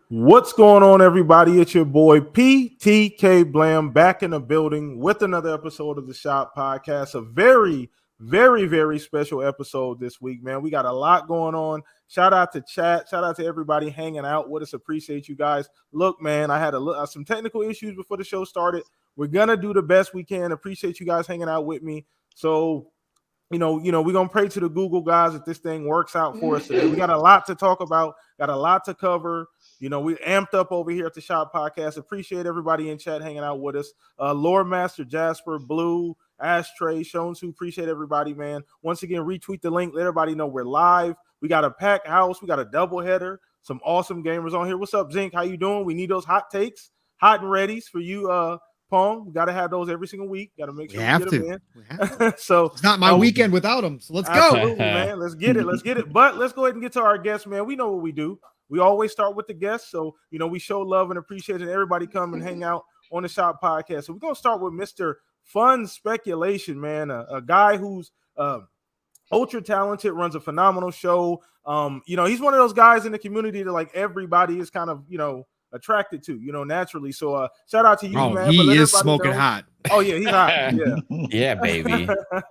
What's going on, everybody? It's your boy PTK Blam back in the building with another episode of the Shop Podcast. A very special episode this week, man. We got a lot going on. Shout out to chat. Shout out to everybody hanging out with us. Appreciate you guys. Look, man, I had some technical issues before the show started. We're gonna do the best we can. Appreciate you guys hanging out with me. So we're gonna pray to the Google guys that this thing works out for us today. We got a lot to talk about, got a lot to cover. We amped up over here at the Shop Podcast. Appreciate everybody in chat hanging out with us. Lord Master Jasper, Blue, Ashtray, Shonsu, appreciate everybody, man. Once again, retweet the link, let everybody know we're live. We got a packed house, we got a double header, some awesome gamers on here. What's up, Zink? How you doing? We need those hot takes, hot and readies for you, Pong. We got to have those every single week. Got to make sure we get them in. So it's not my weekend without them. So let's go, man. Let's get it. But let's go ahead and get to our guests, man. We know what we do. We always start with the guests, so we show love and appreciation. Everybody come and hang out on the Shop Podcast. So we're gonna start with Mr. Fun Speculation, man. A guy who's ultra talented, runs a phenomenal show. He's one of those guys in the community that like everybody is kind of attracted to, naturally. So shout out to you, man. He is smoking hot. Oh yeah, he's hot. Yeah, yeah, baby.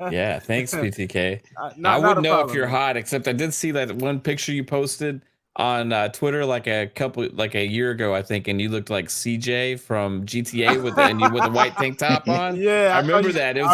Yeah, thanks, PTK. I wouldn't know if you're hot, except I did see that one picture you posted on Twitter like a year ago, I think, and you looked like CJ from GTA with a white tank top on. Yeah, I remember that. It was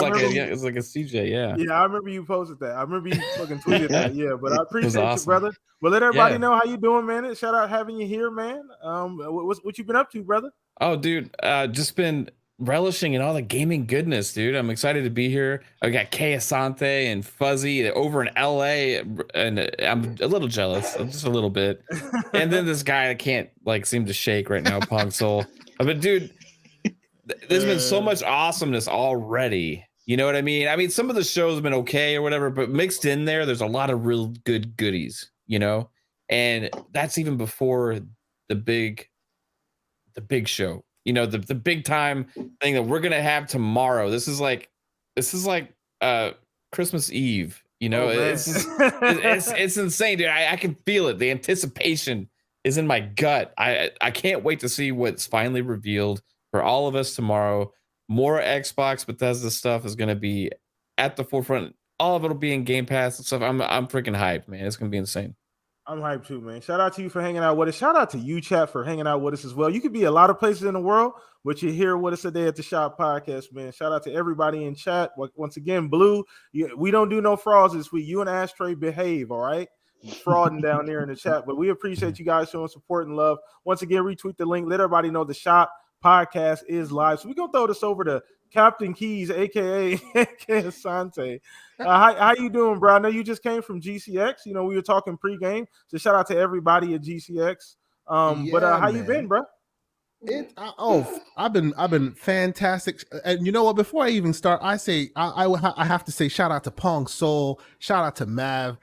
like a CJ. Yeah, I remember you posted that. I remember you fucking tweeted that. Yeah, but I appreciate you, brother. Well, let everybody know how you doing, man. Shout out having you here, man. What you been up to, brother? Oh, dude, just been relishing in all the gaming goodness, dude. I'm excited to be here. I got Kay Asante and Fuzzy over in LA, and I'm a little jealous, just a little bit. And then this guy I can't seem to shake right now, Pong Soul. But dude, there's been so much awesomeness already. You know what I mean? I mean, some of the shows have been okay or whatever, but mixed in there's a lot of real good goodies, and that's even before the big show. The big time thing that we're gonna have tomorrow. This is like Christmas Eve. It's insane, dude. I can feel it. The anticipation is in my gut. I can't wait to see what's finally revealed for all of us tomorrow. More Xbox Bethesda stuff is gonna be at the forefront. All of it'll be in Game Pass and stuff. I'm freaking hyped, man. It's gonna be insane. I'm hyped too, man. Shout out to you for hanging out with us. Shout out to you, chat, for hanging out with us as well. You could be a lot of places in the world, but you're here with us today at the Shop Podcast, man. Shout out to everybody in chat. Once again, Blue, we don't do no frauds this week. You and Ashtray behave, all right? You're frauding down there in the chat, but we appreciate you guys showing support and love. Once again, retweet the link. Let everybody know the Shop Podcast is live. So we're going to throw this over to Captain Keys, a.k.a. Asante. How you doing, bro? I know you just came from GCX. We were talking pregame, so shout out to everybody at GCX. But how you been, bro? I've been fantastic. And you know what? Before I even start, I have to say shout out to Pong Soul, shout out to Mav.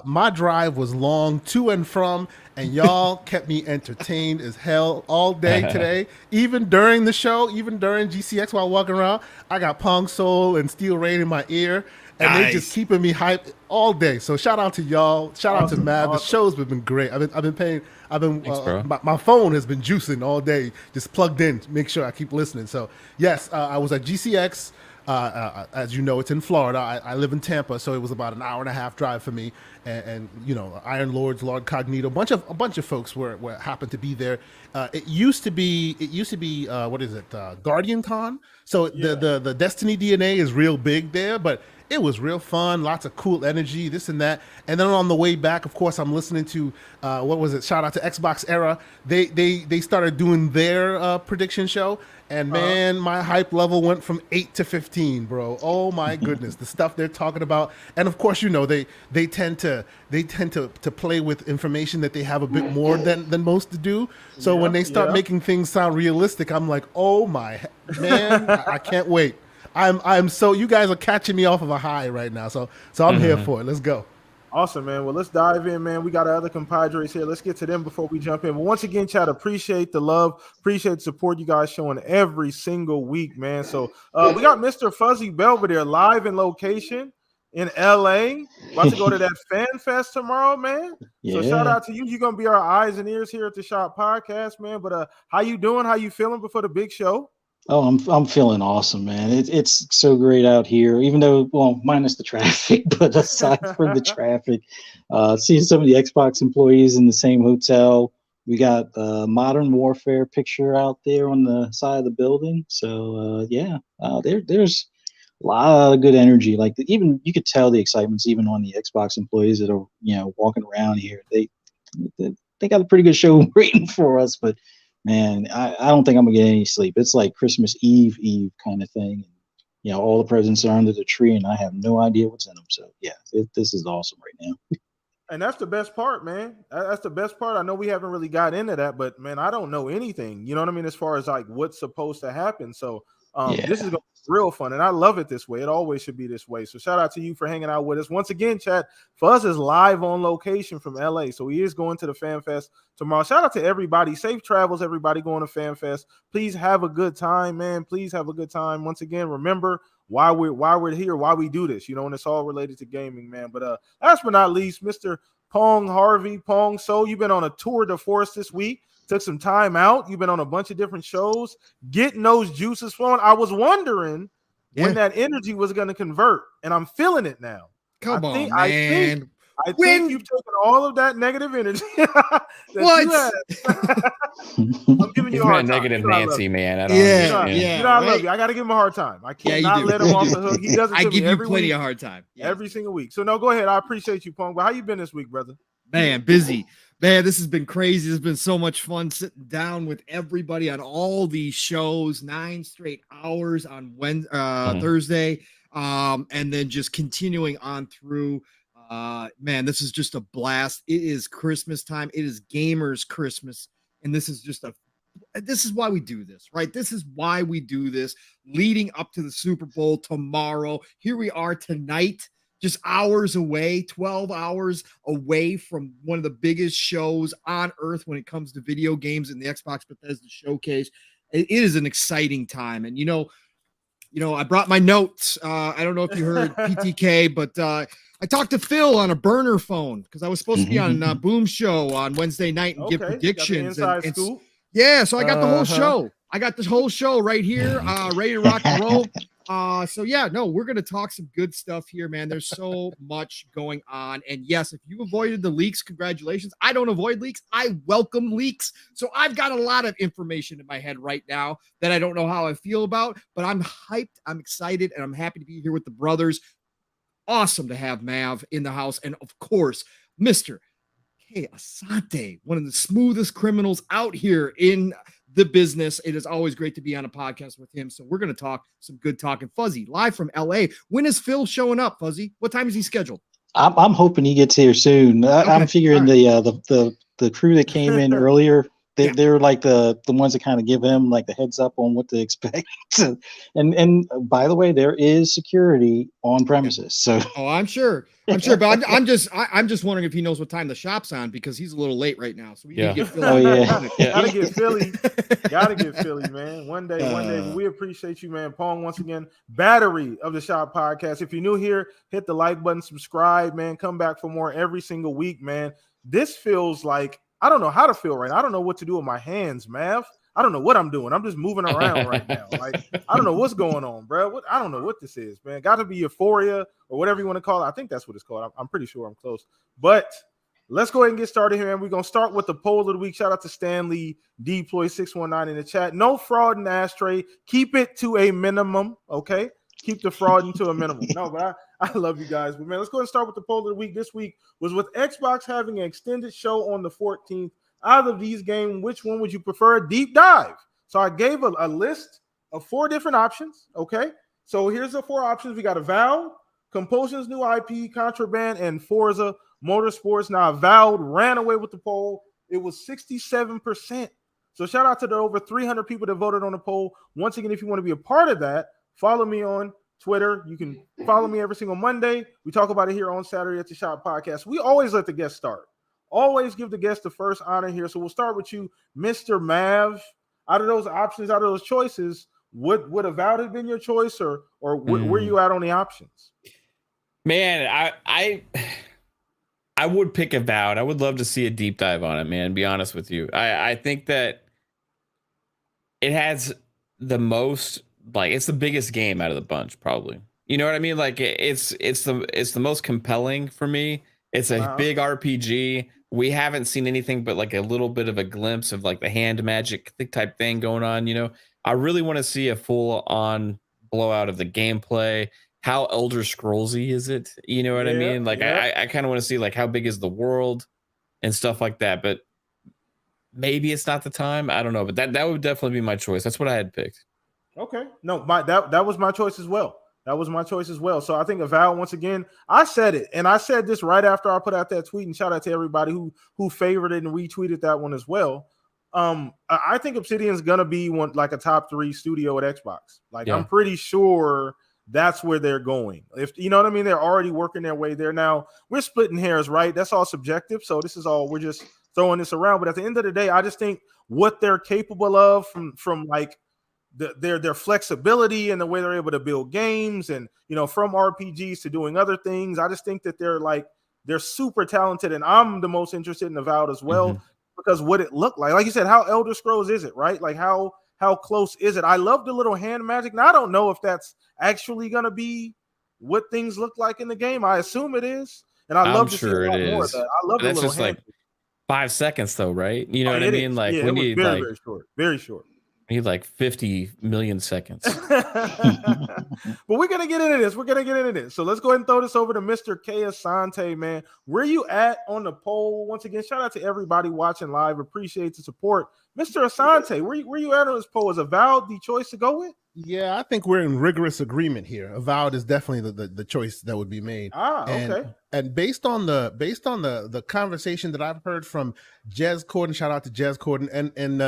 My drive was long to and from, and y'all kept me entertained as hell all day today. Even during the show, even during GCX while walking around, I got Pong Soul and Steel Rain in my ear, and they're just keeping me hyped all day. So shout out to y'all. Shout out to Mav. The show's been great. My phone has been juicing all day, just plugged in to make sure I keep listening. So yes, I was at GCX. As you know, it's in Florida. I live in Tampa, so it was about an hour and a half drive for me. And Iron Lords, Lord Cognito, a bunch of folks were happened to be there. It used to be what is it? Guardian Con. So the Destiny DNA is real big there, but it was real fun, lots of cool energy, this and that. And then on the way back, of course, I'm listening to shout out to Xbox Era. They started doing their prediction show, and man, my hype level went from 8 to 15, bro. Oh my goodness, the stuff they're talking about. And of course, they tend to play with information that they have a bit more than most do. So when they start making things sound realistic, I'm like, oh my man, I can't wait. I'm so, you guys are catching me off of a high right now, so I'm here for it. Let's go. Awesome, man. Well, let's dive in, man. We got our other compadres here. Let's get to them before we jump in. But once again, chat, appreciate the love, appreciate the support you guys showing every single week, man. So we got Mr. Fuzzy Belvedere live in location. in LA. About to go to that Fan Fest tomorrow, man. So shout out to you. You're gonna be our eyes and ears here at the Shop Podcast, man. But how you doing? How you feeling before the big show? Oh, I'm feeling awesome, man. It's so great out here, even though, well, minus the traffic, but aside from the traffic, seeing some of the Xbox employees in the same hotel. We got the Modern Warfare picture out there on the side of the building. So there's a lot of good energy. Like even you could tell the excitement's even on the Xbox employees that are walking around here. They got a pretty good show waiting for us, but man, I don't think I'm gonna get any sleep. It's like Christmas Eve kind of thing. All the presents are under the tree, and I have no idea what's in them. So yeah, this is awesome right now. And that's the best part, man. That's the best part. I know we haven't really got into that, but man, I don't know anything. You know what I mean? As far as like what's supposed to happen. So this is going to be real fun. And I love it this way. It always should be this way. So shout out to you for hanging out with us. Once again, chat, Fuzz is live on location from LA. So he is going to the Fan Fest tomorrow. Shout out to everybody. Safe travels, everybody going to Fan Fest. Please have a good time, man. Please have a good time. Once again, remember why we're here, why we do this, and it's all related to gaming, man. But last but not least, Mr. Pong Soul, you've been on a tour de force this week. Took some time out. You've been on a bunch of different shows, getting those juices flowing. I was wondering when that energy was going to convert, and I'm feeling it now. Come on, man. I think you've taken all of that negative energy. What? I'm giving you a hard time. Negative Nancy, man. I don't I love you. I got to give him a hard time. I cannot let him off the hook. He does it to me every week. I give you plenty of hard time. Every single week. So, no, go ahead. I appreciate you, Pong. But how you been this week, brother? Man, busy. Man, this has been crazy. It's been so much fun sitting down with everybody on all these shows, 9 straight hours on Thursday, and then just continuing on through. Man, this is just a blast. It is Christmas time. It is gamers Christmas, and this is why we do this, right? This is why we do this leading up to the Super Bowl tomorrow. Here we are tonight, just hours away, 12 hours away from one of the biggest shows on earth when it comes to video games in the Xbox Bethesda Showcase. It is an exciting time. And, I brought my notes. I don't know if you heard PTK, but I talked to Phil on a burner phone because I was supposed to be on Boom Show on Wednesday night and give predictions. Scoop. Yeah, so I got the whole show. I got this whole show right here, ready to rock and roll. We're going to talk some good stuff here, man. There's so much going on. And yes, if you avoided the leaks, congratulations. I don't avoid leaks. I welcome leaks. So I've got a lot of information in my head right now that I don't know how I feel about, but I'm hyped. I'm excited, and I'm happy to be here with the brothers. Awesome to have Mav in the house. And of course, Mr. K. Asante, one of the smoothest criminals out here in the business. It is always great to be on a podcast with him. So we're going to talk some good talk. And Fuzzy, live from LA. When is Phil showing up, Fuzzy? What time is he scheduled? I'm hoping he gets here soon. I'm figuring the crew that came in earlier, they're like the ones that kind of give him like the heads up on what to expect. and by the way, there is security on premises. So I'm sure, but I'm just wondering if he knows what time the shop's on because he's a little late right now. So we need to get Philly. Gotta get Philly, man. One day. But we appreciate you, man. Pong, once again, battery of the Shop Podcast. If you're new here, hit the like button, subscribe, man. Come back for more every single week, man. This feels like I don't know how to feel right now. I don't know what to do with my hands, Mav. I don't know what I'm doing. I'm just moving around right now. Like, I don't know what's going on, bro. I don't know what this is, man. Got to be euphoria or whatever you want to call it. I think that's what it's called. I'm pretty sure I'm close. But let's go ahead and get started here, and we're going to start with the poll of the week. Shout out to Stanley Deploy619 in the chat. No fraud in Ashtray. Keep it to a minimum, okay? Keep the fraud into a minimum. No, but I love you guys. But, man, let's go ahead and start with the poll of the week. This week was with Xbox having an extended show on the 14th. Out of these games, which one would you prefer a deep dive? So I gave a list of 4 different options, okay? So here's the 4 options. We got Avowed, Compulsion's new IP, Contraband, and Forza Motorsports. Now, Avowed ran away with the poll. It was 67%. So shout out to the over 300 people that voted on the poll. Once again, if you want to be a part of that, follow me on Twitter. You can follow me every single Monday. We talk about it here on Saturday at the Shop Podcast. We always let the guests start. Always give the guest the first honor here. So we'll start with you, Mr. Mav. Out of those options, out of those choices, would Avowed have been your choice, or where you at on the options? Man, I would pick Avowed. I would love to see a deep dive on it, man. Be honest with you. I think that it has the most, like, it's the biggest game out of the bunch, probably. You know what I mean? Like it's the most compelling for me. It's a big RPG. We haven't seen anything but like a little bit of a glimpse of like the hand magic type thing going on. You know, I really want to see a full on blowout of the gameplay. How Elder Scrollsy is it? You know what I mean? Like I kind of want to see like how big is the world and stuff like that. But maybe it's not the time. I don't know. But that would definitely be my choice. That's what I had picked. Okay. No, that was my choice as well. That was my choice as well. So I think Avowed, once again, I said it, and I said this right after I put out that tweet, and shout out to everybody who favored it and retweeted that one as well. I think Obsidian's gonna be one like a top 3 studio at Xbox. Like I'm pretty sure that's where they're going. If you know what I mean, they're already working their way there. Now we're splitting hairs, right? That's all subjective. So this is all we're just throwing this around. But at the end of the day, I just think what they're capable of from like their flexibility and the way they're able to build games, and from RPGs to doing other things. I just think that they're super talented, and I'm the most interested in Avowed as well because what it looked like you said, how Elder Scrolls is it, right? Like how close is it? I love the little hand magic. Now I don't know if that's actually gonna be what things look like in the game. I assume it is, and I love to see a lot more of that. I love the little just hand. Like 5 seconds though, right? You know what I mean? Like we need very, very short, very short. We need like 50 million seconds. But we're gonna get into this. So let's go ahead and throw this over to Mr. K Asante, man. Where you at on the poll? Once again, shout out to everybody watching live. Appreciate the support. Mr. Asante, where you at on this poll? Is Avowed the choice to go with? Yeah, I think we're in rigorous agreement here. Avowed is definitely the choice that would be made. Okay. And based on the conversation that I've heard from Jez Corden, shout out to Jez Corden, and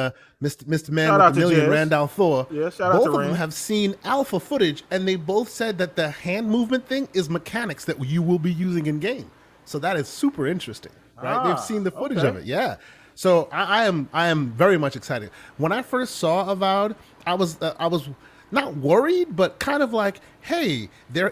Mr. Man shout with the Million, Randall Thor. Yeah, shout out both to of Rand. them have seen alpha footage, and they both said that the hand movement thing is mechanics that you will be using in game. So that is super interesting, right? They've seen the footage of it, yeah. So I am very much excited. When I first saw Avowed, I was not worried, but kind of like, hey, they're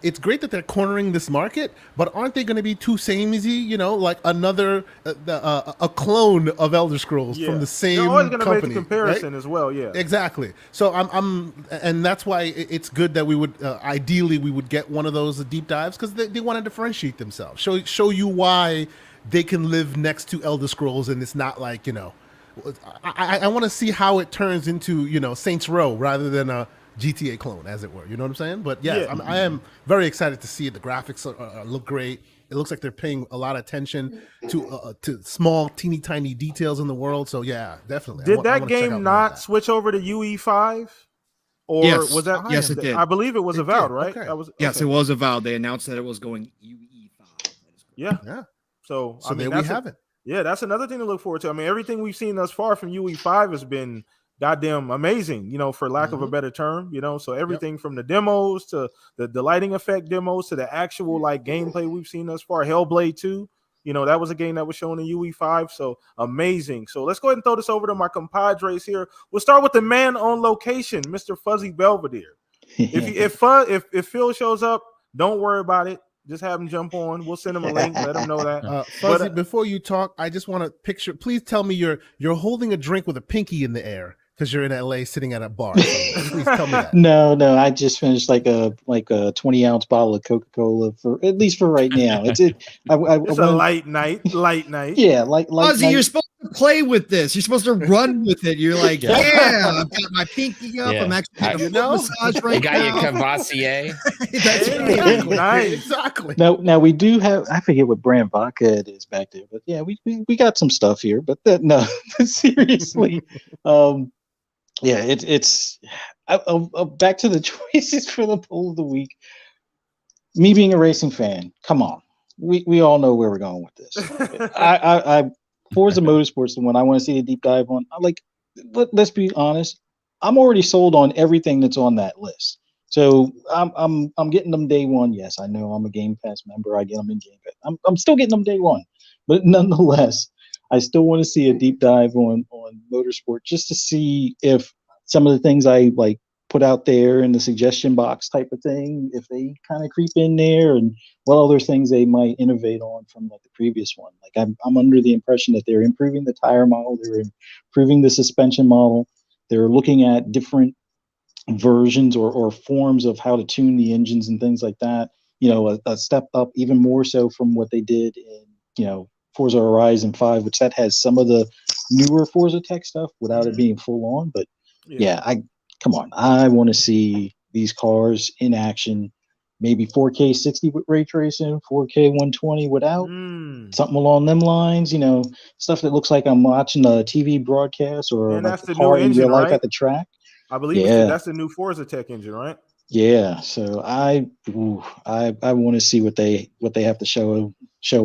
it's great that they're cornering this market, but aren't they going to be too samey? Like another a clone of Elder Scrolls from the same company? They're always going to make the comparison, right? As well, yeah. Exactly. So and that's why it's good that we would ideally we would get one of those deep dives, because they want to differentiate themselves, show you why they can live next to Elder Scrolls, and it's not like I want to see how it turns into Saints Row rather than a GTA clone, as it were. You know what I'm saying? But I am very excited to see it. The graphics look great. It looks like they're paying a lot of attention to small, teeny tiny details in the world. So yeah, definitely. Did that game not switch over to UE5? Or yes. was that? Yes, it did. I believe it was Avowed, right? Okay. That was, yes, it was Avowed. They announced that it was going UE5. Yeah. So I mean, there we have it. Yeah, that's another thing to look forward to. I mean, everything we've seen thus far from UE5 has been goddamn amazing, for lack of a better term, So everything from the demos to the lighting effect demos to the actual like gameplay we've seen thus far. Hellblade 2, that was a game that was shown in UE5. So amazing. So let's go ahead and throw this over to my compadres here. We'll start with the man on location, Mr. Fuzzy Belvedere. If Phil shows up, don't worry about it. Just have him jump on. We'll send him a link. Let him know that. Fuzzy, before you talk, I just want to picture. Please tell me you're holding a drink with a pinky in the air because you're in LA sitting at a bar. Please tell me that. No, I just finished like a 20-ounce bottle of Coca-Cola at least for right now. It's a light night. Yeah, like Fuzzy, you're supposed to play with this. You're supposed to run with it. You're like, I've got my pinky up. Yeah. I'm actually getting a foot massage right now. You got your Cavassier. That's right. Nice. Exactly. Now we do have. I forget what brand vodka it is back there, but yeah, we got some stuff here. But no, seriously. Yeah, it's back to the choices for the poll of the week. Me being a racing fan, come on, we all know where we're going with this. I Forza Motorsport's the one I want to see a deep dive on. Let's be honest, I'm already sold on everything that's on that list. So I'm getting them day one. Yes, I know I'm a Game Pass member. I get them in Game Pass. I'm still getting them day one, but nonetheless, I still want to see a deep dive on Motorsport just to see if some of the things I like put out there in the suggestion box type of thing, if they kind of creep in there, and what other things they might innovate on from like the previous one. Like I'm under the impression that they're improving the tire model, they're improving the suspension model, they're looking at different versions or forms of how to tune the engines and things like that. A step up even more so from what they did in Forza Horizon 5, which that has some of the newer Forza tech stuff without it being full on. But come on, I want to see these cars in action. Maybe 4K 60 with ray tracing, 4K 120 without, something along them lines. Stuff that looks like I'm watching a TV broadcast or and like that's the the car new in engine, real life right? at the track. I believe that's the new Forza Tech engine, right? Yeah, so I want to see what they have to show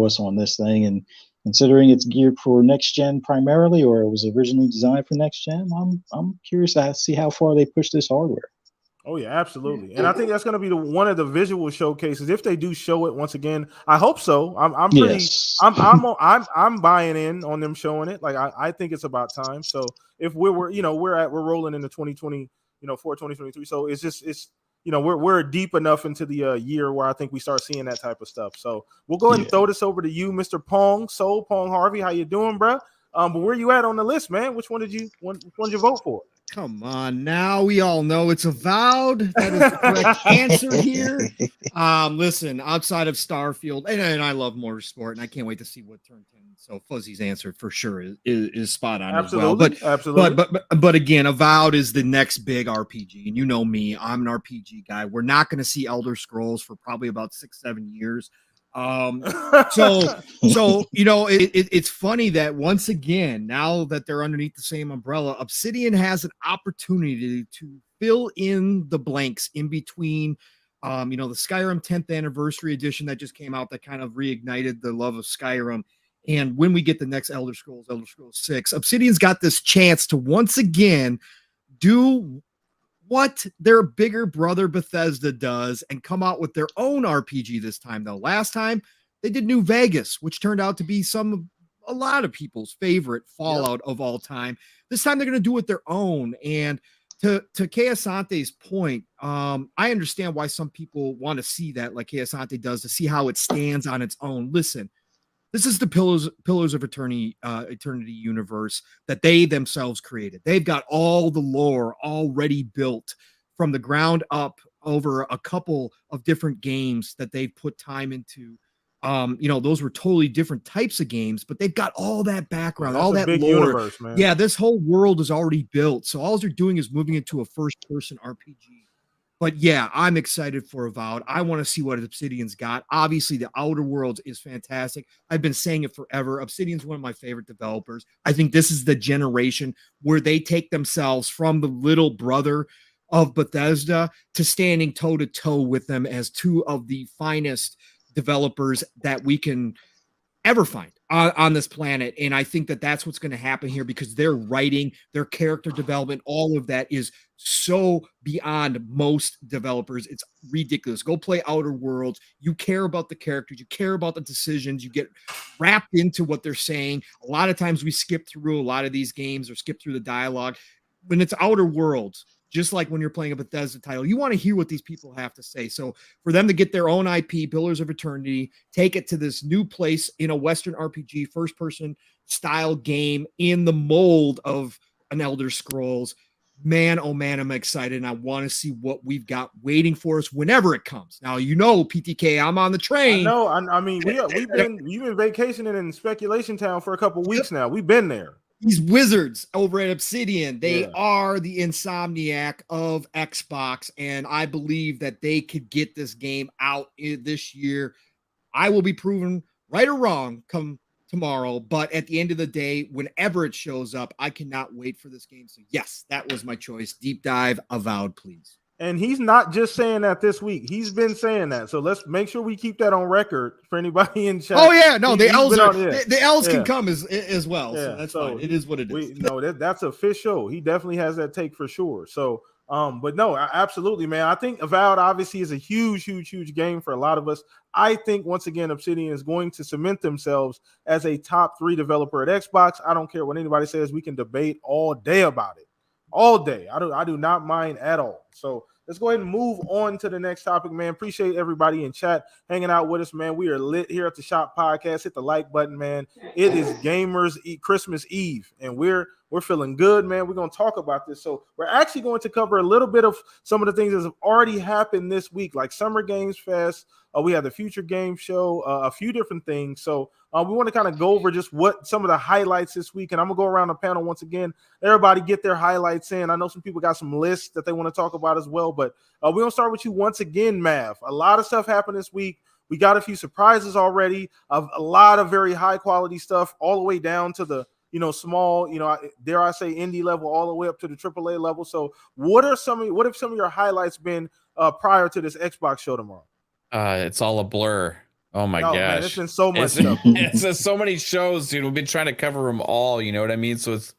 us on this thing, and considering it's geared for next gen primarily, or it was originally designed for next gen, I'm curious to see how far they push this hardware. Oh yeah, absolutely, and I think that's going to be one of the visual showcases if they do show it once again. I hope so. I'm pretty. Yes. I'm buying in on them showing it. Like I think it's about time. So if we're rolling into 2020, for 2023. So it's we're deep enough into the year where I think we start seeing that type of stuff. So we'll go ahead and throw this over to you, Mr. Pong Soul, Pong Harvey. How you doing, bro? But where you at on the list, man? Which one did you vote for? Come on, now we all know it's Avowed. That is the correct answer here. Listen, outside of Starfield, and I love motorsport, and I can't wait to see what Turn 10. So Fuzzy's answer for sure is spot on as well. But again, Avowed is the next big RPG, and you know me, I'm an RPG guy. We're not going to see Elder Scrolls for probably about 6-7 years. So it's funny that once again, now that they're underneath the same umbrella, Obsidian has an opportunity to fill in the blanks in between. The Skyrim 10th anniversary edition that just came out that kind of reignited the love of Skyrim. And when we get the next Elder Scrolls 6, Obsidian's got this chance to once again do what their bigger brother Bethesda does and come out with their own RPG this time, though. Last time they did New Vegas, which turned out to be a lot of people's favorite Fallout of all time. This time they're going to do it their own. And to Kay Asante's point, I understand why some people want to see that, like Kay Asante does, to see how it stands on its own. Listen, this is the Pillars of Eternity universe that they themselves created. They've got all the lore already built from the ground up over a couple of different games that they've put time into. Those were totally different types of games, but they've got all that background, all that big lore. Universe, man. Yeah, this whole world is already built. So all they're doing is moving into a first-person RPG. But yeah, I'm excited for Avowed. I want to see what Obsidian's got. Obviously, the Outer Worlds is fantastic. I've been saying it forever. Obsidian's one of my favorite developers. I think this is the generation where they take themselves from the little brother of Bethesda to standing toe-to-toe with them as two of the finest developers that we can ever find on this planet. And I think that that's what's going to happen here, because their writing, their character development, all of that is so beyond most developers. It's ridiculous. Go play Outer Worlds. You care about the characters. You care about the decisions. You get wrapped into what they're saying. A lot of times we skip through a lot of these games or skip through the dialogue. When it's Outer Worlds, just like when you're playing a Bethesda title, you want to hear what these people have to say. So for them to get their own IP, Pillars of Eternity, take it to this new place in a Western RPG, first-person style game in the mold of an Elder Scrolls, man, oh man, I'm excited, and I want to see what we've got waiting for us whenever it comes. Now, PTK, I'm on the train. I mean, we've been vacationing in Speculation Town for a couple weeks now. We've been there. These wizards over at Obsidian, they are the Insomniac of Xbox, and I believe that they could get this game out this year. I will be proven right or wrong come tomorrow, but at the end of the day, whenever it shows up, I cannot wait for this game. So yes, that was my choice. Deep dive, Avowed, please. And he's not just saying that this week. He's been saying that. So let's make sure we keep that on record for anybody in chat. Oh, yeah. No, the L's can come as well. Yeah. So that's fine. It is what it is. That's official. He definitely has that take for sure. So, but no, absolutely, man. I think Avowed obviously is a huge game for a lot of us. I think, once again, Obsidian is going to cement themselves as a top 3 developer at Xbox. I don't care what anybody says. We can debate all day about it. all day. I do not mind at all. So let's go ahead and move on to the next topic, man. Appreciate everybody in chat hanging out with us, man. We are lit here at the Shop Podcast. Hit the like button, man. It is Christmas Eve, and we're feeling good, man. We're going to talk about this. So we're actually going to cover a little bit of some of the things that have already happened this week, like Summer Games Fest. We had the Future Game Show, a few different things. So we want to kind of go over just what some of the highlights this week. And I'm going to go around the panel once again. Everybody get their highlights in. I know some people got some lists that they want to talk about as well. But we're going to start with you once again, Mav. A lot of stuff happened this week. We got a few surprises already, a lot of very high quality stuff all the way down to the small, dare I say indie level all the way up to the AAA level. So what have some of your highlights been prior to this Xbox show tomorrow? It's all a blur. Oh my gosh. Man, it's been so much stuff. It's so many shows, dude. We've been trying to cover them all, you know what I mean? So it's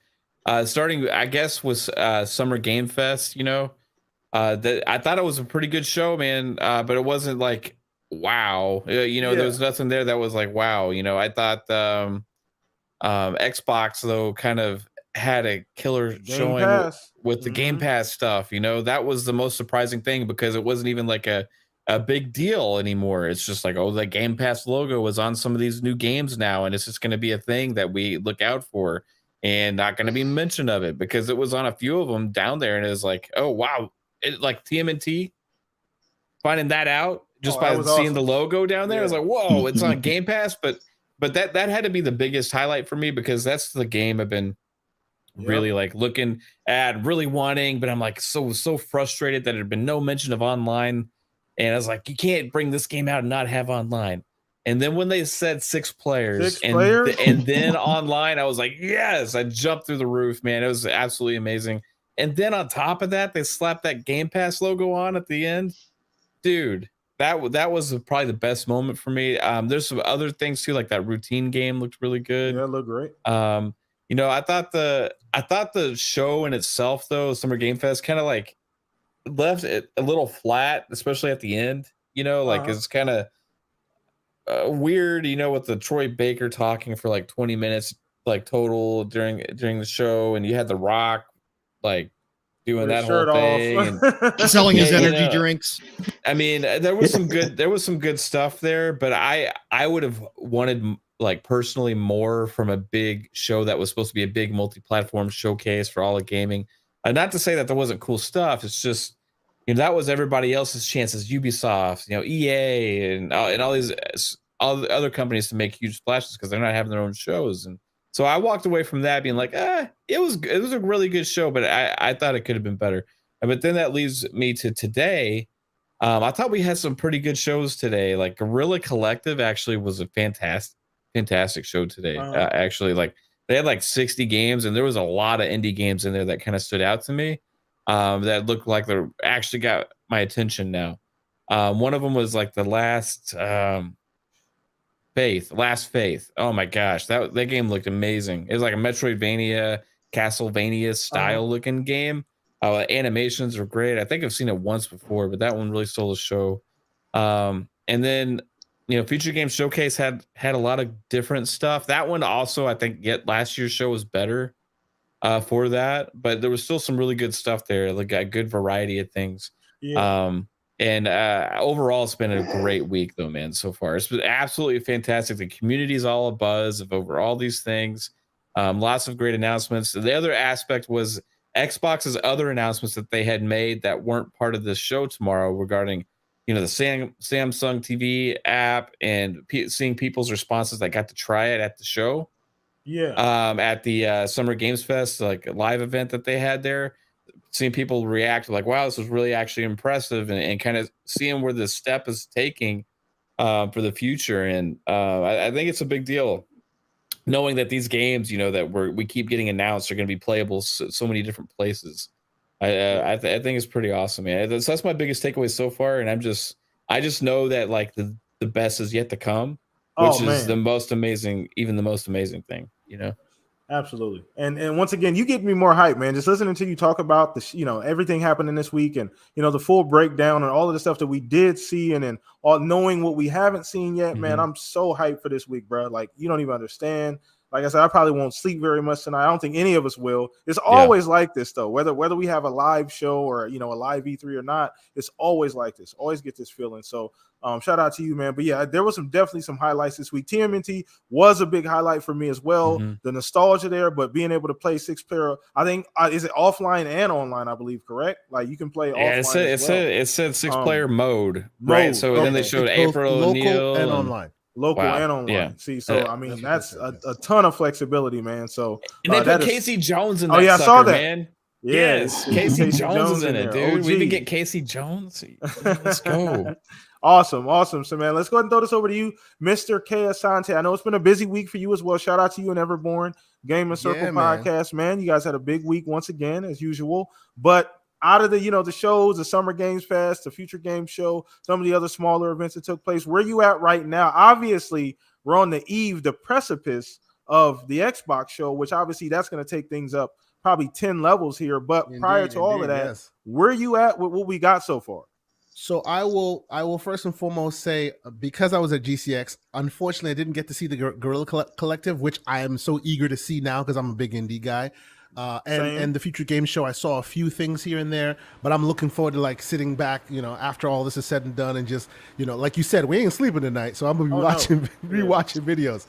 starting, I guess, with Summer Game Fest, I thought it was a pretty good show, man. But it wasn't like wow. There was nothing there that was like wow. I thought Xbox though kind of had a killer showing with the Game Pass stuff. That was the most surprising thing because it wasn't even like a big deal anymore. It's just like, oh, the Game Pass logo was on some of these new games now, and it's just going to be a thing that we look out for and not going to be mention of it because it was on a few of them down there, and it was like, oh wow, it like TMNT finding that out just by seeing the logo down there. I was like, whoa, it's on Game Pass, but that had to be the biggest highlight for me because that's the game I've been really like looking at, really wanting, but I'm like so frustrated that there had been no mention of online. And I was like, you can't bring this game out and not have online. And then when they said 6 players and then online, I was like, yes, I jumped through the roof, man. It was absolutely amazing. And then on top of that, they slapped that Game Pass logo on at the end. Dude, that was probably the best moment for me. There's some other things too, like that routine game looked really good. Yeah, it looked great. I thought the show in itself, though, Summer Game Fest, kind of like left it a little flat, especially at the end. It's kind of weird, with the Troy Baker talking for like 20 minutes, like total during the show, and you had The Rock like doing that whole thing and selling his energy drinks. I mean, there was some good stuff there, but I would have wanted like personally more from a big show that was supposed to be a big multi-platform showcase for all of gaming. Not to say that there wasn't cool stuff. It's just, that was everybody else's chances. Ubisoft, EA, and all these all the other companies to make huge splashes because they're not having their own shows. And so I walked away from that being like, it was a really good show, but I thought it could have been better. But then that leads me to today. I thought we had some pretty good shows today. Like Guerrilla Collective actually was a fantastic show today. Actually, like they had like 60 games, and there was a lot of indie games in there that kind of stood out to me. That looked like they actually got my attention now. One of them was like the Last Faith. Oh my gosh, that game looked amazing. It was like a Metroidvania, Castlevania style looking game. Animations are great. I think I've seen it once before, but that one really stole the show. And then Future Game Showcase had a lot of different stuff. That one also, I think, last year's show was better for that, but there was still some really good stuff there. Like a good variety of things. And overall, it's been a great week, though, man. So far, it's been absolutely fantastic. The community's all abuzz over all these things. Lots of great announcements. The other aspect was Xbox's other announcements that they had made that weren't part of this show tomorrow regarding, the Samsung TV app and seeing people's responses that got to try it at the show. At the Summer Games Fest, like a live event that they had there. Seeing people react like, wow, this was really actually impressive, and kind of seeing where this step is taking for the future. And I think it's a big deal knowing that these games, that we keep getting announced are going to be playable so many different places. I think it's pretty awesome, man. So that's my biggest takeaway so far. And I just know that like the best is yet to come, which is the most amazing thing, Absolutely. And once again, you get me more hype, man. Just listening to you talk about the, everything happening this week and, the full breakdown and all of the stuff that we did see and then all knowing what we haven't seen yet, man, I'm so hyped for this week, bro. Like you don't even understand. like I said, I probably won't sleep very much tonight. I don't think any of us will. It's always like this though. Whether we have a live show or a live E3 or not, it's always like this. Always get this feeling. So shout out to you, man. But yeah, there was definitely some highlights this week. TMNT was a big highlight for me as well. The nostalgia there, but being able to play 6-player, I think is it offline and online, I believe, correct? Like you can play offline. It said 6-player mode, right? So then they showed April local and online. Local and online. Yeah. See, so I mean that's a ton of flexibility, man. So and they put Casey Jones in that. I sucker, saw that. Man. Yeah, yes, Casey Jones is in it, dude. OG. We can get Casey Jones. Let's go. Awesome. So, man, let's go ahead and throw this over to you, Mr. K. Asante. I know it's been a busy week for you as well. Shout out to you and Everborn Game and Circle podcast, man. You guys had a big week once again, as usual. But out of the, the shows, the Summer Games Fest, the Future Games Show, some of the other smaller events that took place, where you at right now? Obviously, we're on the precipice of the Xbox show, which obviously that's going to take things up probably 10 levels here. But prior to all of that, where you at with what we got so far? So I will first and foremost say, because I was at GCX, unfortunately I didn't get to see the Guerrilla Collective, which I am so eager to see now because I'm a big indie guy. And the Future Games Show, I saw a few things here and there, but I'm looking forward to like sitting back, after all this is said and done, and just, like you said, we ain't sleeping tonight, so I'm gonna be rewatching videos.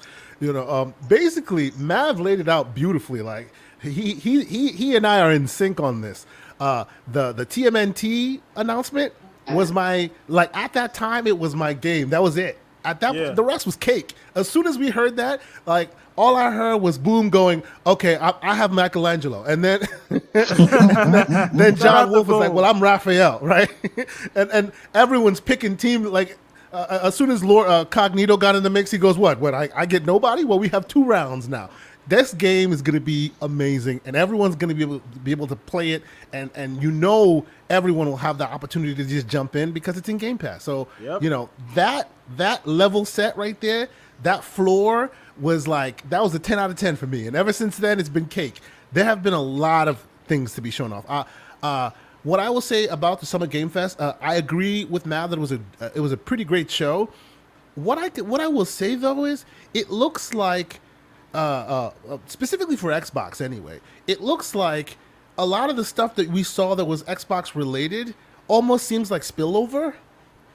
Basically, Mav laid it out beautifully. Like he and I are in sync on this. The TMNT announcement was at that time it was my game. That was it. At that the rest was cake. As soon as we heard that, like all I heard was Boom going, okay, I have Michelangelo. And then then John Wolf was like, well, I'm Raphael, right? and everyone's picking team like as soon as Lord Cognito got in the mix, he goes, what I get nobody? Well, we have 2 rounds now. This game is going to be amazing, and everyone's going to be able to play it, and everyone will have the opportunity to just jump in because it's in Game Pass. So that level set right there, that floor was like, that was a 10 out of 10 for me, and ever since then it's been cake. There have been a lot of things to be shown off. What I will say about the Summer Game Fest, I agree with Matt that it was a pretty great show. What I will say though is it looks like. Specifically for Xbox anyway, it looks like a lot of the stuff that we saw that was Xbox related almost seems like spillover.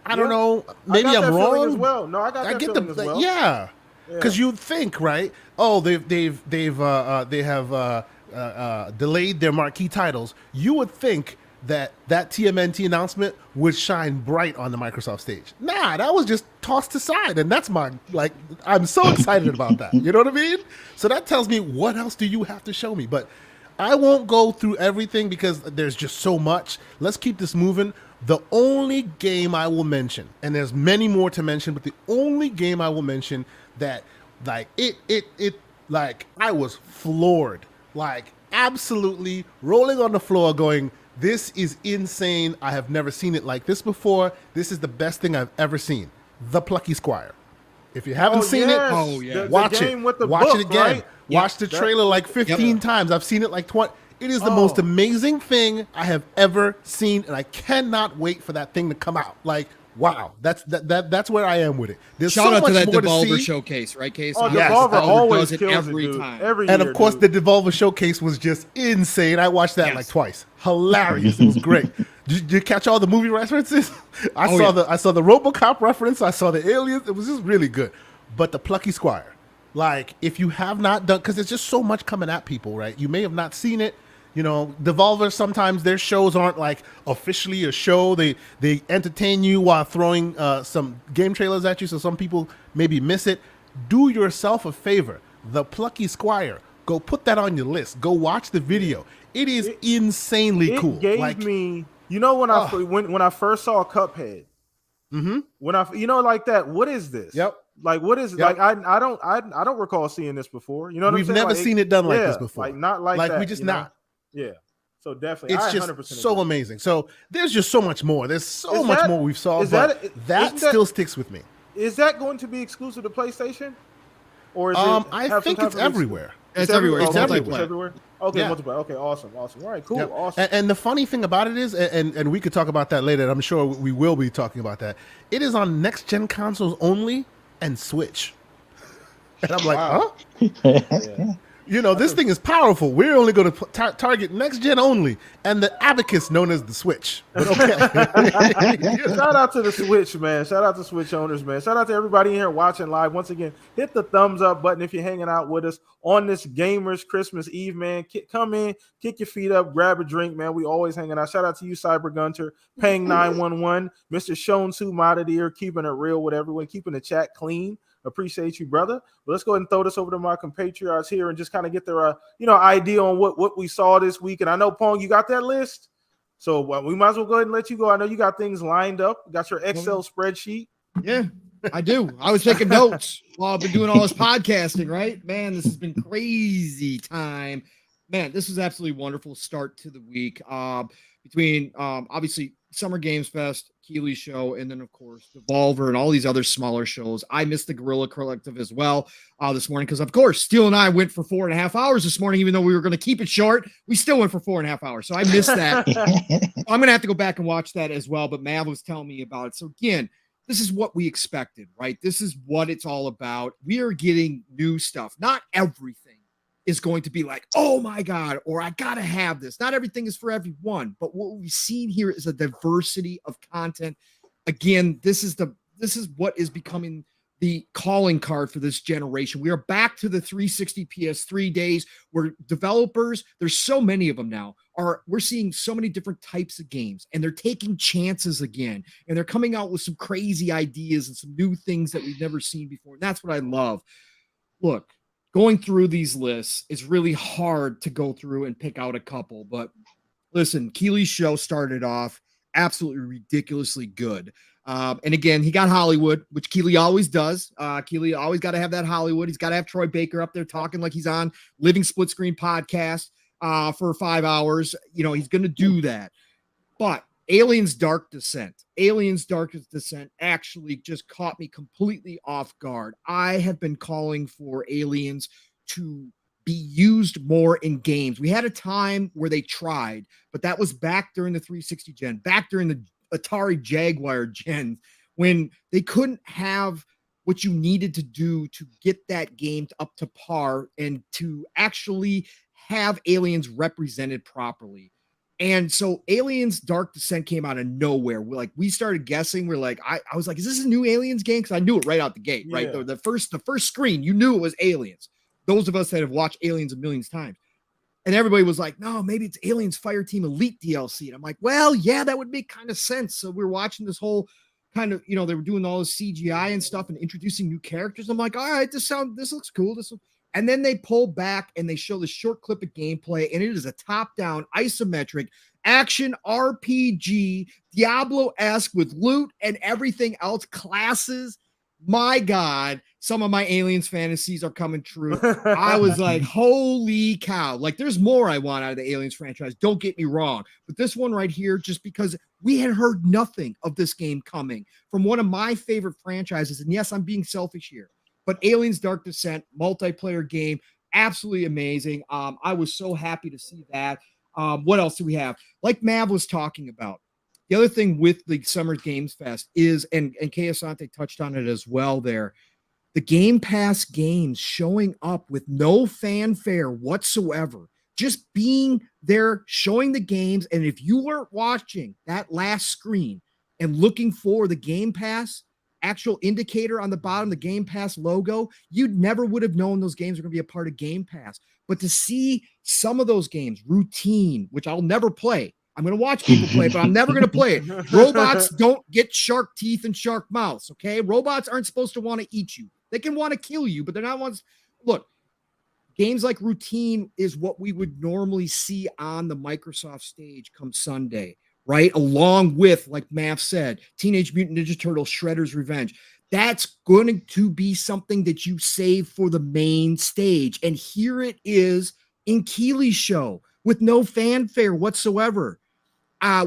I don't know. Maybe I'm wrong as well. No, I got that feeling as well. Yeah, because you'd think, right? Oh, they have delayed their marquee titles. You would think that TMNT announcement would shine bright on the Microsoft stage. Nah, that was just tossed aside, and that's I'm so excited about that. You know what I mean? So that tells me, what else do you have to show me? But I won't go through everything because there's just so much. Let's keep this moving. The only game I will mention, and there's many more to mention, but the only game I will mention that I was floored, like absolutely rolling on the floor going, this is insane. I have never seen it like this before. This is the best thing I've ever seen. The Plucky Squire. If you haven't seen it, watch it. Watch it again. Right? Watch the trailer like 15 times. I've seen it like 20. It is the most amazing thing I have ever seen, and I cannot wait for that thing to come out. Like, wow, that's where I am with it. There's Shout so out much to that more Devolver to see. Showcase, right, Case? Oh, Devolver always does it kills every it, time. Every and year, of course, the Devolver Showcase was just insane. I watched that like twice. Hilarious. It was great. Did you catch all the movie references? I saw the RoboCop reference. I saw the aliens. It was just really good. But the Plucky Squire, like, if you have not done, because there's just so much coming at people, right? You may have not seen it. Devolver, sometimes their shows aren't like officially a show. They entertain you while throwing some game trailers at you, so some people maybe miss it. Do yourself a favor. The Plucky Squire. Go put that on your list. Go watch the video. It is insanely cool. It gave me, when I first saw Cuphead. Mm-hmm. When like that. What is this? Yep. Like, what is like? I don't recall seeing this before. You know what I'm saying? We've never seen it done like this before. Like not like that. We just not. Yeah. So definitely, it's just so amazing. So there's just so much more. There's so much more we've saw. That still sticks with me. Is that going to be exclusive to PlayStation? Or is I think it's everywhere. It's everywhere. It's everywhere. Everywhere. Okay, multiplayer. Okay, awesome. All right, cool. Yep. Awesome. And the funny thing about it is, and we could talk about that later. I'm sure we will be talking about that. It is on next gen consoles only and Switch. And I'm like, Wow. huh? You know, this thing is powerful. We're only going to target next gen only, and the Abacus known as the Switch. But okay. Shout out to the Switch, man. Shout out to Switch owners, man. Shout out to everybody in here watching live. Once again, hit the thumbs up button if you're hanging out with us on this Gamers Christmas Eve, man. Come in, kick your feet up, grab a drink, man. We always hanging out. Shout out to you, Cyber Gunter, Pang 911, Mr. Shonsu Madadir, keeping it real with everyone, keeping the chat clean. Appreciate you, brother. But let's go ahead and throw this over to my compatriots here and just kind of get their idea on what we saw this week. And I know, Pong, you got that list, so we might as well go ahead and let you go. I know you got things lined up. You got your Excel spreadsheet. Yeah, I do. I was taking notes while I've been doing all this podcasting. Right, man, this has been crazy time. Man, this was absolutely wonderful start to the week. Between obviously Summer Games Fest, Keeley show, and then of course Devolver and all these other smaller shows. I missed the Guerrilla Collective as well this morning because of course Steele and I went for 4.5 hours this morning, even though we were going to keep it short. We still went for 4.5 hours, so I missed that. I'm going to have to go back and watch that as well. But Mav was telling me about it. So again, this is what we expected, right? This is what it's all about. We are getting new stuff. Not everything is going to be like, oh my God, or I gotta have this. Not everything is for everyone, but what we've seen here is a diversity of content. Again, this is what is becoming the calling card for this generation. We are back to the 360 PS3 days where developers, there's so many of them now, we're seeing so many different types of games, and they're taking chances again, and they're coming out with some crazy ideas and some new things that we've never seen before. And that's what I love. Look, going through these lists is really hard to go through and pick out a couple, but listen, Keeley's show started off absolutely ridiculously good. And again, he got Hollywood, which Keeley always does. Keeley always got to have that Hollywood. He's got to have Troy Baker up there talking like he's on Living Split Screen podcast for 5 hours. You know, he's going to do that. But Aliens Dark Descent actually just caught me completely off guard. I have been calling for Aliens to be used more in games. We had a time where they tried, but that was back during the 360 gen, back during the Atari Jaguar gen, when they couldn't have what you needed to do to get that game up to par and to actually have Aliens represented properly. And so Aliens Dark Descent came out of nowhere. We started guessing. We're like, I was like, is this a new Aliens game? Because I knew it right out the gate, right? The first screen, you knew it was Aliens. Those of us that have watched Aliens a million times. And everybody was like, no, maybe it's Aliens Fireteam Elite DLC. And I'm like, well, yeah, that would make kind of sense. So we're watching this whole kind of, they were doing all this CGI and stuff and introducing new characters. I'm like, all right, this looks cool. And then they pull back and they show the short clip of gameplay, and it is a top-down isometric action RPG, Diablo-esque with loot and everything else, classes. My God, some of my Aliens fantasies are coming true. I was like, holy cow. Like, there's more I want out of the Aliens franchise. Don't get me wrong. But this one right here, just because we had heard nothing of this game coming from one of my favorite franchises, and yes, I'm being selfish here, but Aliens Dark Descent, multiplayer game, absolutely amazing. I was so happy to see that. What else do we have? Like Mav was talking about, the other thing with the Summer Games Fest is, and Kay Asante touched on it as well there, the Game Pass games showing up with no fanfare whatsoever, just being there, showing the games. And if you weren't watching that last screen and looking for the Game Pass actual indicator on the bottom, the Game Pass logo, you never would have known those games are going to be a part of Game Pass. But to see some of those games, Routine, which I'll never play, I'm going to watch people play, but I'm never going to play it. Robots don't get shark teeth and shark mouths, okay? Robots aren't supposed to want to eat you. They can want to kill you, but they're not ones. Look, games like Routine is what we would normally see on the Microsoft stage come Sunday, right? Along with, like Mav said, Teenage Mutant Ninja Turtles Shredder's Revenge. That's going to be something that you save for the main stage. And here it is in Keeley's show with no fanfare whatsoever.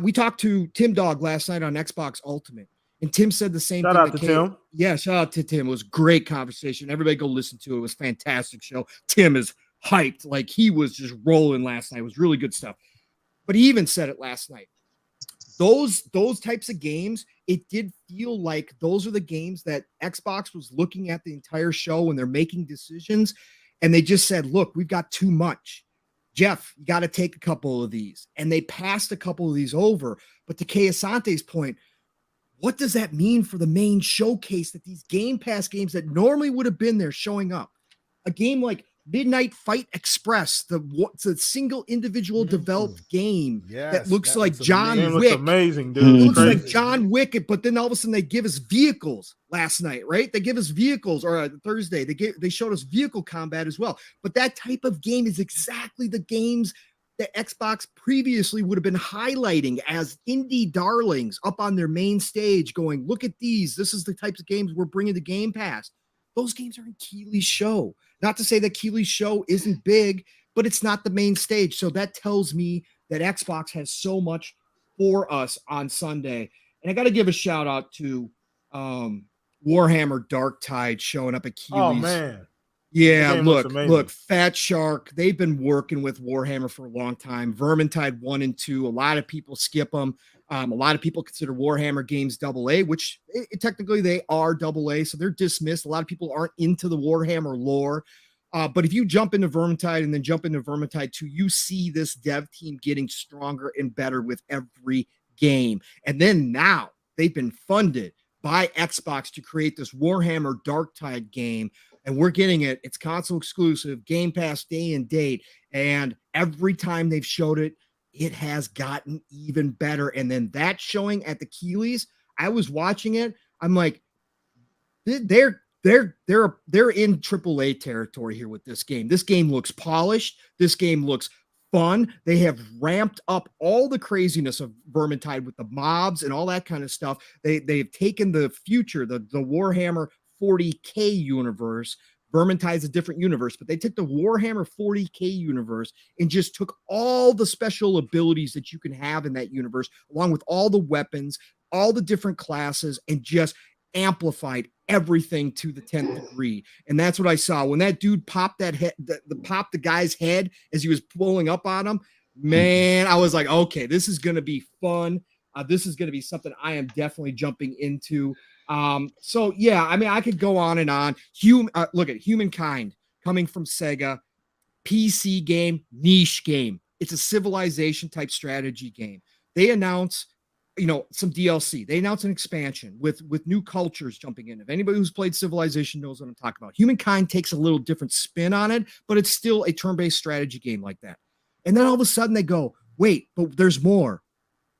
We talked to Tim Dog last night on Xbox Ultimate, and Tim said the same thing. Shout out to Tim. Yeah, shout out to Tim. It was a great conversation. Everybody go listen to it. It was a fantastic show. Tim is hyped. Like, he was just rolling last night. It was really good stuff. But he even said it last night. those types of games, it did feel like those are the games that Xbox was looking at the entire show when they're making decisions, and they just said, look, we've got too much. Jeff, you got to take a couple of these. And they passed a couple of these over. But to Kay Asante's point, what does that mean for the main showcase that these Game Pass games that normally would have been there showing up? A game like Midnight Fight Express, the single individual developed game that looks like John Wick. Wick. Looks amazing, dude. It looks like John Wick, but then all of a sudden they give us vehicles last night, right? They give us vehicles, or Thursday they showed us vehicle combat as well. But that type of game is exactly the games that Xbox previously would have been highlighting as indie darlings up on their main stage, going, look at these. This is the types of games we're bringing to Game Pass. Those games are in Keeley's show. Not to say that Keeley's show isn't big, but it's not the main stage. So that tells me that Xbox has so much for us on Sunday. And I got to give a shout out to Warhammer Dark Tide showing up at Keeley's. Oh, man. Yeah, look, Fat Shark, they've been working with Warhammer for a long time. Vermintide 1 and 2, a lot of people skip them. A lot of people consider Warhammer games AA, which technically they are AA, so they're dismissed. A lot of people aren't into the Warhammer lore. But if you jump into Vermintide and then jump into Vermintide 2, you see this dev team getting stronger and better with every game. And then now they've been funded by Xbox to create this Warhammer Darktide game. And we're getting it. It's console exclusive, Game Pass day and date. And every time they've showed it, it has gotten even better. And then that showing at the Keeleys, I was watching it. I'm like, they're in AAA territory here with this game. This game looks polished. This game looks fun. They have ramped up all the craziness of Vermintide with the mobs and all that kind of stuff. They've taken the future, the Warhammer 40K universe. Vermintide's a different universe, but they took the Warhammer 40K universe and just took all the special abilities that you can have in that universe, along with all the weapons, all the different classes, and just amplified everything to the 10th degree. And that's what I saw when that dude popped that head, popped the guy's head as he was pulling up on him. Man, I was like, okay, this is going to be fun. This is going to be something I am definitely jumping into. So yeah, I mean, I could go on and on. Look at Humankind coming from Sega, PC game, niche game. It's a civilization type strategy game. They announce, some DLC. They announce an expansion with new cultures jumping in. If anybody who's played Civilization knows what I'm talking about. Humankind takes a little different spin on it, but it's still a turn-based strategy game like that. And then all of a sudden they go, wait, but there's more.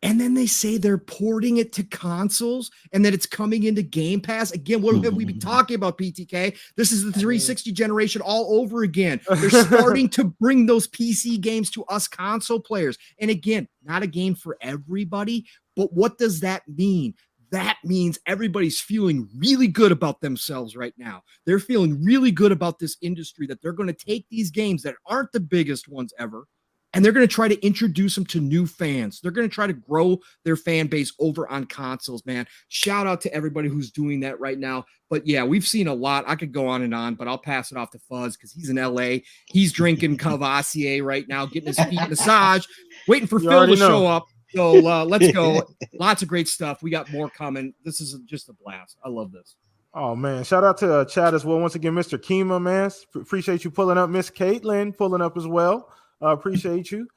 And then they say they're porting it to consoles and that it's coming into Game Pass. Again, what have we been talking about, PTK? This is the 360 generation all over again. They're starting to bring those PC games to us console players. And again, not a game for everybody, but what does that mean? That means everybody's feeling really good about themselves right now. They're feeling really good about this industry, that they're going to take these games that aren't the biggest ones ever, and they're going to try to introduce them to new fans. They're going to try to grow their fan base over on consoles, man. Shout out to everybody who's doing that right now. But yeah, we've seen a lot. I could go on and on, but I'll pass it off to Fuzz because he's in LA. He's drinking Cavassier right now, getting his feet massaged, waiting for Phil to show up. So let's go. Lots of great stuff. We got more coming. This is just a blast. I love this. Oh, man. Shout out to Chad as well. Once again, Mr. Kima, man. Appreciate you pulling up. Miss Caitlin pulling up as well. Appreciate you.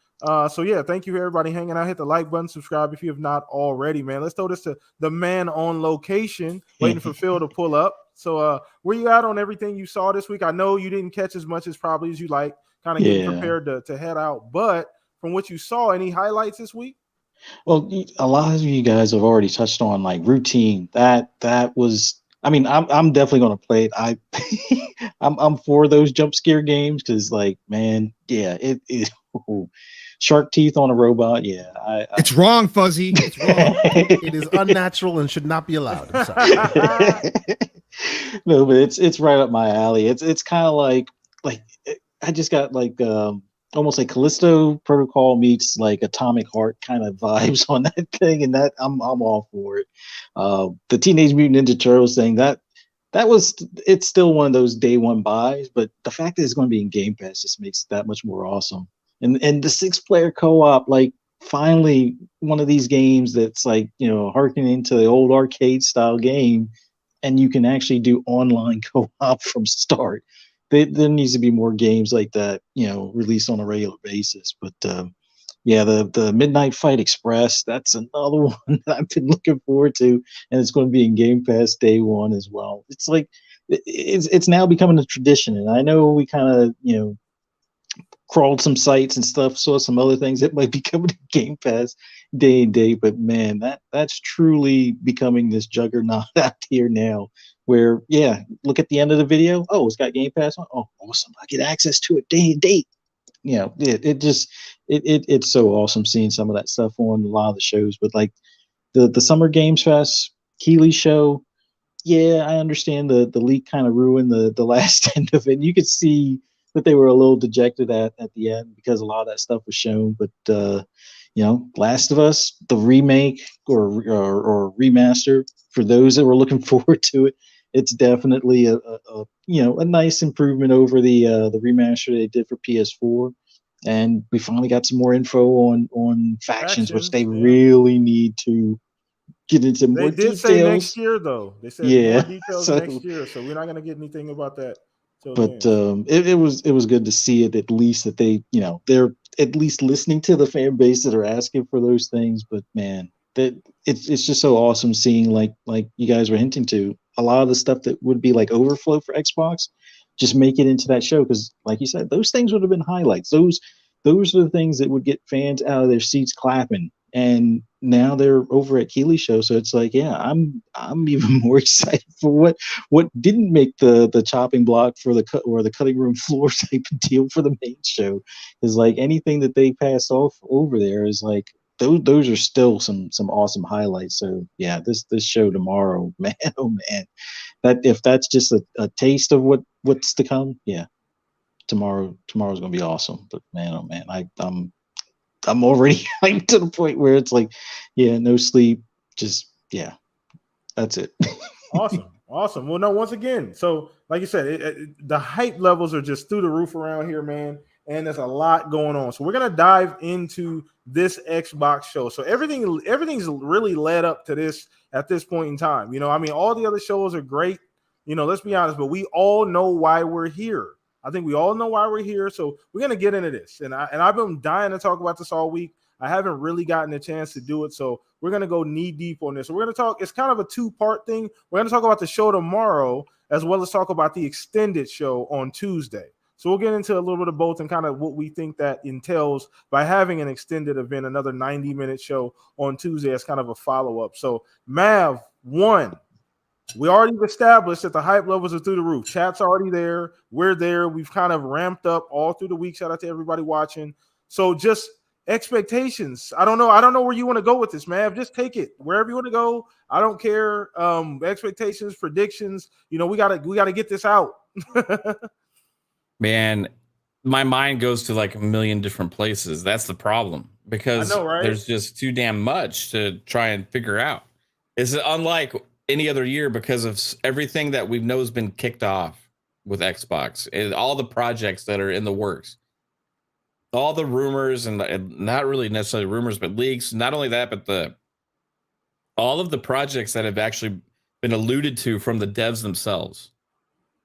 So yeah, thank you for everybody hanging out. Hit the like button, subscribe if you have not already, man. Let's throw this to the man on location, waiting for Phil to pull up. So where you at on everything you saw this week? I know you didn't catch as much as probably as you like, kind of getting prepared to head out. But from what you saw, any highlights this week? Well, a lot of you guys have already touched on like routine. That was. I mean, I'm definitely gonna play it. I'm for those jump scare games because, like, man, yeah, it shark teeth on a robot. Yeah, it's wrong, Fuzzy. It's wrong. It is unnatural and should not be allowed. I'm sorry. No, but it's right up my alley. It's kind of like I just got like almost like Callisto Protocol meets like Atomic Heart kind of vibes on that thing, and that I'm all for it. The Teenage Mutant Ninja Turtles thing, it's still one of those day one buys, but the fact that it's going to be in Game Pass just makes it that much more awesome. And the 6-player co-op, like finally one of these games that's like, harkening to the old arcade style game, and you can actually do online co-op from start. There needs to be more games like that, released on a regular basis. But yeah, the Midnight Fight Express, that's another one that I've been looking forward to, and it's going to be in Game Pass day one as well. It's like it's now becoming a tradition, and I know we kind of crawled some sites and stuff, saw some other things that might be coming to Game Pass day and day, but man, that's truly becoming this juggernaut out here now. Where look at the end of the video. Oh, it's got Game Pass on. Oh, awesome! I get access to it day and date. It's so awesome seeing some of that stuff on a lot of the shows. But like the Summer Games Fest, Keeley show, yeah, I understand the leak kind of ruined the last end of it. You could see that they were a little dejected at the end because a lot of that stuff was shown. But Last of Us, the remake or remaster, for those that were looking forward to it, it's definitely a nice improvement over the remaster they did for PS4. And we finally got some more info on factions, which they really need to get into more They did details. say next year, though. They said more details so, next year, so we're not going to get anything about that. But it was good to see it, at least that they they're at least listening to the fan base that are asking for those things. But man, that it's just so awesome seeing like you guys were hinting to, a lot of the stuff that would be like overflow for Xbox just make it into that show, because like you said, those things would have been highlights. Those are the things that would get fans out of their seats clapping. And now they're over at Keeley show, so it's like, yeah, I'm even more excited for what didn't make the chopping block for the cut or the cutting room floor type of deal for the main show. Is like anything that they passed off over there is like those are still some awesome highlights. So yeah, this show tomorrow, man, oh man, that if that's just a taste of what's to come, yeah, tomorrow's gonna be awesome. But man, oh man, I'm already hyped to the point where it's like, yeah, no sleep, just that's it. Awesome. Well, no, once again, so like you said, the hype levels are just through the roof around here, man, and there's a lot going on. So we're gonna dive into this Xbox show. So everything's really led up to this at this point in time. All the other shows are great. Let's be honest, but we all know why we're here. I think we all know why we're here. So we're gonna get into this, and I've been dying to talk about this all week. I haven't really gotten a chance to do it, so we're gonna go knee deep on this. So we're gonna talk. It's kind of a two-part thing. We're gonna talk about the show tomorrow, as well as talk about the extended show on Tuesday. So we'll get into a little bit of both and kind of what we think that entails by having an extended event, another 90-minute show on Tuesday as kind of a follow-up. So Mav, one. We already established that the hype levels are through the roof. Chat's already there. We're there. We've kind of ramped up all through the week. Shout out to everybody watching. So just expectations. I don't know where you want to go with this, man. Just take it wherever you want to go. I don't care. Expectations, predictions. We gotta get this out. Man, my mind goes to like a million different places. That's the problem, because there's just too damn much to try and figure out. It's unlike any other year because of everything that we know has been kicked off with Xbox and all the projects that are in the works, all the rumors and not really necessarily rumors, but leaks. Not only that, but all of the projects that have actually been alluded to from the devs themselves.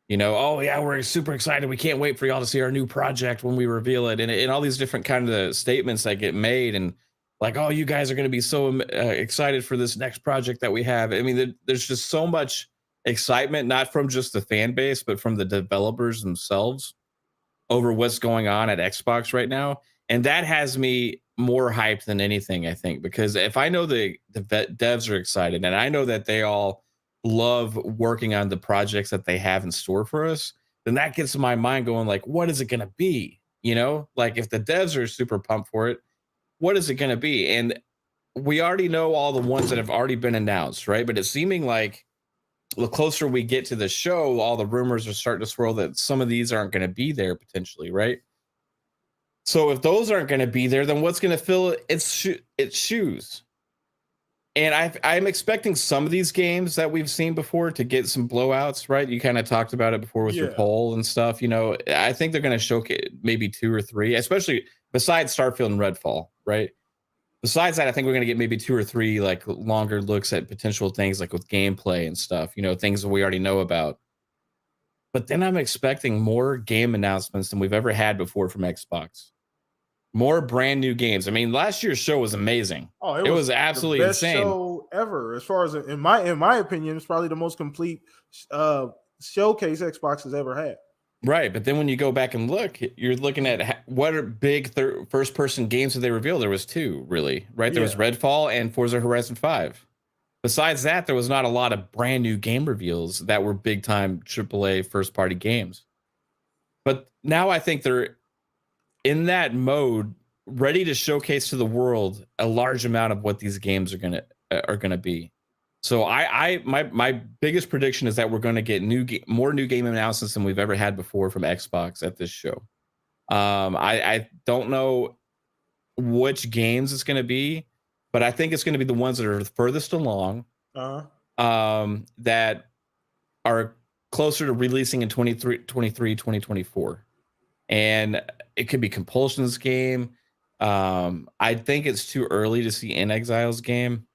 Oh yeah, we're super excited. We can't wait for y'all to see our new project when we reveal it, and all these different kind of statements that get made, and like, oh, you guys are going to be so excited for this next project that we have. I mean, there's just so much excitement, not from just the fan base, but from the developers themselves over what's going on at Xbox right now. And that has me more hyped than anything, I think, because if I know the devs are excited, and I know that they all love working on the projects that they have in store for us, then that gets my mind going like, what is it going to be? Like if the devs are super pumped for it, what is it going to be? And we already know all the ones that have already been announced, right? But it's seeming like the closer we get to the show, all the rumors are starting to swirl that some of these aren't going to be there potentially, right? So if those aren't going to be there, then what's going to fill its shoes? And I'm expecting some of these games that we've seen before to get some blowouts, right? You kind of talked about it before with your poll and stuff. I think they're going to showcase maybe 2 or 3, especially besides Starfield and Redfall, right? besides that, I think we're gonna get maybe 2 or 3 like longer looks at potential things like with gameplay and stuff. Things that we already know about. But then I'm expecting more game announcements than we've ever had before from Xbox. More brand new games. I mean, last year's show was amazing. Oh, It was the absolutely best insane. show ever. As far as in my opinion, it's probably the most complete showcase Xbox has ever had. Right, but then when you go back and look, you're looking at what are big first-person games that they revealed. There was 2, really, right? There was Yeah. Redfall and Forza Horizon 5. Besides that, there was not a lot of brand new game reveals that were big-time AAA first-party games. But now I think they're in that mode, ready to showcase to the world a large amount of what these games are gonna be. So my biggest prediction is that we're going to get more new game announcements than we've ever had before from Xbox at this show. I don't know which games it's going to be, but I think it's going to be the ones that are furthest along, that are closer to releasing in 2024. And it could be Compulsion's game. I think it's too early to see In Exile's game.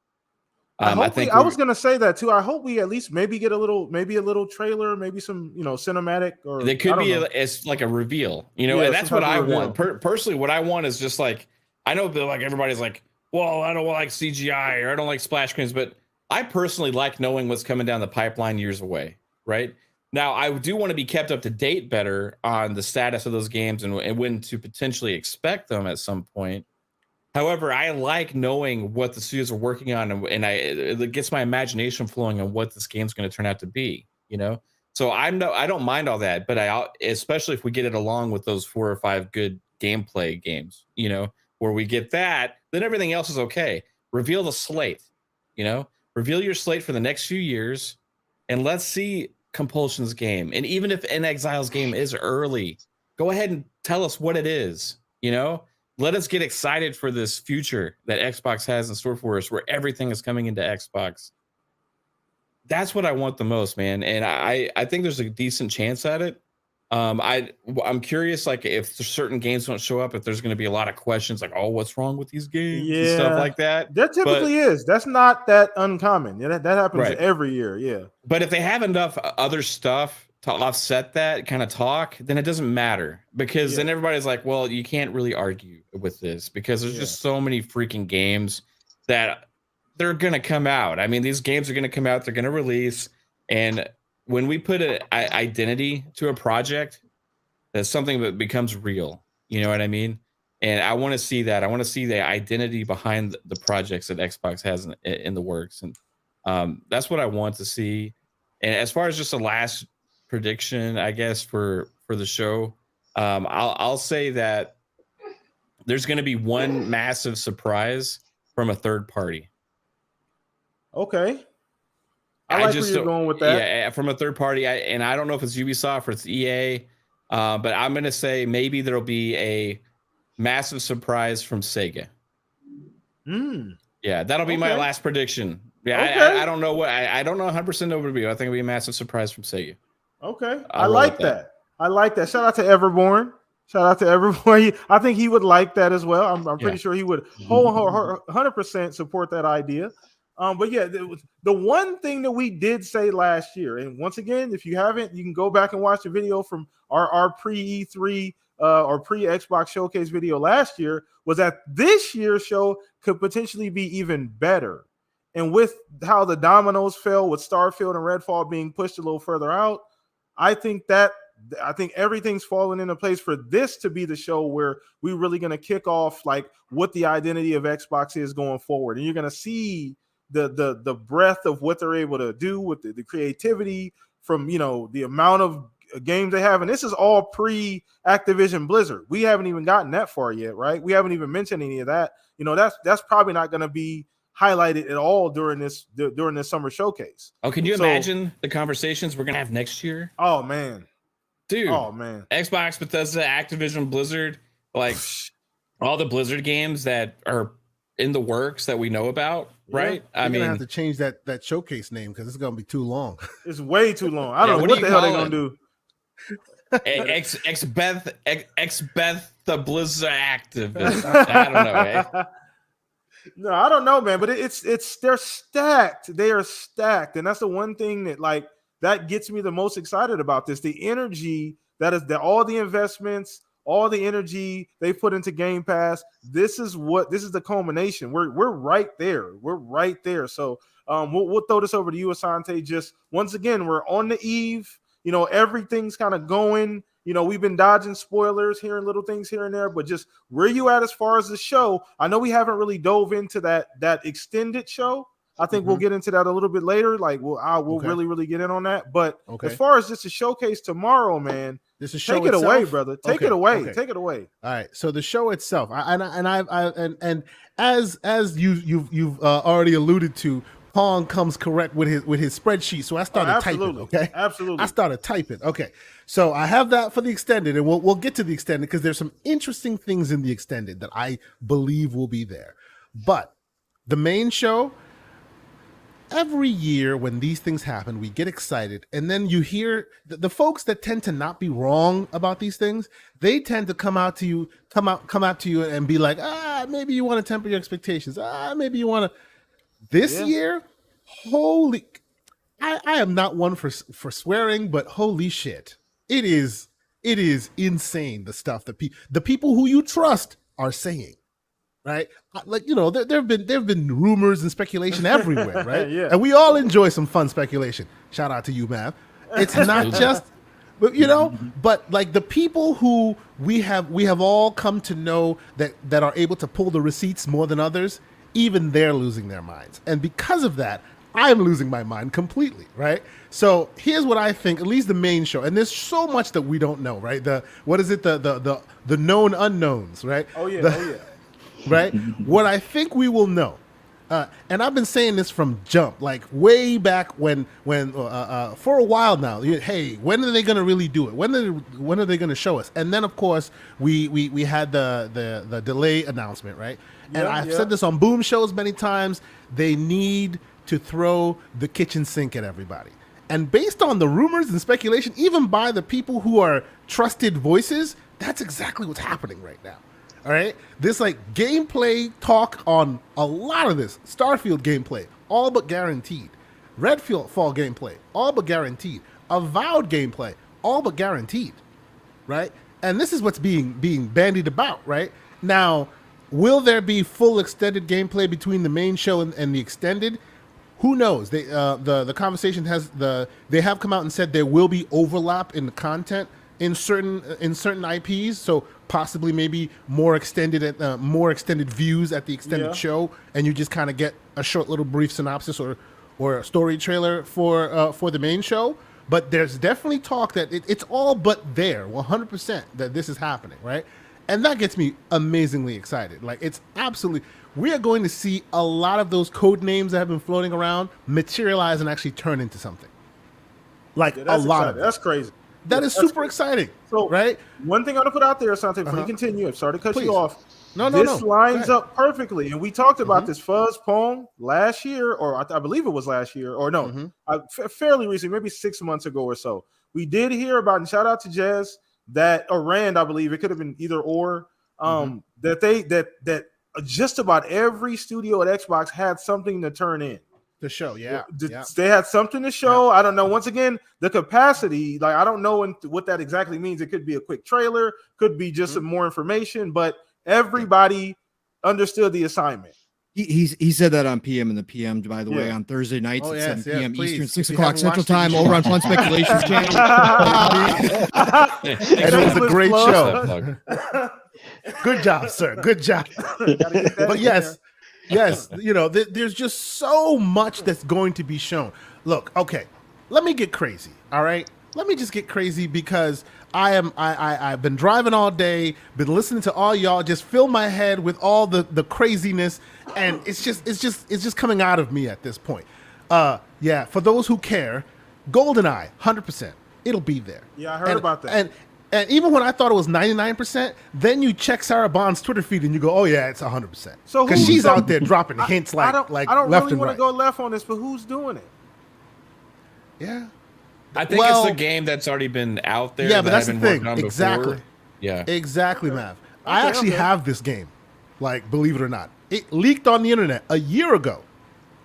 I was gonna say that too. I hope we at least maybe get a little trailer, maybe some cinematic, or there could be it's like a reveal, Yeah, and that's what I reveal. want. Personally, what I want is just like, I know that like everybody's like, well, I don't like CGI or I don't like splash screens, but I personally like knowing what's coming down the pipeline years away. Right now, I do want to be kept up to date better on the status of those games and when to potentially expect them at some point. However, I like knowing what the studios are working on, and it gets my imagination flowing on what this game's going to turn out to be. So I don't mind all that, but especially if we get it along with those 4 or 5 good gameplay games, where we get that, then everything else is okay. Reveal the slate, reveal your slate for the next few years, and let's see Compulsion's game. And even if In Exile's game is early, go ahead and tell us what it is. Let us get excited for this future that Xbox has in store for us, where everything is coming into Xbox. That's what I want the most, man. And I think there's a decent chance at it. I'm curious, like, if certain games don't show up, if there's going to be a lot of questions, like, oh, what's wrong with these games and stuff like that. That typically is. That's not that uncommon. That happens every year. Yeah. But if they have enough other stuff to offset that kind of talk, then it doesn't matter, because then everybody's like, well, you can't really argue with this because there's just so many freaking games that they're going to come out. I mean, these games are going to come out, they're going to release. And when we put an identity to a project, that's something that becomes real. You know what I mean? And I want to see that. I want to see the identity behind the projects that Xbox has in the works. And that's what I want to see. And as far as just a last prediction, I guess, for the show, I'll say that there's going to be one massive surprise from a third party. Okay, I like where you're going with that. Yeah, from a third party, and I don't know if it's Ubisoft or it's EA, but I'm going to say maybe there'll be a massive surprise from Sega. Yeah, that'll be my last prediction. Yeah, I don't know what I don't know 100% know what it'll be. I think it'll be a massive surprise from Sega. Okay, I like that. I like that. Shout out to Everborn. I think he would like that as well. I'm pretty sure he would 100% support that idea. But yeah, the one thing that we did say last year, and once again, if you haven't, you can go back and watch the video from our pre-E3 or pre-Xbox showcase video last year, was that this year's show could potentially be even better. And with how the dominoes fell with Starfield and Redfall being pushed a little further out, I think everything's falling into place for this to be the show where we're really going to kick off like what the identity of Xbox is going forward. And you're going to see the breadth of what they're able to do with the creativity from, the amount of games they have. And this is all pre-Activision Blizzard. We haven't even gotten that far yet, right? We haven't even mentioned any of that. That's probably not going to be highlighted at all during this summer showcase. Oh, can you imagine the conversations we're going to have next year? Oh, man. Dude. Oh, man. Xbox, Bethesda, Activision, Blizzard, like all the Blizzard games that are in the works that we know about, right? I mean, have to change that showcase name because it's going to be too long. It's way too long. I don't know what the hell they're going to do. X-Beth the Blizzard activist. I don't know, No, I don't know, man, but it's they're stacked. They are stacked, and that's the one thing that gets me the most excited about this. The energy that all the investments, all the energy they put into Game Pass. This is the culmination. We're right there. We're right there. So we'll throw this over to you, Asante. Just once again, we're on the eve. Everything's kind of going. We've been dodging spoilers, hearing little things here and there, but just where you at as far as the show? I know we haven't really dove into that extended show. I think we'll get into that a little bit later. Like we'll really, really get in on that. But as far as just a showcase tomorrow, man, this is show take it itself? away, brother. Take it away. Okay. Take it away. All right. So the show itself, and as you've already alluded to, Pong comes correct with his spreadsheet. So I started typing. Okay. Absolutely. I started typing. Okay. So I have that for the extended, and we'll get to the extended because there's some interesting things in the extended that I believe will be there. But the main show, every year when these things happen, we get excited, and then you hear the folks that tend to not be wrong about these things. They tend to come out to you and be like, maybe you want to temper your expectations. Maybe you want to. This year, holy, I am not one for swearing, but holy shit, it is insane the stuff that the people who you trust are saying. Right, like there have been rumors and speculation everywhere, right? Yeah. And we all enjoy some fun speculation. Shout out to you, Mav. It's not just, but like the people who we have all come to know that are able to pull the receipts more than others. Even they're losing their minds, and because of that, I'm losing my mind completely. Right. So here's what I think. At least the main show, and there's so much that we don't know. Right. The known unknowns. Right. Oh yeah. Right? What I think we will know, and I've been saying this from jump, like way back when for a while now. Hey, when are they going to really do it? When are they going to show us? And then of course we had the delay announcement, right? And I've said this on Boom shows many times. They need to throw the kitchen sink at everybody. And based on the rumors and speculation, even by the people who are trusted voices, that's exactly what's happening right now. All right, this like gameplay talk on a lot of this Starfield gameplay, all but guaranteed. Redfall gameplay, all but guaranteed. Avowed gameplay, all but guaranteed. Right, and this is what's being bandied about. Right now, will there be full extended gameplay between the main show and the extended? Who knows? The conversation they have come out and said there will be overlap in the content in certain IPs. So possibly maybe more extended views at the extended show, and you just kind of get a short little brief synopsis or a story trailer for the main show. But there's definitely talk that it's all but there 100% that this is happening, right? And that gets me amazingly excited. Like it's absolutely, we are going to see a lot of those code names that have been floating around materialize and actually turn into something. Like a lot of them. That's crazy. That is super exciting. So, right? One thing I want to put out there, Asante, before you continue, I'm sorry to cut you off. No. This lines up perfectly. And we talked about this Fuzz Pong last year, or I believe it was last year, or no, fairly recently, maybe 6 months ago or so. We did hear about, and shout out to Jez, or Rand, I believe, it could have been either or, that just about every studio at Xbox had something to turn in. The show, they had something to show. I don't know. Once again, the capacity, like I don't know what that exactly means. It could be a quick trailer, could be just some more information, but everybody understood the assignment. He said that on PM and the PM, by the way, on Thursday nights at 7 p.m. Eastern, 6 If you o'clock haven't Central watched it, Time, you over on Fun Speculations channel. And it was a great show. Good job, sir. Good job. But yes, there's just so much that's going to be shown. Look, okay, let me get crazy. All right, let me just get crazy because I've been driving all day, been listening to all y'all just fill my head with all the craziness, and it's just coming out of me at this point. For those who care, GoldenEye, 100%, it'll be there. Yeah, I heard about that. And even when I thought it was 99%, then you check Sarah Bond's Twitter feed and you go, oh yeah, it's 100%. So because she's out there dropping hints like I don't left really and want to right. go left on this, but who's doing it? Yeah. I think it's the game that's already been out there. Yeah, but that's the I've been thing. working on Exactly. before. Yeah. Exactly, Mav. I actually have this game. Like, believe it or not, It leaked on the internet a year ago.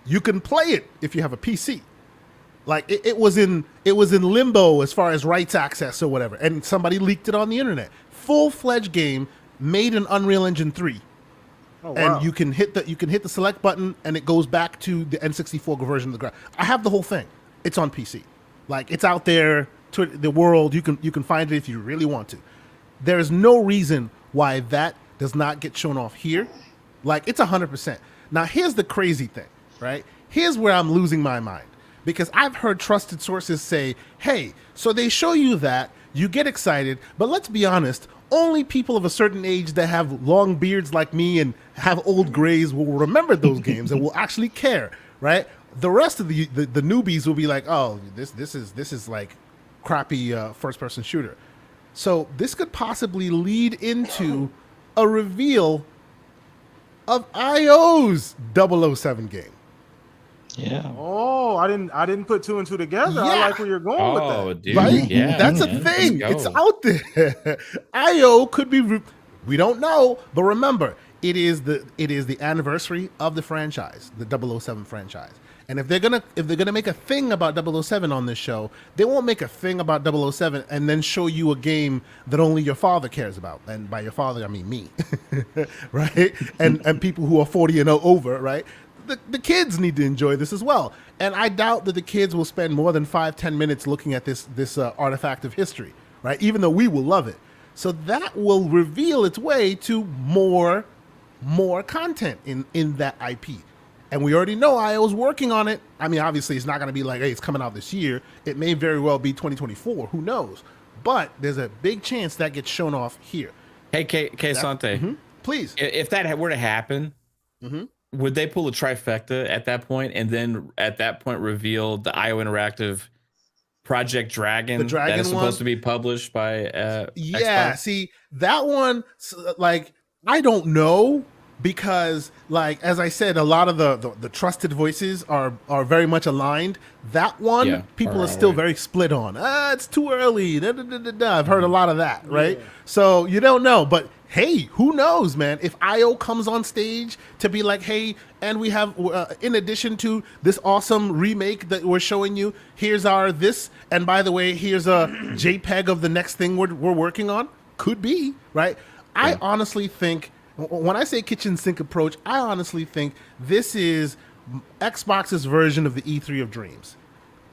You can play it if you have a PC. Like it was in limbo as far as rights access or whatever, and somebody leaked it on the internet. Full-fledged game made in Unreal Engine 3. Oh, wow. And you can hit the select button and it goes back to the N64 version of the graphics. I have the whole thing. It's on PC. Like, it's out there to the world. You can find it if you really want to. There is no reason why that does not get shown off here. Like, it's 100%. Now, here's the crazy thing, right? Here's where I'm losing my mind. Because I've heard trusted sources say, hey, so they show you that, you get excited, but let's be honest, only people of a certain age that have long beards like me and have old grays will remember those games and will actually care, right? The rest of the newbies will be like, oh, this is like crappy first-person shooter. So this could possibly lead into a reveal of IO's 007 game. Yeah. Oh, I didn't put two and two together. I Yeah. like where you're going with that. Dude, Right? yeah, That's a man, thing. let's It's go. out there. IO could be. We don't know, but remember, it is the anniversary of the franchise, the 007 franchise. And if they're gonna make a thing about 007 on this show, they won't make a thing about 007 and then show you a game that only your father cares about. And by your father, I mean me, right? And people who are 40 and over, right? The kids need to enjoy this as well. And I doubt that the kids will spend more than 5-10 minutes looking at this artifact of history, right? Even though we will love it. So that will reveal its way to more content in that IP. And we already know IO's working on it. I mean, obviously, it's not going to be like, hey, it's coming out this year. It may very well be 2024. Who knows? But there's a big chance that gets shown off here. Hey, Sante, Please. if that were to happen, would they pull a trifecta at that point, and then at that point reveal the IO Interactive Project Dragon, The Dragon that is supposed one? to be published by Yeah, Xbox? see, that one, like, I don't know, because, like, as I said, a lot of the trusted voices are very much aligned. That one, Yeah, people are are still right. very split on. It's too early. I've heard a lot of that, right? So you don't know, but hey, who knows, man? If IO comes on stage to be like, hey, and we have, in addition to this awesome remake that we're showing you, here's our this, and by the way, here's a JPEG of the next thing we're working on. Could be, right? I honestly think, when I say kitchen sink approach, I honestly think this is Xbox's version of the E3 of Dreams.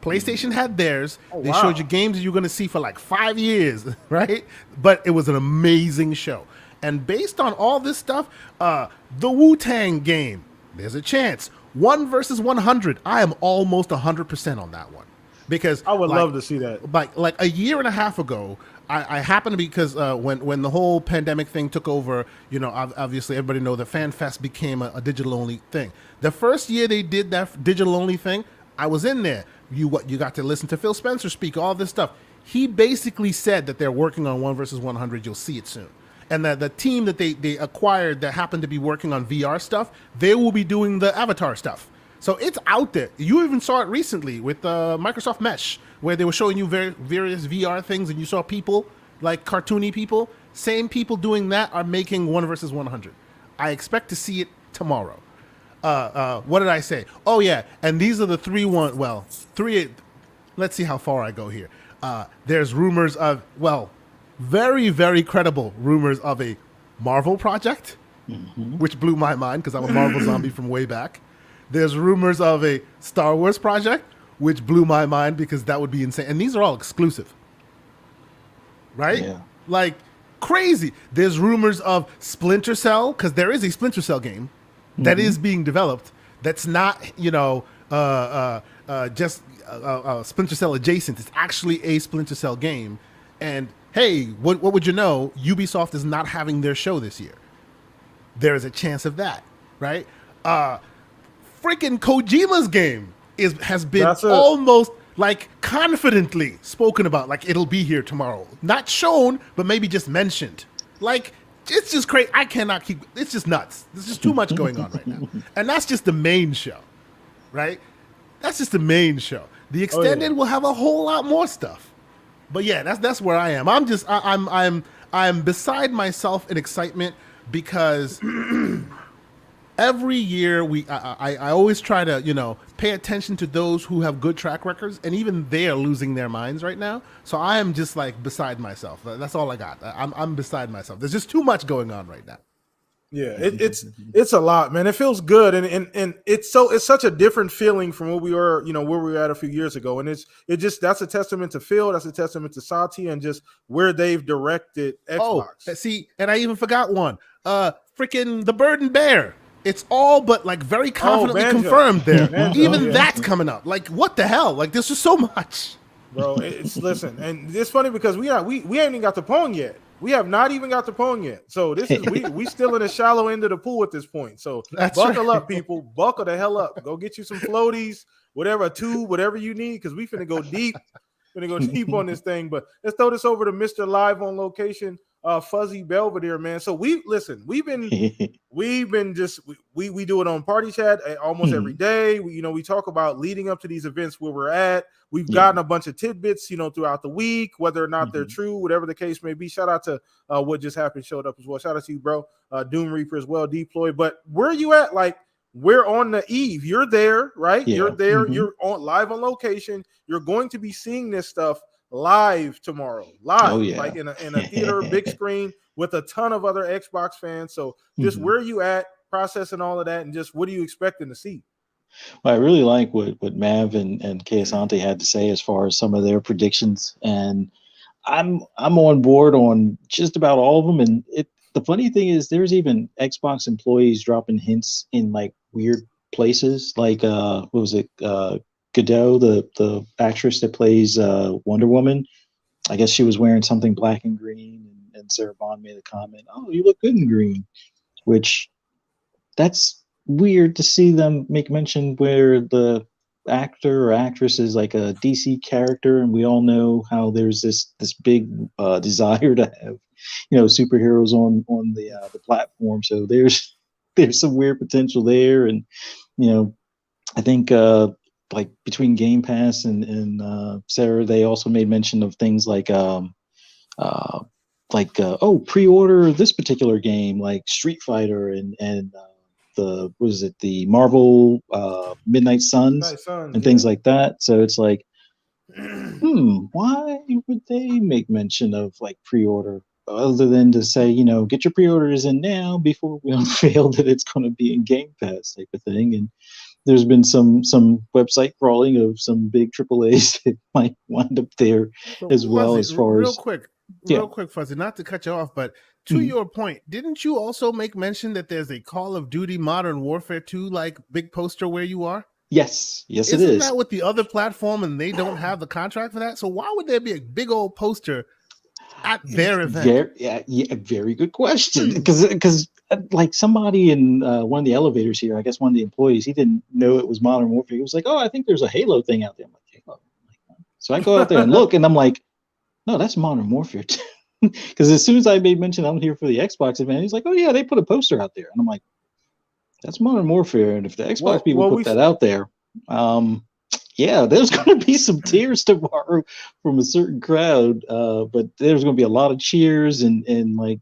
PlayStation had theirs. They showed you games that you're going to see for like 5 years, right? But it was an amazing show. And based on all this stuff, the Wu-Tang game, there's a chance. 1 versus 100. I am almost 100% on that one. Because I would love to see that. Like a year and a half ago, I happened to be, because when the whole pandemic thing took over, you know, obviously everybody know that FanFest became a digital only thing. The first year they did that digital only thing, I was in there. You got to listen to Phil Spencer speak, all this stuff. He basically said that they're working on 1 versus 100. You'll see it soon. And the team that they acquired that happened to be working on VR stuff, they will be doing the Avatar stuff. So it's out there. You even saw it recently with Microsoft Mesh, where they were showing you various VR things, and you saw people, like cartoony people. Same people doing that are making 1 versus 100. I expect to see it tomorrow. What did I say? Oh, yeah. And these are the three. Let's see how far I go here. There's rumors of, very, very credible rumors of a Marvel project, which blew my mind because I'm a Marvel zombie from way back. There's rumors of a Star Wars project, which blew my mind because that would be insane. And these are all exclusive, right? Yeah. Like, crazy. There's rumors of Splinter Cell, because there is a Splinter Cell game that is being developed that's not, just Splinter Cell adjacent. It's actually a Splinter Cell game. And hey, what would you know? Ubisoft is not having their show this year. There is a chance of that, right? Freaking Kojima's game has been almost like confidently spoken about, like it'll be here tomorrow. Not shown, but maybe just mentioned. Like, it's just crazy. I cannot keep. It's just nuts. There's just too much going on right now, and that's just the main show, right? That's just the main show. The extended will have a whole lot more stuff. But yeah, that's where I am. I'm beside myself in excitement because every year I always try to pay attention to those who have good track records, and even they are losing their minds right now. So I am just like beside myself. That's all I got. I'm beside myself. There's just too much going on right now. Yeah, it's a lot, man. It feels good, and it's such a different feeling from what we were, where we were at a few years ago. And that's a testament to Phil, that's a testament to Sati, and just where they've directed Oh, Xbox. see, and I even forgot one. Freaking the Bird and Bear. It's all but like very confidently Banjo. confirmed there. Banjo, Even yeah. that's coming up. Like, what the hell? Like, there's just so much. Bro, listen, and it's funny because we ain't even got the Pong yet. We have not even got the Pong yet. So this is we still in the shallow end of the pool at this point. So That's buckle right. up, people. Buckle the hell up. Go get you some floaties, whatever, a tube, whatever you need, because we finna go deep. Finna go deep on this thing. But let's throw this over to Mr. Live on location, Fuzzy Belvedere, man. So we've been just we do it on Party Chat almost every day. We talk about leading up to these events where we're at. We've gotten a bunch of tidbits, throughout the week, whether or not they're true, whatever the case may be. Shout out to what just happened, showed up as well. Shout out to you, bro. Doom Reaper as well, deploy. But where are you at? Like, we're on the eve. You're there, right? Yeah. You're there. You're on live on location. You're going to be seeing this stuff live tomorrow, like in a theater, big screen with a ton of other Xbox fans. So just where are you at, processing all of that, and just what are you expecting to see? Well, I really like what Mav and Kay Asante had to say as far as some of their predictions, and I'm on board on just about all of them. And the funny thing is, there's even Xbox employees dropping hints in like weird places, like what was it? Godot, the actress that plays Wonder Woman. I guess she was wearing something black and green, and Sarah Bond made a comment, "Oh, you look good in green," which that's weird to see them make mention where the actor or actress is like a DC character, and we all know how there's this big desire to have superheroes on the platform. So there's some weird potential there, and I think like between Game Pass and Sarah, they also made mention of things like pre-order this particular game, like Street Fighter and the Marvel Midnight Suns and things like that. So it's like, why would they make mention of like pre-order other than to say, get your pre-orders in now before we unveil that it's going to be in Game Pass type of thing. And there's been some website crawling of some big AAAs that might wind up there as well. Fuzzy, as far real as quick, Fuzzy, not to cut you off, but to your point, didn't you also make mention that there's a Call of Duty Modern Warfare 2 like big poster where you are? Yes, Isn't it is. That with the other platform, and they don't have the contract for that? So why would there be a big old poster at their event? Very good question. Because like somebody in one of the elevators here, I guess one of the employees, he didn't know it was Modern Warfare. He was like, "Oh, I think there's a Halo thing out there." I'm like, "Halo." So I go out there and look, and I'm like, "No, that's Modern Warfare 2." Because as soon as I made mention I'm here for the Xbox event, he's like, "Oh yeah, they put a poster out there," and I'm like, "That's Modern Warfare." And if the Xbox people put that out there, there's going to be some tears tomorrow from a certain crowd, but there's going to be a lot of cheers and like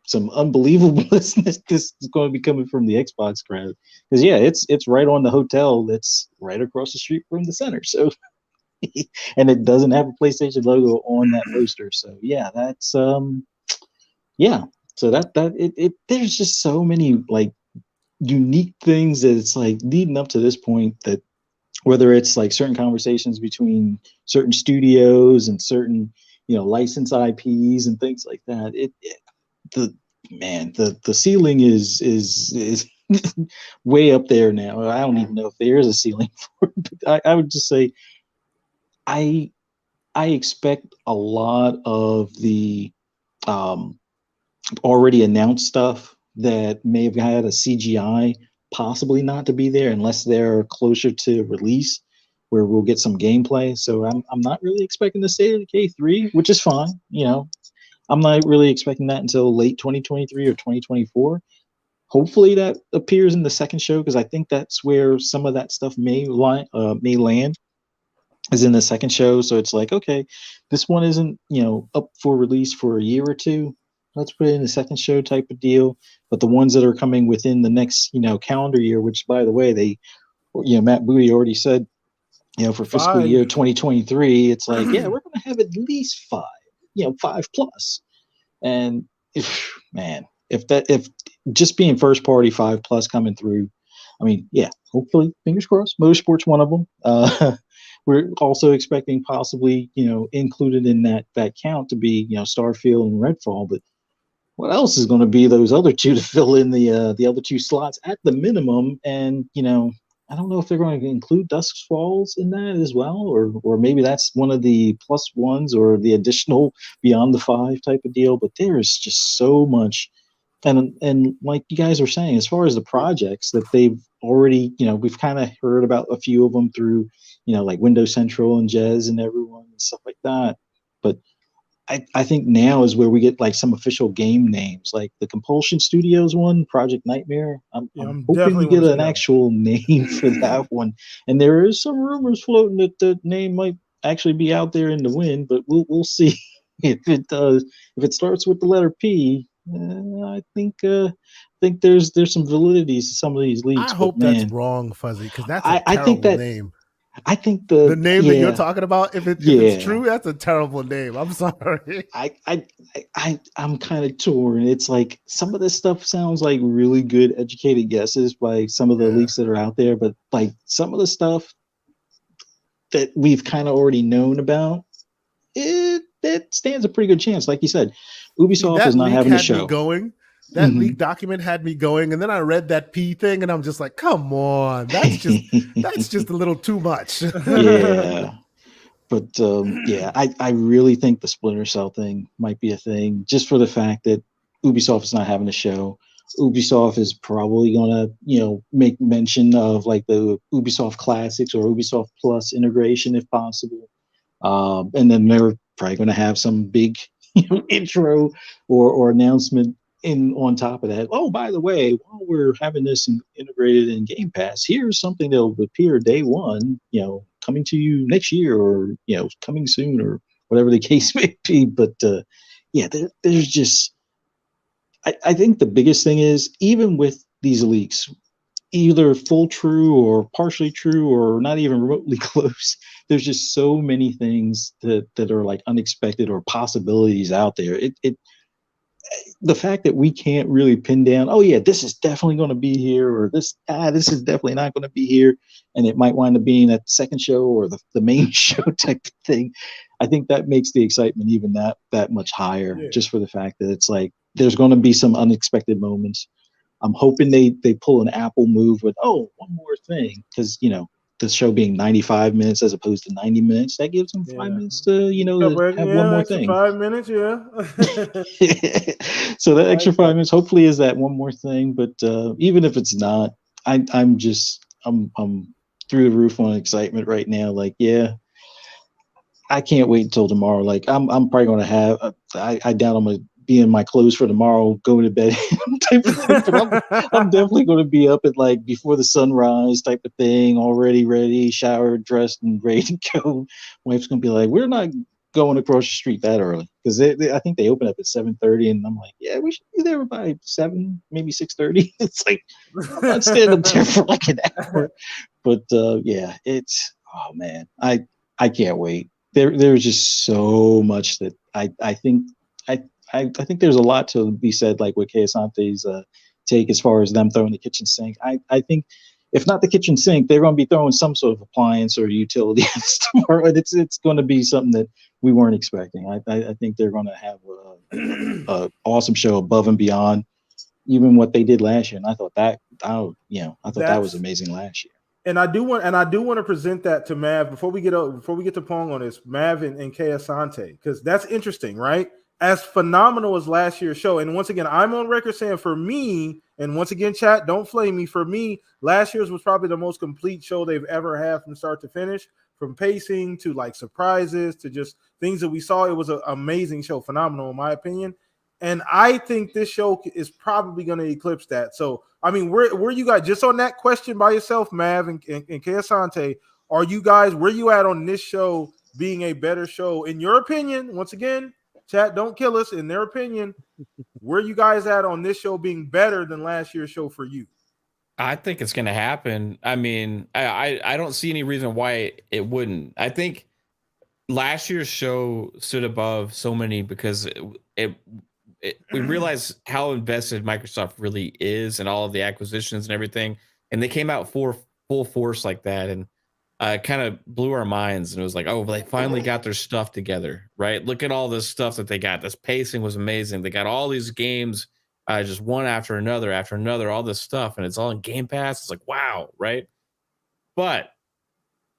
some unbelievableness. This is going to be coming from the Xbox crowd because it's right on the hotel that's right across the street from the center. So. And it doesn't have a PlayStation logo on that poster. So that's So there's just so many like unique things that it's like leading up to this point, that whether it's like certain conversations between certain studios and certain licensed IPs and things like that, the ceiling is way up there now. I don't even know if there is a ceiling for it, but I would just say I expect a lot of the already announced stuff that may have had a CGI possibly not to be there unless they're closer to release, where we'll get some gameplay. So I'm not really expecting the State of Decay 3, which is fine. I'm not really expecting that until late 2023 or 2024. Hopefully that appears in the second show, because I think that's where some of that stuff may land, is in the second show. So it's like, okay, this one isn't up for release for a year or two. let's put it in a second show type of deal. But the ones that are coming within the next, calendar year, which by the way, Matt Booty already said, for fiscal 5. year 2023, it's like, yeah, we're going to have at least 5, 5 plus. And if just being first party 5 plus coming through, I mean, yeah, hopefully, fingers crossed. Motorsport's one of them. We're also expecting possibly, included in that count to be, Starfield and Redfall. But what else is going to be those other two to fill in the other 2 slots at the minimum? And I don't know if they're going to include Dusk Falls in that as well, or maybe that's one of the plus ones or the additional beyond the 5 type of deal. But there is just so much. And like you guys were saying, as far as the projects that they've already, we've kind of heard about a few of them through, like Windows Central and Jez and everyone and stuff like that. But I think now is where we get like some official game names, like the Compulsion Studios one, Project Nightmare. I'm hoping we get an actual name for that one. And there is some rumors floating that the name might actually be out there in the wind, but we'll see if it does. If it starts with the letter P, I think there's some validity to some of these leaks. I hope that's wrong, Fuzzy, because that's a terrible name. I think the name that you're talking about, if it's true, that's a terrible name. I'm sorry. I'm kind of torn. It's like some of this stuff sounds like really good educated guesses by some of the leaks that are out there, but like some of the stuff that we've kind of already known about, it stands a pretty good chance. Like you said, Ubisoft is not having a show. That leak document had me going, and then I read that P thing, and I'm just like, come on, that's just a little too much. Yeah. But I really think the Splinter Cell thing might be a thing, just for the fact that Ubisoft is not having a show. Ubisoft is probably gonna, make mention of like the Ubisoft Classics or Ubisoft Plus integration if possible. And then they're probably gonna have some big intro or announcement on top of that. Oh, by the way, while we're having this integrated in Game Pass, here's something that'll appear day one, coming to you next year, or coming soon, or whatever the case may be. But there's just, I think the biggest thing is, even with these leaks, either full true or partially true or not even remotely close, there's just so many things that are like unexpected or possibilities out there. The fact that we can't really pin down, oh yeah, this is definitely going to be here, or this is definitely not going to be here, and it might wind up being at the second show or the main show type of thing. I think that makes the excitement even that much higher, just for the fact that it's like there's going to be some unexpected moments. I'm hoping they pull an Apple move with, one more thing, because the show being 95 minutes as opposed to 90 minutes, that gives them 5 minutes to have one more thing. 5 minutes, So that extra 5 minutes hopefully is that one more thing. But even if it's not, I'm through the roof on excitement right now. Like, I can't wait until tomorrow. Like, I'm probably going to have I doubt I'm going to be in my clothes for tomorrow, go to bed type of thing. But I'm definitely going to be up at like before the sunrise type of thing, already ready, showered, dressed, and ready to go. Wife's going to be like, we're not going across the street that early, because I think they open up at 7:30, and I'm like, we should be there by 7, maybe 6:30. It's like, I'm not standing up there for like an hour. But it's, oh man, I can't wait. There's just so much that I think there's a lot to be said, like with Kay Asante's take as far as them throwing the kitchen sink. I think if not the kitchen sink, they're going to be throwing some sort of appliance or utility tomorrow, and it's going to be something that we weren't expecting. I think they're going to have a awesome show above and beyond even what they did last year. And I thought that was amazing last year. And I do want to present that to Mav before we get to Pong on this, Mav and Kay Asante, because that's interesting, right? As phenomenal as last year's show, and once again, I'm on record saying for me, and once again, chat, don't flame me. For me, last year's was probably the most complete show they've ever had from start to finish, from pacing to like surprises to just things that we saw. It was an amazing show, phenomenal in my opinion. And I think this show is probably going to eclipse that. So, I mean, where you guys, just on that question by yourself, Mav and Kay Asante, are you guys, where you at on this show being a better show, in your opinion, once again, Chat, don't kill us. In their opinion, where you guys at on this show being better than last year's show for you? I think it's going to happen. I mean, I don't see any reason why it wouldn't. I think last year's show stood above so many because we realized how invested Microsoft really is and all of the acquisitions and everything, and they came out for full force like that, and kind of blew our minds. And it was like, oh, they finally got their stuff together, right? Look at all this stuff that they got. This pacing was amazing. They got all these games, just one after another, all this stuff, and it's all in Game Pass. It's like, wow, right? But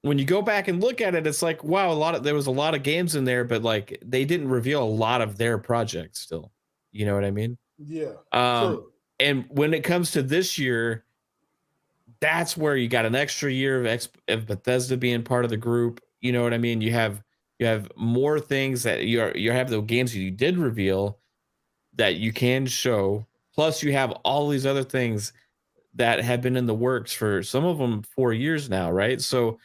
when you go back and look at it, it's like, wow, there was a lot of games in there, but like they didn't reveal a lot of their projects still. You know what I mean? Yeah. True. And when it comes to this year, that's where you got an extra year of Bethesda being part of the group. You know what I mean? You have more things that you have the games that you did reveal that you can show. Plus, you have all these other things that have been in the works for some of them 4 years now, right? So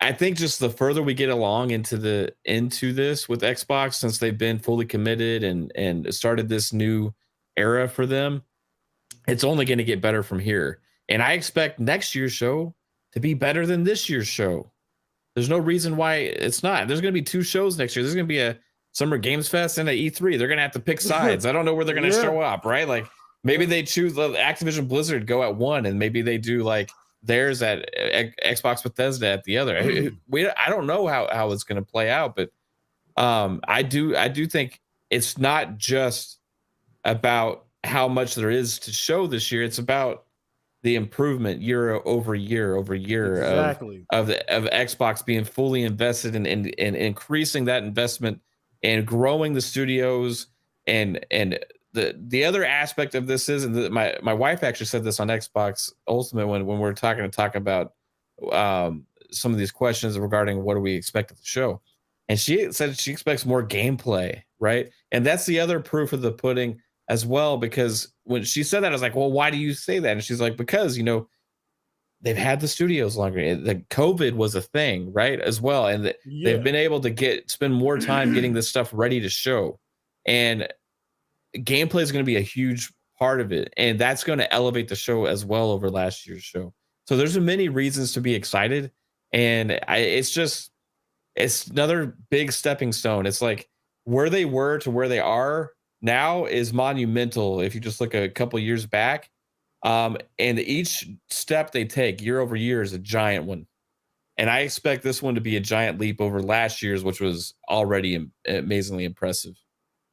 I think just the further we get along into this with Xbox, since they've been fully committed and started this new era for them, it's only going to get better from here. And I expect next year's show to be better than this year's show. There's no reason why it's not. There's going to be 2 shows next year. There's going to be a Summer Games Fest and an E3. They're going to have to pick sides. I don't know where they're going to show up, right? Like maybe they choose Activision Blizzard go at one, and maybe they do like theirs at Xbox Bethesda at the other. I don't know how it's going to play out, but I do think it's not just about how much there is to show this year. It's about the improvement year over year exactly. of Xbox being fully invested in increasing that investment and growing the studios. And the other aspect of this is, and my wife actually said this on Xbox Ultimate when we're talk about some of these questions regarding what do we expect of the show, and she said she expects more gameplay, right? And that's the other proof of the pudding as well, because when she said that, I was like, well, why do you say that? And she's like, because they've had the studios longer. The COVID was a thing, right, as well, and they've been able to spend more time getting this stuff ready to show, and gameplay is going to be a huge part of it, and that's going to elevate the show as well over last year's show. So there's many reasons to be excited, and it's another big stepping stone. It's like where they were to where they are now is monumental if you just look a couple years back, and each step they take year over year is a giant one, and I expect this one to be a giant leap over last year's, which was already amazingly impressive.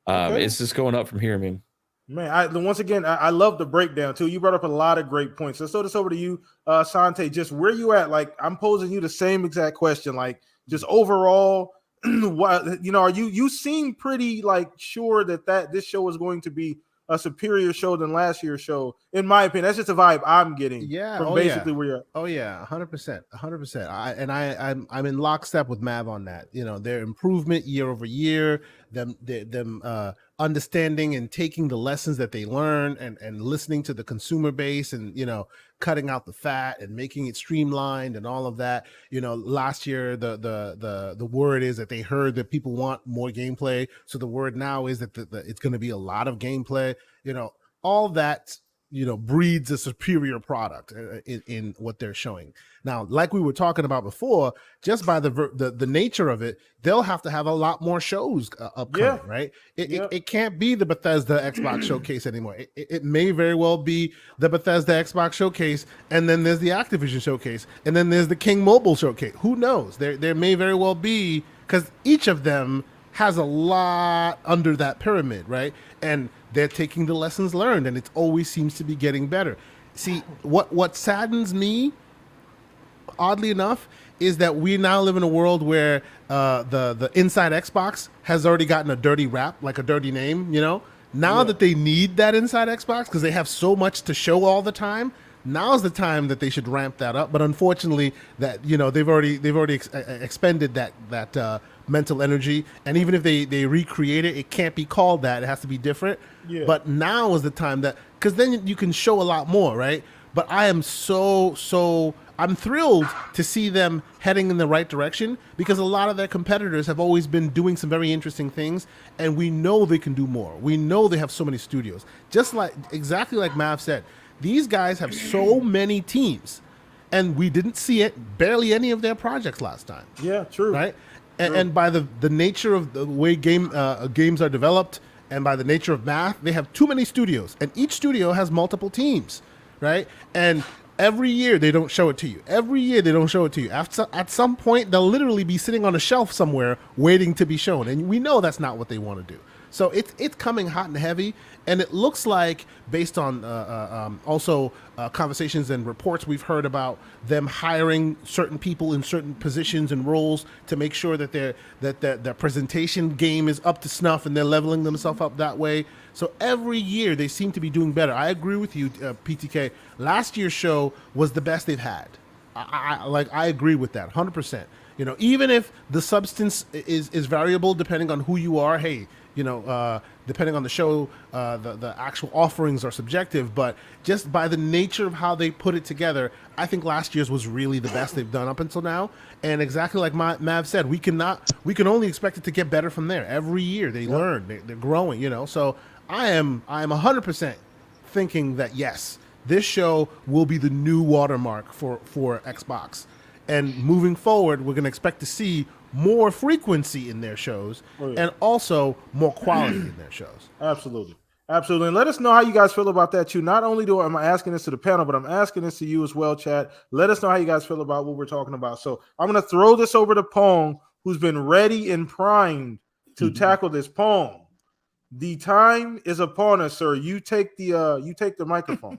It's just going up from here, man. Once again, I love the breakdown too. You brought up a lot of great points. Let's throw this over to you, Sante. Just where you at? Like, I'm posing you the same exact question. Like, just overall, what you seem pretty like sure that this show is going to be a superior show than last year's show, in my opinion. That's just a vibe I'm getting. Yeah, from basically where you're at. Oh yeah, 100%. I'm in lockstep with Mav on that. Their improvement year over year, them understanding and taking the lessons that they learn and listening to the consumer base and cutting out the fat and making it streamlined and all of that. Last year the word is that they heard that people want more gameplay, so the word now is that it's going to be a lot of gameplay. All that breeds a superior product in what they're showing. Now, like we were talking about before, just by the nature of it, they'll have to have a lot more shows upcoming, right? It can't be the Bethesda Xbox Showcase anymore. It may very well be the Bethesda Xbox Showcase, and then there's the Activision Showcase, and then there's the King Mobile Showcase. Who knows? There may very well be, because each of them has a lot under that pyramid, right? And they're taking the lessons learned, and it always seems to be getting better. See, what saddens me, oddly enough, is that we now live in a world where the Inside Xbox has already gotten a dirty rap, like a dirty name, Now that they need that Inside Xbox because they have so much to show all the time, now's the time that they should ramp that up. But unfortunately, that they've already expended that mental energy, and even if they recreate it, it can't be called that. It has to be different. But now is the time because then you can show a lot more, right? But I am so I'm thrilled to see them heading in the right direction because a lot of their competitors have always been doing some very interesting things, and we know they can do more. We know they have so many studios. Just like exactly like Mav said, these guys have so many teams, and we didn't see it barely any of their projects last time. Yeah, true. Right, and by the nature of the way games are developed, and by the nature of math, they have too many studios, and each studio has multiple teams, right? And every year they don't show it to you. Every year they don't show it to you. At some point, they'll literally be sitting on a shelf somewhere waiting to be shown, and we know that's not what they want to do. So it's coming hot and heavy, and it looks like, based on also conversations and reports we've heard about them hiring certain people in certain positions and roles to make sure that their presentation game is up to snuff and they're leveling themselves up that way. So every year they seem to be doing better. I agree with you, PTK. Last year's show was the best they've had. I agree with that 100%. You know, even if the substance is variable depending on who you are. Hey, you know, depending on the show, the actual offerings are subjective, but just by the nature of how they put it together, I think last year's was really the best they've done up until now. And exactly like Mav said, we can only expect it to get better from there. Every year they learn, they're growing, you know. So I am 100% thinking that yes, this show will be the new watermark for Xbox. And moving forward, we're going to expect to see more frequency in their shows and also more quality in their shows. Absolutely. Absolutely. And let us know how you guys feel about that too. Not only am I asking this to the panel, but I'm asking this to you as well, chat. Let us know how you guys feel about what we're talking about. So I'm going to throw this over to Pong, who's been ready and primed to tackle this. Pong, the time is upon us, sir. You take the microphone.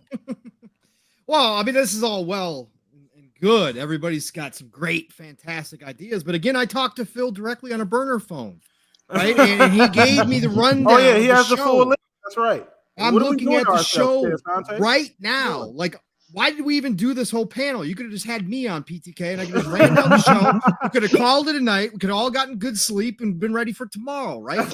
Well, I mean, this is all well and good. Everybody's got some great, fantastic ideas. But again, I talked to Phil directly on a burner phone, right? And he gave me the rundown. Oh, yeah, he has the show. full list. That's right. I'm looking at the show right now. Yeah. Like, why did we even do this whole panel? You could have just had me on PTK and I could have ran down the show. We could have called it a night. We could have all gotten good sleep and been ready for tomorrow, right?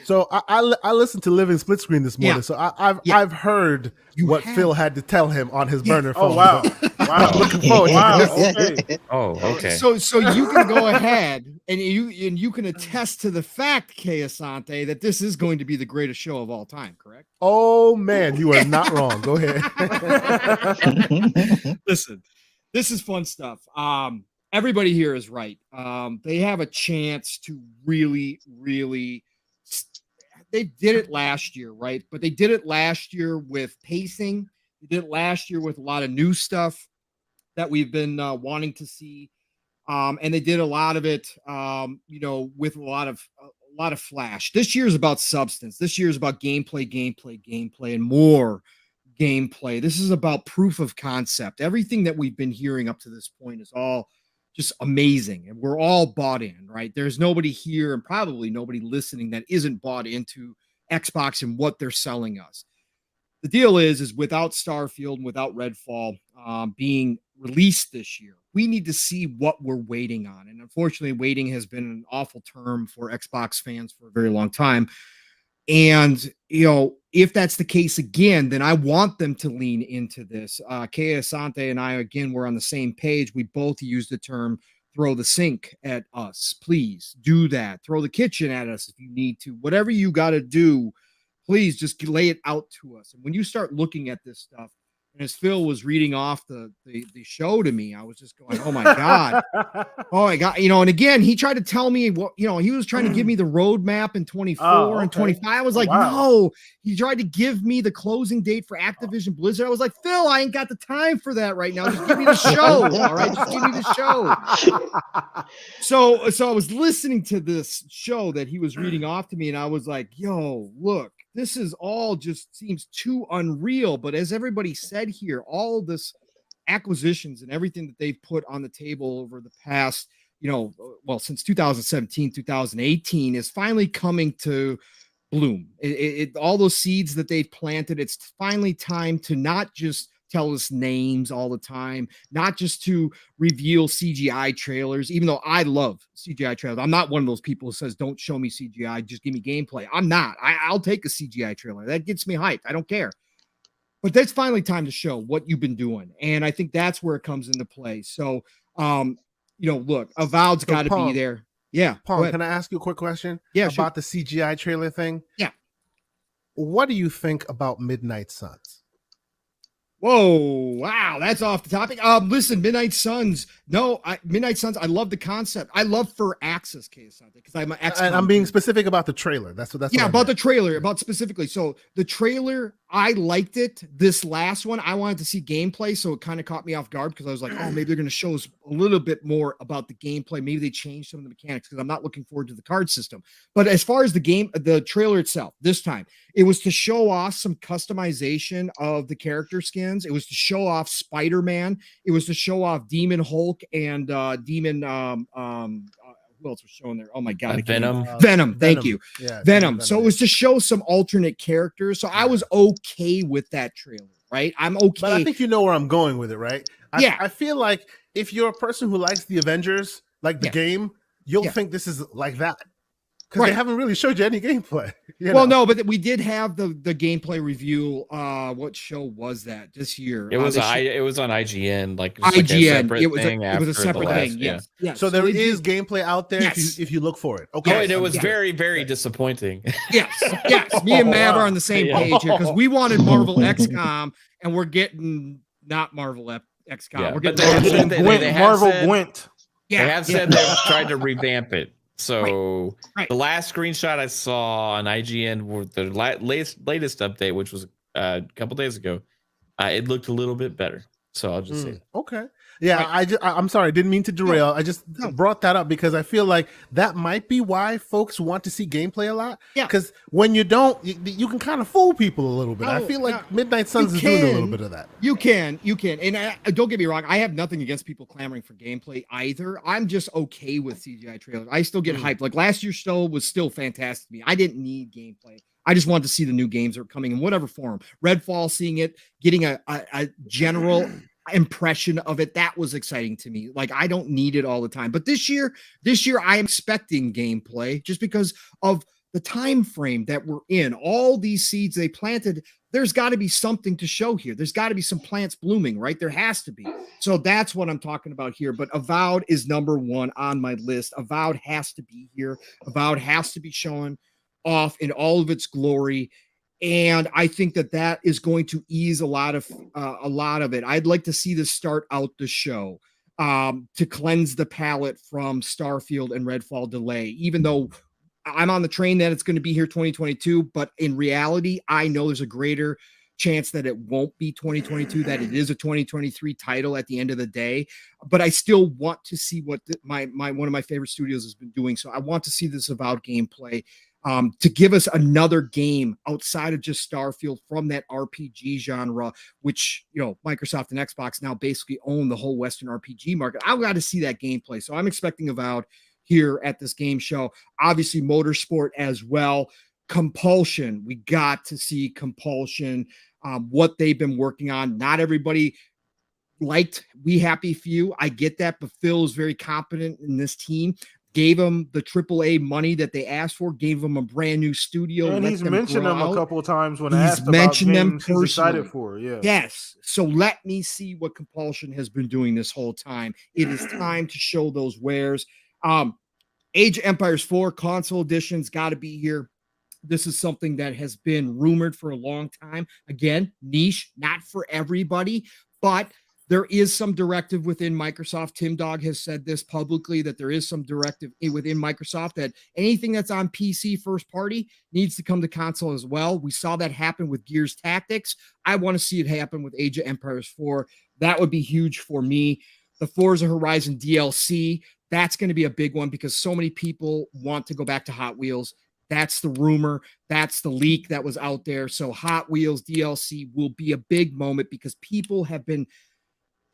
So I listened to Living Split Screen this morning, so I've heard what Phil had to tell him on his burner phone. Oh wow! Wow! Looking forward. Wow! Okay. Oh, okay. So you can go ahead and you can attest to the fact, Kay Asante, that this is going to be the greatest show of all time, correct? Oh man, you are not wrong. Go ahead. Listen, this is fun stuff. Everybody here is right. They have a chance to really, really. They did it last year, right? But they did it last year with pacing. They did it last year with a lot of new stuff that we've been wanting to see, and they did a lot of it, with a lot of flash. This year is about substance. This year is about gameplay, and more gameplay. This is about proof of concept. Everything that we've been hearing up to this point is all just amazing, and we're all bought in, right? There's nobody here and probably nobody listening that isn't bought into Xbox and what they're selling us. The deal is without Starfield and without Redfall being released this year, we need to see what we're waiting on. And unfortunately, waiting has been an awful term for Xbox fans for a very long time. And, if that's the case again, then I want them to lean into this. Kay Asante and I, again, we're on the same page. We both use the term throw the sink at us. Please do that. Throw the kitchen at us if you need to. Whatever you got to do, please just lay it out to us. And when you start looking at this stuff, and as Phil was reading off the show to me, I was just going, oh my God. Oh my God. And again, he tried to tell me what, he was trying to give me the roadmap in 24 and 25. I was like, no, he tried to give me the closing date for Activision Blizzard. I was like, Phil, I ain't got the time for that right now. Just give me the show. All right. Just give me the show. So I was listening to this show that he was reading off to me, and I was like, yo, look, this is all just seems too unreal. But as everybody said here, all this acquisitions and everything that they've put on the table over the past, since 2017, 2018 is finally coming to bloom. All those seeds that they've planted, it's finally time to not just tell us names all the time, not just to reveal CGI trailers, even though I love CGI trailers. I'm not one of those people who says, don't show me CGI, just give me gameplay. I'm not. I'll take a CGI trailer. That gets me hyped. I don't care. but that's finally time to show what you've been doing. And I think that's where it comes into play. So, look, Avowed's got to be there. Yeah. Pong, can I ask you a quick question? Yeah, about the CGI trailer thing? Yeah. What do you think about Midnight Suns? Whoa, wow, that's off the topic. Listen, Midnight Suns. No, Midnight Suns, I love the concept. I love for Axis case because I'm an X. I'm being specific about the trailer. That's about the trailer, about specifically. So the trailer, I liked it. This last one, I wanted to see gameplay, so it kind of caught me off guard because I was like, oh, maybe they're going to show us a little bit more about the gameplay. Maybe they changed some of the mechanics because I'm not looking forward to the card system. But as far as the trailer itself, this time, it was to show off some customization of the character skins. It was to show off Spider-Man. It was to show off Demon Hulk and Demon who else was showing there? Oh my god, Venom. Venom, thank you. Yeah, Venom. So it was to show some alternate characters. So I was okay with that trailer, right? I'm okay. But I think you know where I'm going with it, right? Yeah. I feel like if you're a person who likes the Avengers, like the game, you'll think this is like that. Because they haven't really showed you any gameplay. No, but we did have the gameplay review. What show was that this year? It was it was on IGN, like IGN. It was a separate thing. Yes. So there is gameplay out there if you look for it. Okay. Oh, and it was very, very disappointing. Yes. Me and Mav are on the same page here because we wanted Marvel XCOM, and we're getting not Marvel XCOM. Yeah, we're getting Marvel Gwent. Yeah, they have said they've tried to revamp it. So the last screenshot I saw on IGN with the latest update, which was a couple days ago, it looked a little bit better. So I'll just say that. Okay. Yeah, I'm sorry, I didn't mean to derail. I just brought that up because I feel like that might be why folks want to see gameplay a lot. Yeah. Because when you don't, you can kind of fool people a little bit. I feel like Midnight Suns is doing a little bit of that. You can. And don't get me wrong, I have nothing against people clamoring for gameplay either. I'm just okay with CGI trailers. I still get hyped. Like last year's show was still fantastic to me. I didn't need gameplay. I just wanted to see the new games that are coming in whatever form. Redfall, seeing it, getting a general impression of it, that was exciting to me. Like I don't need it all the time, but this year I am expecting gameplay just because of the time frame that we're in. All these seeds they planted, there's got to be something to show here. There's got to be some plants blooming, right? There has to be. So that's what I'm talking about here. But Avowed is number one on my list. Avowed has to be here. Avowed has to be shown off in all of its glory. And I think that is going to ease a lot of it. I'd like to see this start out the show to cleanse the palate from Starfield and Redfall delay, even though I'm on the train that it's going to be here 2022. But in reality, I know there's a greater chance that it won't be 2022, that it is a 2023 title at the end of the day. But I still want to see what one of my favorite studios has been doing. So I want to see this Avowed gameplay. To give us another game outside of just Starfield from that RPG genre, which, Microsoft and Xbox now basically own the whole Western RPG market. I've got to see that gameplay. So I'm expecting Avowed here at this game show. Obviously, Motorsport as well. Compulsion. We got to see Compulsion, what they've been working on. Not everybody liked We Happy Few. I get that, but Phil is very competent in this team. Gave them the AAA money that they asked for, gave them a brand new studio. And he's mentioned them a couple of times when he's asked mentioned about them games he's excited personally. for. Yeah. Yes. So let me see what Compulsion has been doing this whole time. It is time to show those wares. Age of Empires 4 console edition's got to be here. This is something that has been rumored for a long time. Again, niche, not for everybody, but there is some directive within Microsoft. Tim Dog has said this publicly, that there is some directive within Microsoft that anything that's on PC first party needs to come to console as well. We saw that happen with Gears Tactics. I want to see it happen with Age of Empires 4. That would be huge for me. The Forza Horizon DLC, that's going to be a big one because so many people want to go back to Hot Wheels. That's the rumor. That's the leak that was out there. So Hot Wheels DLC will be a big moment because people have been...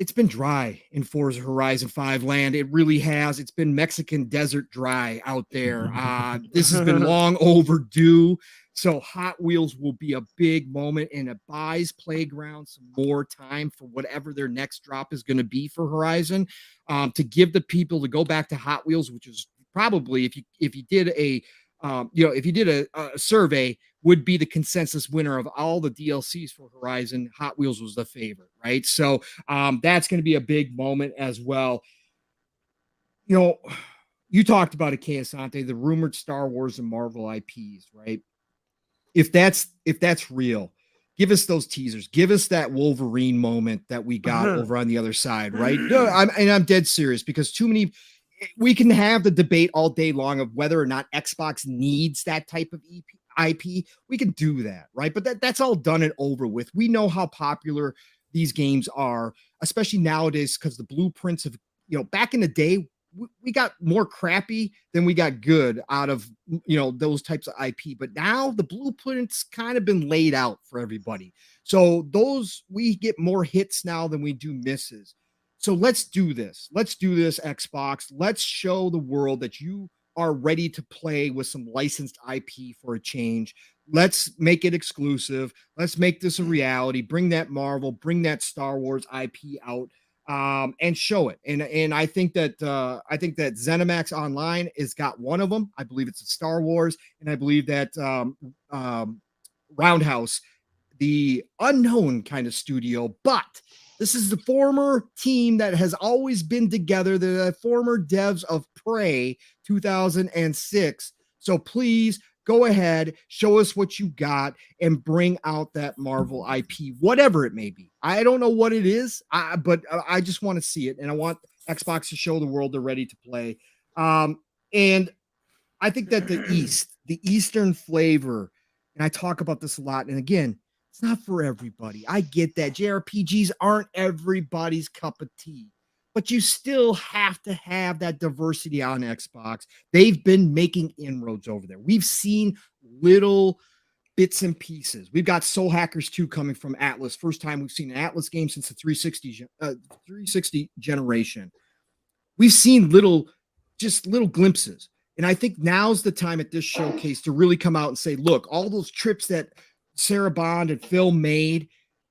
It's been dry in Forza Horizon 5 land. It really has. It's been Mexican desert dry out there. This has been long overdue. So Hot Wheels will be a big moment, and it buys Playground some more time for whatever their next drop is going to be for Horizon, to give the people to go back to Hot Wheels, which is probably, if you did a if you did a survey, would be the consensus winner of all the DLCs for Horizon. Hot Wheels was the favorite, right? So that's going to be a big moment as well. You talked about it, Asante, the rumored Star Wars and Marvel IPs, right? If that's real, give us those teasers. Give us that Wolverine moment that we got over on the other side, right? No, I'm dead serious, because too many. We can have the debate all day long of whether or not Xbox needs that type of IP. We can do that, right? But that's all done and over with. We know how popular these games are, especially nowadays, because the blueprints of, back in the day, we got more crappy than we got good out of, those types of IP. But now the blueprints kind of been laid out for everybody. So we get more hits now than we do misses. So let's do this. Let's do this, Xbox. Let's show the world that you are ready to play with some licensed IP for a change. Let's make it exclusive. Let's make this a reality. Bring that Marvel, bring that Star Wars IP out, and show it. And I think that ZeniMax Online has got one of them. I believe it's a Star Wars, and I believe that Roundhouse, the unknown kind of studio, but this is the former team that has always been together, the former devs of Prey 2006. So please go ahead, show us what you got, and bring out that Marvel IP, whatever it may be. I don't know what it is, but I just want to see it, and I want Xbox to show the world they're ready to play. And I think that the Eastern flavor, and I talk about this a lot, and again, it's not for everybody. I get that. JRPGs aren't everybody's cup of tea, but you still have to have that diversity on Xbox. They've been making inroads over there. We've seen little bits and pieces. We've got Soul Hackers 2 coming from Atlas. First time we've seen an Atlas game since the 360 generation. We've seen little glimpses. And I think now's the time at this showcase to really come out and say, look, all those trips that Sarah Bond and Phil made,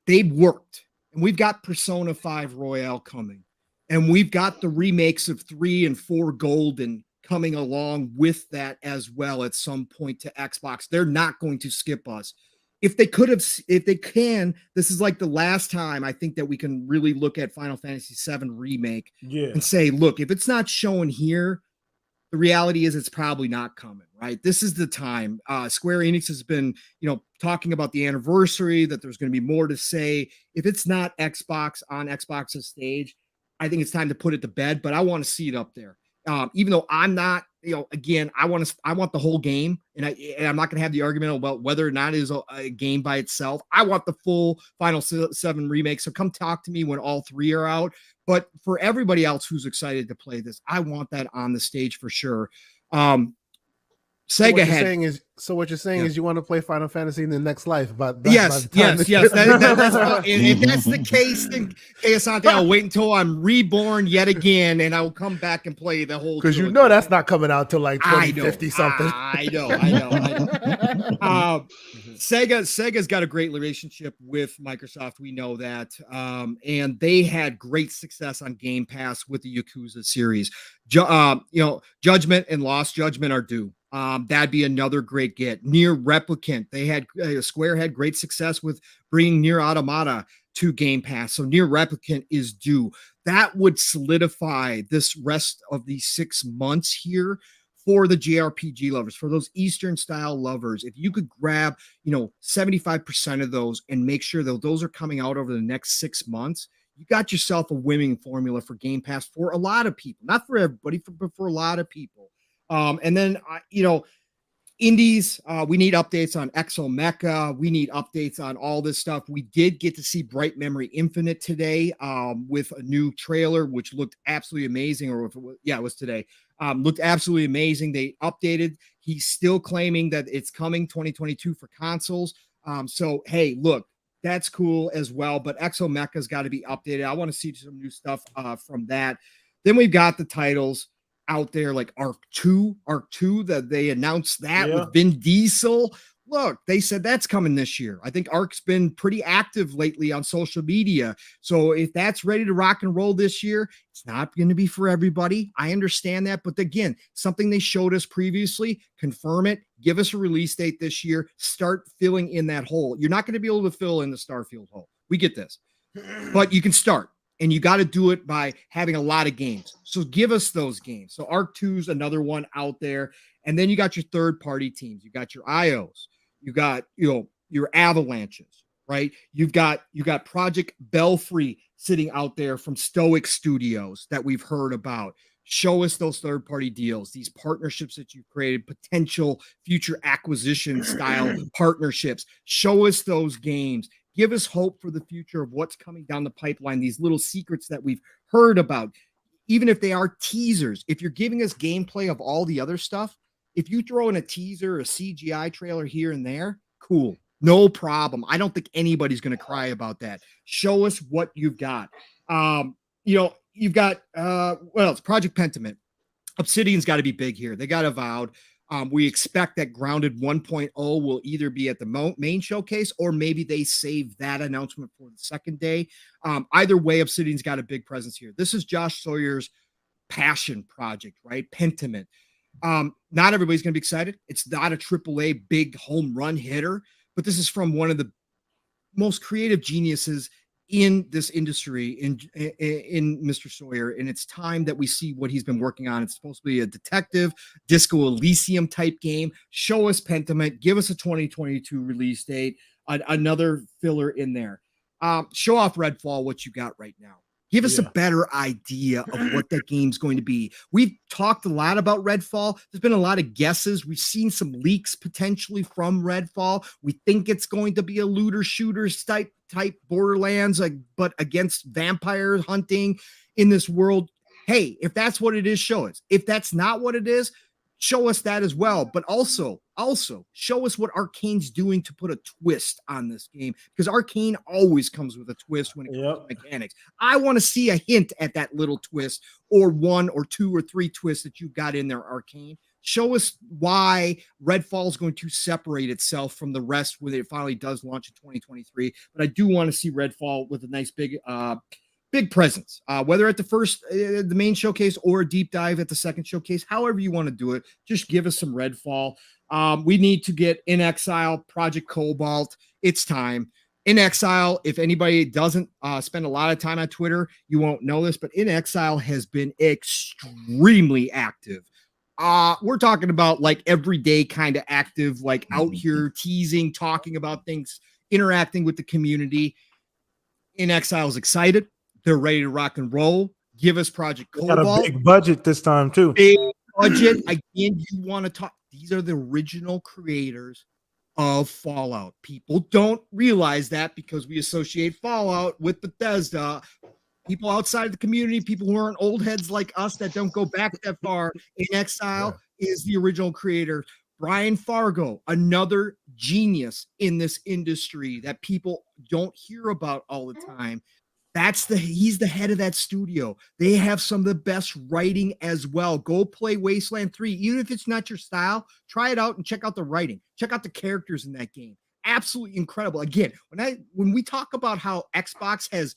they worked. And we've got Persona 5 Royale coming. And we've got the remakes of 3 and 4 Golden coming along with that as well at some point to Xbox. They're not going to skip us. If they can, this is like the last time I think that we can really look at Final Fantasy VII Remake and say, look, if it's not showing here, the reality is it's probably not coming, right? This is the time. Square Enix has been, talking about the anniversary, that there's going to be more to say. If it's not Xbox on Xbox's stage, I think it's time to put it to bed, but I want to see it up there. Even though I'm not, again, I want the whole game, and I'm not going to have the argument about whether or not it is a game by itself. I want the full Final 7 remake. So come talk to me when all 3 are out. But for everybody else who's excited to play this, I want that on the stage for sure. Sega So what you're saying is you want to play Final Fantasy in the next life, but yes. That's if that's the case, then Asante, I'll wait until I'm reborn yet again, and I will come back and play the whole. Because that's not coming out till like 2050 something. I know. Sega's got a great relationship with Microsoft. We know that, and they had great success on Game Pass with the Yakuza series. Judgment and Lost Judgment are due. That'd be another great get. Nier Replicant. They had Square had great success with bringing Nier Automata to Game Pass. So Nier Replicant is due. That would solidify this rest of these 6 months here for the JRPG lovers, for those Eastern style lovers. If you could grab, 75% of those and make sure that those are coming out over the next 6 months, you got yourself a winning formula for Game Pass for a lot of people, not for everybody, but for a lot of people. And then, indies, we need updates on Exo Mecha. We need updates on all this stuff. We did get to see Bright Memory Infinite today with a new trailer, which looked absolutely amazing. Or if it was today. Looked absolutely amazing. They updated. He's still claiming that it's coming 2022 for consoles. So, hey, look, that's cool as well. But Exo Mecha's got to be updated. I want to see some new stuff from that. Then we've got the titles out there like Arc 2 that they announced that with Vin Diesel. Look, they said that's coming this year. I think Ark's been pretty active lately on social media. So if that's ready to rock and roll this year, it's not going to be for everybody. I understand that. But again, something they showed us previously, confirm it, give us a release date this year, start filling in that hole. You're not going to be able to fill in the Starfield hole. We get this. But you can start. And you got to do it by having a lot of games. So give us those games. So Arc 2 is another one out there. And then you got your third-party teams. You got your IOs. You got, your Avalanches, right? You've got Project Belfry sitting out there from Stoic Studios that we've heard about. Show us those third-party deals, these partnerships that you've created, potential future acquisition style partnerships. Show us those games. Give us hope for the future of what's coming down the pipeline, these little secrets that we've heard about, even if they are teasers. If you're giving us gameplay of all the other stuff, if you throw in a teaser, a CGI trailer here and there, cool. No problem. I don't think anybody's going to cry about that. Show us what you've got. You've got, what else? Project Pentiment. Obsidian's got to be big here. They got Avowed. We expect that Grounded 1.0 will either be at the main showcase or maybe they save that announcement for the second day. Either way, Obsidian's got a big presence here. This is Josh Sawyer's passion project, right? Pentiment. Not everybody's going to be excited. It's not a AAA big home run hitter, but this is from one of the most creative geniuses in this industry in Mr. Sawyer, and it's time that we see what he's been working on. It's supposed to be a detective Disco Elysium type game. Show us Pentiment, give us a 2022 release date, another filler in there. Show off Redfall, what you got right now. Give us a better idea of what that game's going to be. We've talked a lot about Redfall. There's been a lot of guesses. We've seen some leaks potentially from Redfall. We think it's going to be a looter shooter type Borderlands, but against vampire hunting in this world. Hey, if that's what it is, show us. If that's not what it is, show us that as well. But also show us what Arcane's doing to put a twist on this game, because Arcane always comes with a twist when it comes to mechanics. I want to see a hint at that little twist, or one or two or three twists that you've got in there, Arcane. Show us why Redfall is going to separate itself from the rest when it finally does launch in 2023. But I do want to see Redfall with a nice big presence, whether at the first, the main showcase, or a deep dive at the second showcase, however you want to do it. Just give us some Redfall. We need to get In Exile, Project Cobalt. It's time. In Exile, if anybody doesn't spend a lot of time on Twitter, you won't know this, but In Exile has been extremely active. We're talking about like everyday kind of active, like out here teasing, talking about things, interacting with the community. In Exile is excited. They're ready to rock and roll. Give us Project Cobalt. Got a big budget this time too. Big budget. Again, you want to talk. These are the original creators of Fallout. People don't realize that because we associate Fallout with Bethesda. People outside of the community, people who aren't old heads like us that don't go back that far. In Exile is the original creator. Brian Fargo, another genius in this industry that people don't hear about all the time. He's the head of that studio. They have some of the best writing as well. Go play Wasteland 3. Even if it's not your style, try it out and check out the writing. Check out the characters in that game. Absolutely incredible. Again, when we talk about how Xbox has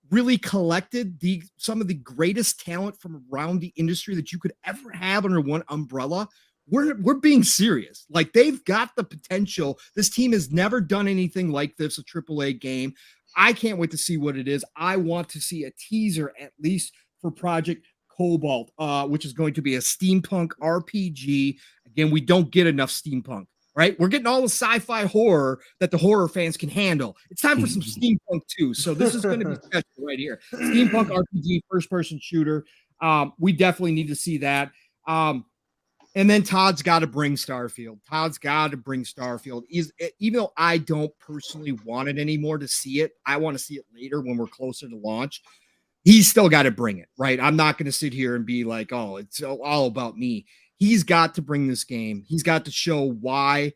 really collected some of the greatest talent from around the industry that you could ever have under one umbrella, we're being serious. Like, they've got the potential. This team has never done anything like this, a AAA game. I can't wait to see what it is. I want to see a teaser, at least for Project Cobalt, which is going to be a steampunk RPG. Again, we don't get enough steampunk, right? We're getting all the sci-fi horror that the horror fans can handle. It's time for some steampunk too. So this is going to be special right here. Steampunk RPG, first-person shooter. We definitely need to see that. And then Todd's got to bring Starfield. Even though I don't personally want it anymore to see it, I want to see it later when we're closer to launch. He's still got to bring it, right? I'm not going to sit here and be like, oh, it's all about me. He's got to bring this game. He's got to show why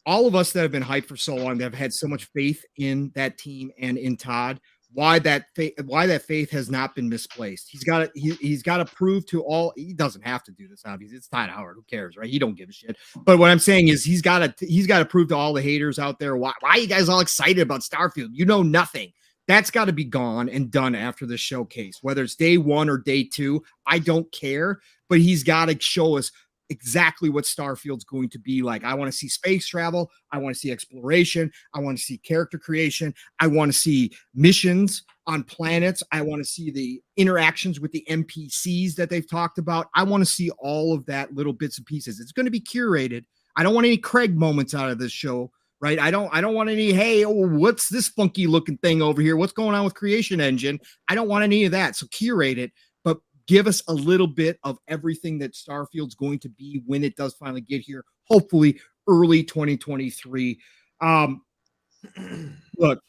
all of us that have been hyped for so long, that have had so much faith in that team and in Todd, why that faith has not been misplaced. He's got to prove to all. He doesn't have to do this, obviously. It's Todd Howard. Who cares, right? He don't give a shit. But what I'm saying is he's got to prove to all the haters out there why are you guys all excited about Starfield? You know nothing. That's got to be gone and done after the showcase, whether it's day 1 or day 2. I don't care, but he's got to show us exactly what Starfield's going to be like. I want to see space travel. I want to see exploration. I want to see character creation. I want to see missions on planets. I want to see the interactions with the NPCs that they've talked about. I want to see all of that, little bits and pieces. It's going to be curated. I don't want any Craig moments out of this show, right? I don't want any, hey, what's this funky looking thing over here? What's going on with Creation Engine? I don't want any of that. So curate it, but give us a little bit of everything that Starfield's going to be when it does finally get here, hopefully early 2023. Look,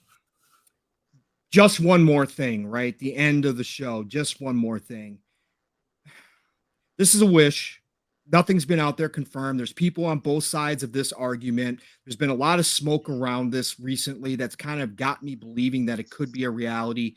just one more thing, right? The end of the show, just one more thing. This is a wish. Nothing's been out there confirmed. There's people on both sides of this argument. There's been a lot of smoke around this recently that's kind of got me believing that it could be a reality.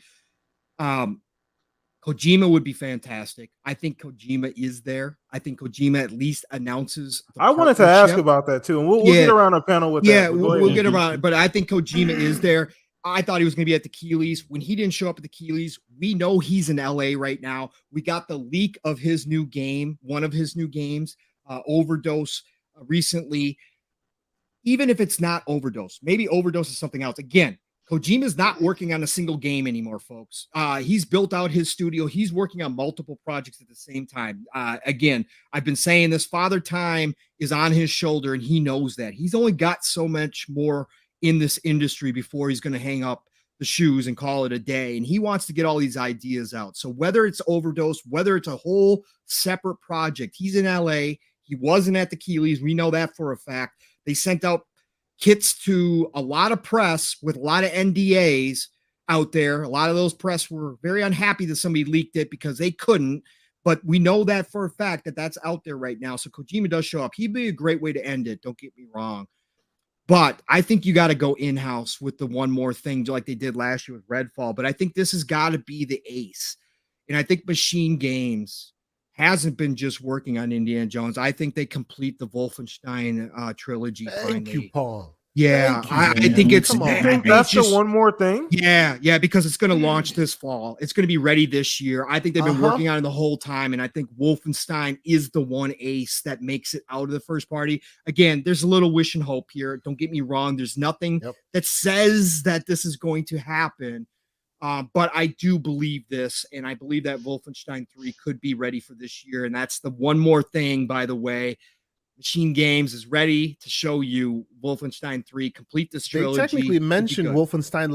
Kojima would be fantastic. I think Kojima is there. I think Kojima at least announces. I wanted to ask about that too, and we'll get around a panel with that. Yeah, we'll get around it. But I think Kojima is there. I thought he was going to be at the Keeleys. When he didn't show up at the Keeleys, we know he's in LA right now. We got the leak of his new game, one of his new games, Overdose, recently. Even if it's not Overdose, maybe Overdose is something else. Again, Kojima's not working on a single game anymore, folks. He's built out his studio. He's working on multiple projects at the same time. Again, I've been saying this, Father Time is on his shoulder, and he knows that. He's only got so much more in this industry before he's going to hang up the shoes and call it a day. And he wants to get all these ideas out. So whether it's Overdose, whether it's a whole separate project, he's in LA. He wasn't at the Keeleys. We know that for a fact. They sent out kits to a lot of press with a lot of NDAs out there. A lot of those press were very unhappy that somebody leaked it because they couldn't. But we know that for a fact that that's out there right now. So Kojima does show up. He'd be a great way to end it. Don't get me wrong. But I think you got to go in-house with the one more thing like they did last year with Redfall. But I think this has got to be the ace. And I think Machine Games hasn't been just working on Indiana Jones. I think they complete the Wolfenstein trilogy. Thank you, Paul. Yeah, I think it's that's just the one more thing. Yeah, because it's going to launch this fall. It's going to be ready this year. I think they've been working on it the whole time, and I think Wolfenstein is the one ace that makes it out of the first party. Again, there's a little wish and hope here. Don't get me wrong. There's nothing that says that this is going to happen, but I do believe this, and I believe that Wolfenstein 3 could be ready for this year, and that's the one more thing, by the way. Machine Games is ready to show you Wolfenstein 3, complete this trilogy. They technically mentioned Wolfenstein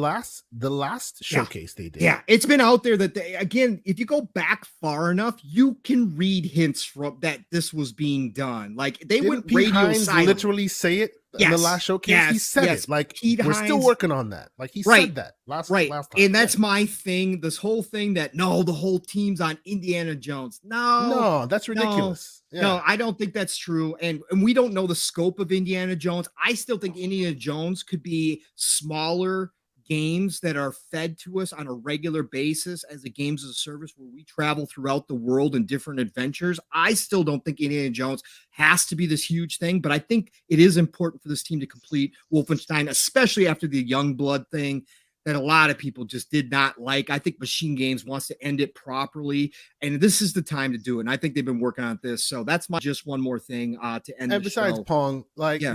the last showcase they did. Yeah, it's been out there that again, if you go back far enough, you can read hints from that this was being done. Like they wouldn't radio silent. Literally say it in the last showcase. He said it. Like we're still working on that. Like he said that last time. And that's my thing. This whole thing that the whole team's on Indiana Jones. No, that's ridiculous. No, I don't think that's true. And we don't know the scope of Indiana Jones. I still think Indiana Jones could be smaller games that are fed to us on a regular basis as a games as a service where we travel throughout the world in different adventures. I still don't think Indiana Jones has to be this huge thing, but I think it is important for this team to complete Wolfenstein, especially after the Youngblood thing that a lot of people just did not like. I think Machine Games wants to end it properly, and this is the time to do it. And I think they've been working on this. So that's just one more thing to end. And besides, show. Pong,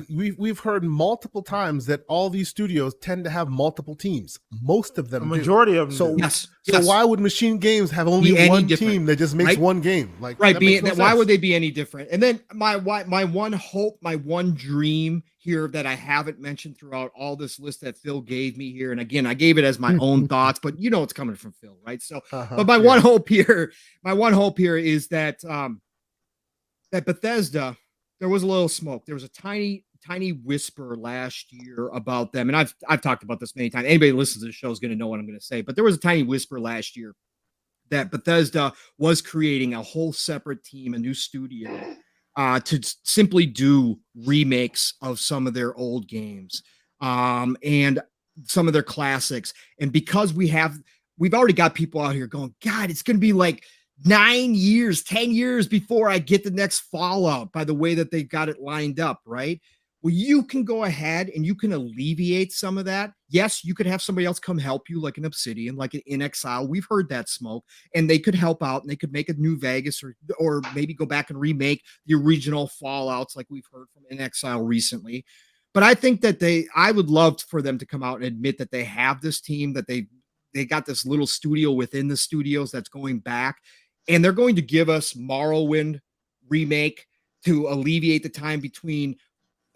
we've heard multiple times that all these studios tend to have multiple teams. Most of them, majority of them. So why would Machine Games have only one team that just makes one game? Like why would they be any different? And then my one hope, my one dream here that I haven't mentioned throughout all this list that Phil gave me here. And again, I gave it as my own thoughts, but it's coming from Phil, right? So, but my one hope here is that, that Bethesda, there was a little smoke. There was a tiny whisper last year about them. And I've talked about this many times. Anybody who listens to the show is going to know what I'm going to say, but there was a tiny whisper last year that Bethesda was creating a whole separate team, a new studio, to simply do remakes of some of their old games. And some of their classics. And because we've already got people out here going, God, it's going to be like 9 years, 10 years before I get the next Fallout by the way that they've got it lined up, right? Well, you can go ahead and you can alleviate some of that. Yes, you could have somebody else come help you, like an Obsidian, like an In Exile. We've heard that smoke, and they could help out, and they could make a new Vegas, or maybe go back and remake the original Fallouts, like we've heard from In Exile recently. But I think that I would love for them to come out and admit that they have this team, that they got this little studio within the studios that's going back, and they're going to give us Morrowind remake to alleviate the time between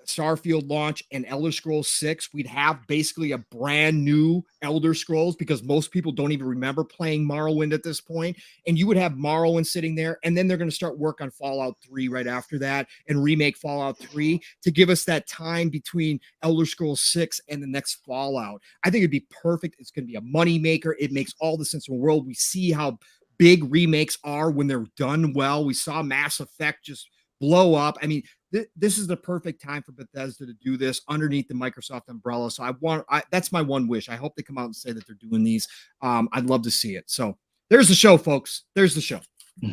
Starfield launch and Elder Scrolls 6. We'd have basically a brand new Elder Scrolls, because most people don't even remember playing Morrowind at this point. And you would have Morrowind sitting there, and then they're going to start work on Fallout 3 right after that and remake Fallout 3 to give us that time between Elder Scrolls 6 and the next Fallout. I think it'd be perfect. It's going to be a money maker. It makes all the sense in the world. We see how big remakes are when they're done well. We saw Mass Effect just blow up. I mean, this is the perfect time for Bethesda to do this underneath the Microsoft umbrella. So that's my one wish. I hope they come out and say that they're doing these. I'd love to see it. So there's the show, folks. There's the show.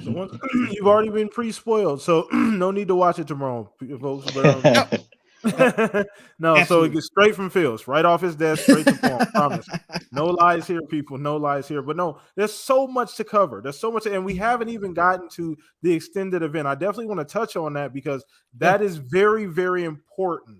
So you've already been pre-spoiled, so no need to watch it tomorrow, folks. But, no, Absolutely. so it gets straight from Phil's, right off his desk, straight to Pong. Promise. No lies here, people. No lies here. But no, there's so much to cover. There's so much, and we haven't even gotten to the extended event. I definitely want to touch on that, because that is very, very important.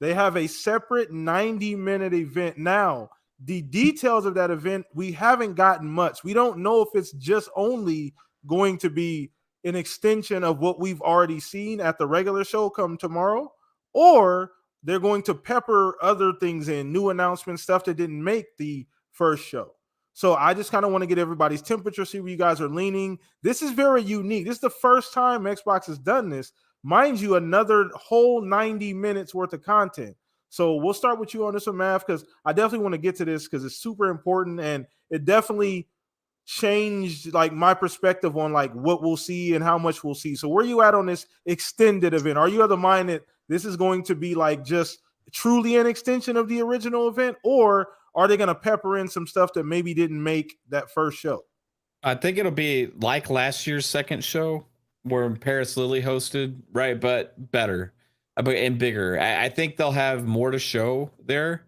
They have a separate 90-minute event now. The details of that event, we haven't gotten much. We don't know if it's just only going to be an extension of what we've already seen at the regular show come tomorrow, or they're going to pepper other things in, new announcements, stuff that didn't make the first show. So I just kind of want to get everybody's temperature, see where you guys are leaning. This is very unique. This is the first time Xbox has done this. Mind you, another whole 90 minutes worth of content. So we'll start with you on this one, Mav, because I definitely want to get to this because it's super important, and it definitely changed like my perspective on like what we'll see and how much we'll see. So where are you at on this extended event? Are you of the mind that this is going to be like just truly an extension of the original event, or are they going to pepper in some stuff that maybe didn't make that first show? I think it'll be like last year's second show where Paris Lily hosted, right? But better and bigger. I think they'll have more to show there,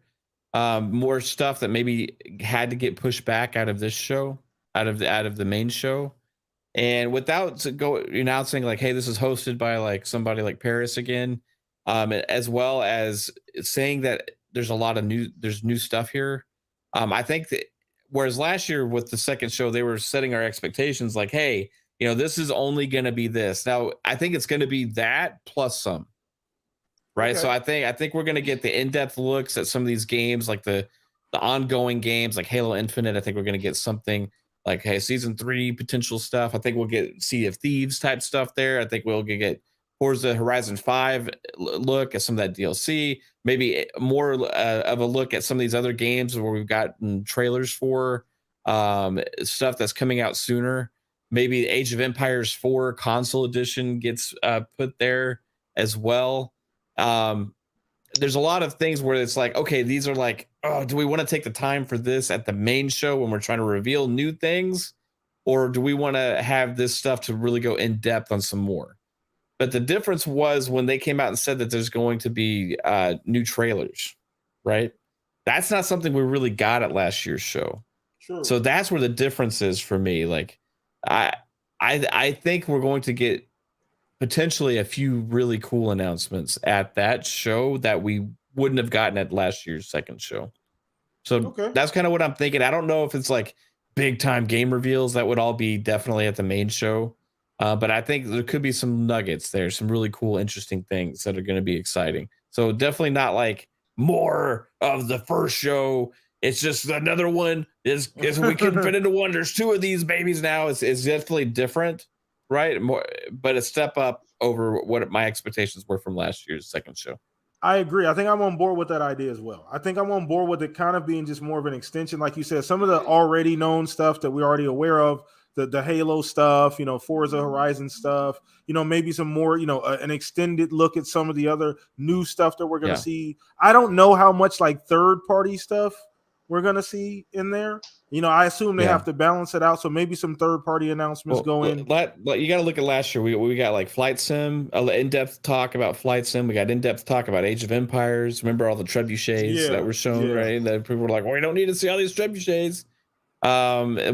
more stuff that maybe had to get pushed back out of this show, out of the main show. And without announcing like, hey, this is hosted by like somebody like Paris again, as well as saying that there's new stuff here. I think that whereas last year with the second show, they were setting our expectations like, hey, this is only going to be this. Now I think it's going to be that plus some, right? Okay. So I think we're going to get the in-depth looks at some of these games, like the ongoing games like Halo Infinite. I think we're going to get something like, hey, season 3 potential stuff. I think we'll get Sea of Thieves type stuff there. I think we'll get Forza Horizon 5 look at some of that DLC, maybe more of a look at some of these other games where we've gotten trailers for stuff that's coming out sooner. Maybe Age of Empires 4 console edition gets put there as well. There's a lot of things where it's like, okay, these are like, oh, do we want to take the time for this at the main show when we're trying to reveal new things? Or do we want to have this stuff to really go in depth on some more? But the difference was when they came out and said that there's going to be new trailers, right? That's not something we really got at last year's show. Sure. So that's where the difference is for me. Like, I think we're going to get potentially a few really cool announcements at that show that we wouldn't have gotten at last year's second show. So That's kind of what I'm thinking. I don't know if it's like big time game reveals. That would all be definitely at the main show. But I think there could be some nuggets there, some really cool, interesting things that are going to be exciting. So definitely not like more of the first show. It's just another one. Is we couldn't fit into one. There's 2 of these babies now. It's definitely different, right? More, but a step up over what my expectations were from last year's second show. I agree. I think I'm on board with that idea as well. I think I'm on board with it kind of being just more of an extension. Like you said, some of the already known stuff that we're already aware of, the Halo stuff, Forza Horizon stuff, maybe some more, an extended look at some of the other new stuff that we're going to see. I don't know how much like third party stuff we're going to see in there. I assume they have to balance it out. So maybe some third party announcements go in. You got to look at last year. We got like Flight Sim, in-depth talk about Flight Sim. We got in-depth talk about Age of Empires. Remember all the trebuchets that were shown, right? That people were like, well, we don't need to see all these trebuchets.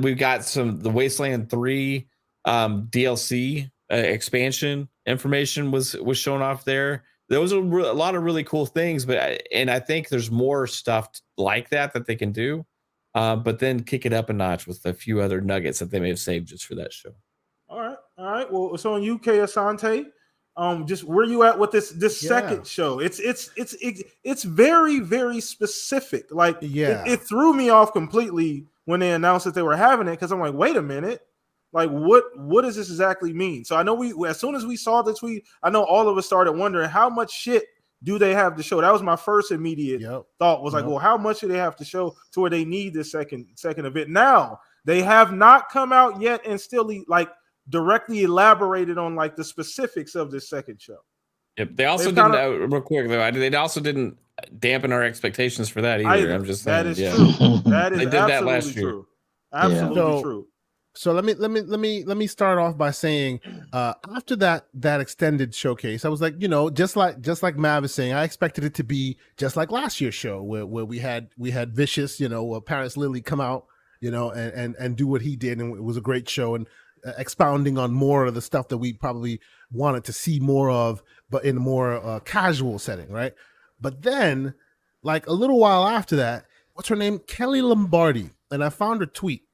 We've got the Wasteland 3 DLC expansion information was shown off there. Those are a lot of really cool things, and I think there's more stuff like that they can do, but then kick it up a notch with a few other nuggets that they may have saved just for that show. All right. Well, so on UK Asante, just where you at with this second show? It's very, very specific. Like it threw me off completely when they announced that they were having it, because I'm like, wait a minute, like what does this exactly mean? So I know as soon as we saw the tweet, I know all of us started wondering how much shit do they have to show. That was my first immediate thought, was like, well, how much do they have to show to where they need this second event? Now they have not come out yet and still like directly elaborated on like the specifics of this second show. Yep. They also didn't real quick though. They also didn't dampen our expectations for that either. I'm just saying that is true. That is they did that last year. True. Absolutely true. So let me start off by saying, after that extended showcase, I was like, just like Mav is saying, I expected it to be just like last year's show where we had Vicious, Paris Lily come out, and do what he did, and it was a great show, and expounding on more of the stuff that we probably wanted to see more of, but in a more casual setting, right? But then, like a little while after that, what's her name? Kelly Lombardi, and I found her tweet.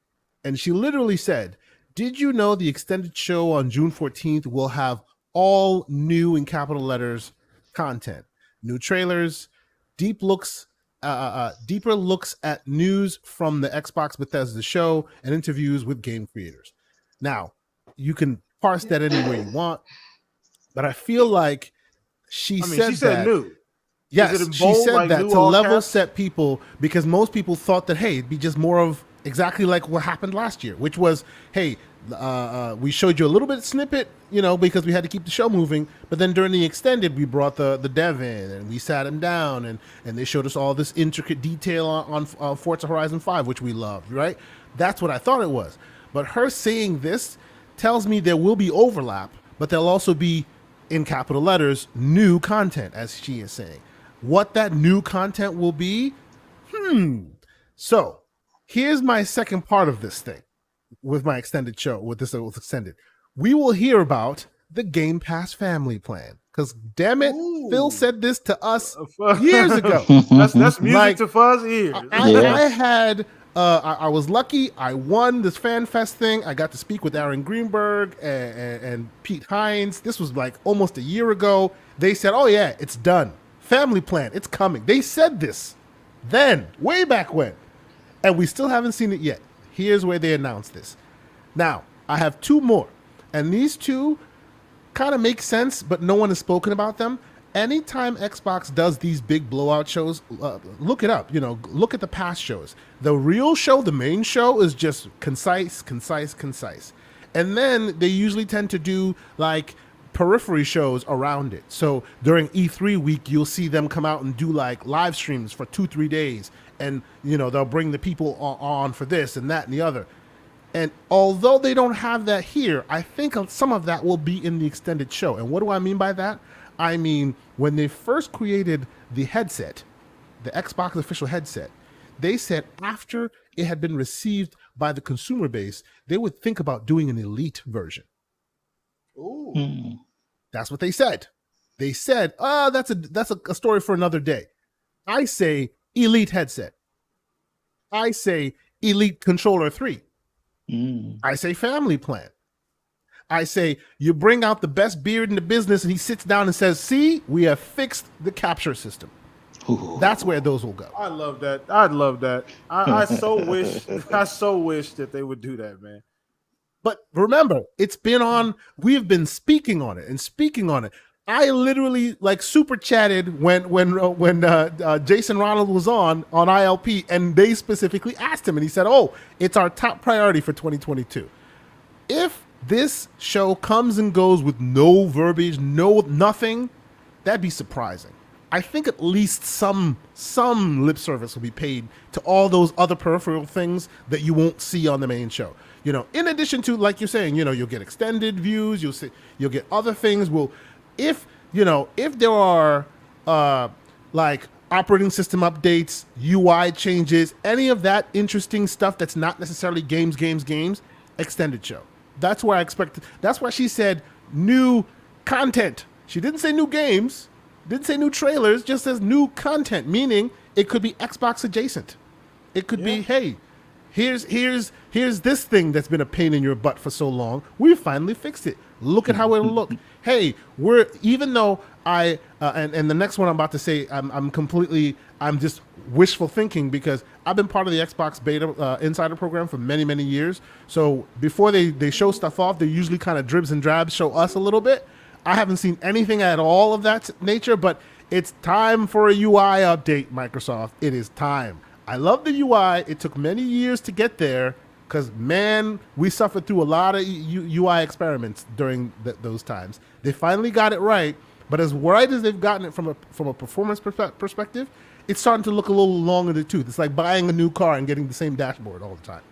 And she literally said, did you know the extended show on June 14th will have all new, in capital letters, content, new trailers, deeper looks at news from the Xbox Bethesda show, and interviews with game creators. Now, you can parse that any way you want, but I feel like she said new. Yes, she said that to level set people, because most people thought that, hey, it'd be just more of exactly like what happened last year, which was, hey, we showed you a little bit of snippet, because we had to keep the show moving. But then during the extended, we brought the dev in and we sat him down and they showed us all this intricate detail on Forza Horizon 5, which we loved, right? That's what I thought it was. But her saying this tells me there will be overlap, but there'll also be, in capital letters, new content, as she is saying. What that new content will be? So here's my second part of this thing with my extended show, with extended. We will hear about the Game Pass family plan, because damn it, Phil said this to us years ago. That's music to Fuzz's ears. I was lucky. I won this Fan Fest thing. I got to speak with Aaron Greenberg and Pete Hines. This was like almost a year ago. They said, oh yeah, it's done. Family plan, it's coming. They said this then, way back when. And we still haven't seen it yet. Here's where they announced this. Now, I have two more. And these two kind of make sense, but no one has spoken about them. Anytime Xbox does these big blowout shows, look it up. Look at the past shows. The real show, the main show, is just concise. And then they usually tend to do like periphery shows around it. So during E3 week, you'll see them come out and do like live streams for 2-3 days. And, they'll bring the people on for this and that and the other. And although they don't have that here, I think some of that will be in the extended show. And what do I mean by that? I mean, when they first created the headset, the Xbox official headset, they said after it had been received by the consumer base, they would think about doing an elite version. Ooh. That's what they said. They said, that's a story for another day. I say elite headset. I say elite controller 3. I say family plan. I say you bring out the best beard in the business and he sits down and says, see, we have fixed the capture system. Ooh. That's where those will go. I love that. I'd love that. I so wish that they would do that, man. But remember, it's been on, we've been speaking on it. I literally like super chatted when Jason Ronald was on ILP, and they specifically asked him, and he said, "Oh, it's our top priority for 2022." if this show comes and goes with no verbiage, no nothing, that'd be surprising. I think at least some lip service will be paid to all those other peripheral things that you won't see on the main show. You know, in addition to, like you're saying, you know, you'll get extended views, you'll get other things. Well, if there are like operating system updates, UI changes, any of that interesting stuff that's not necessarily games, extended show. That's why I expect. That's why she said new content. She didn't say new games, didn't say new trailers, just says new content, meaning it could be Xbox adjacent. It could be, hey, here's this thing that's been a pain in your butt for so long. We finally fixed it. Look at how it'll look. Hey, even though I and the next one I'm about to say, I'm just wishful thinking because I've been part of the Xbox beta insider program for many years. So before they show stuff off, they usually kind of dribs and drabs show us a little bit. I haven't seen anything at all of that nature, but it's time for a UI update, Microsoft. It is time. I love the UI. It took many years to get there because, man, we suffered through a lot of UI experiments during those times. They finally got it right, but as right as they've gotten it from a performance perspective, it's starting to look a little long in the tooth. It's like buying a new car and getting the same dashboard all the time.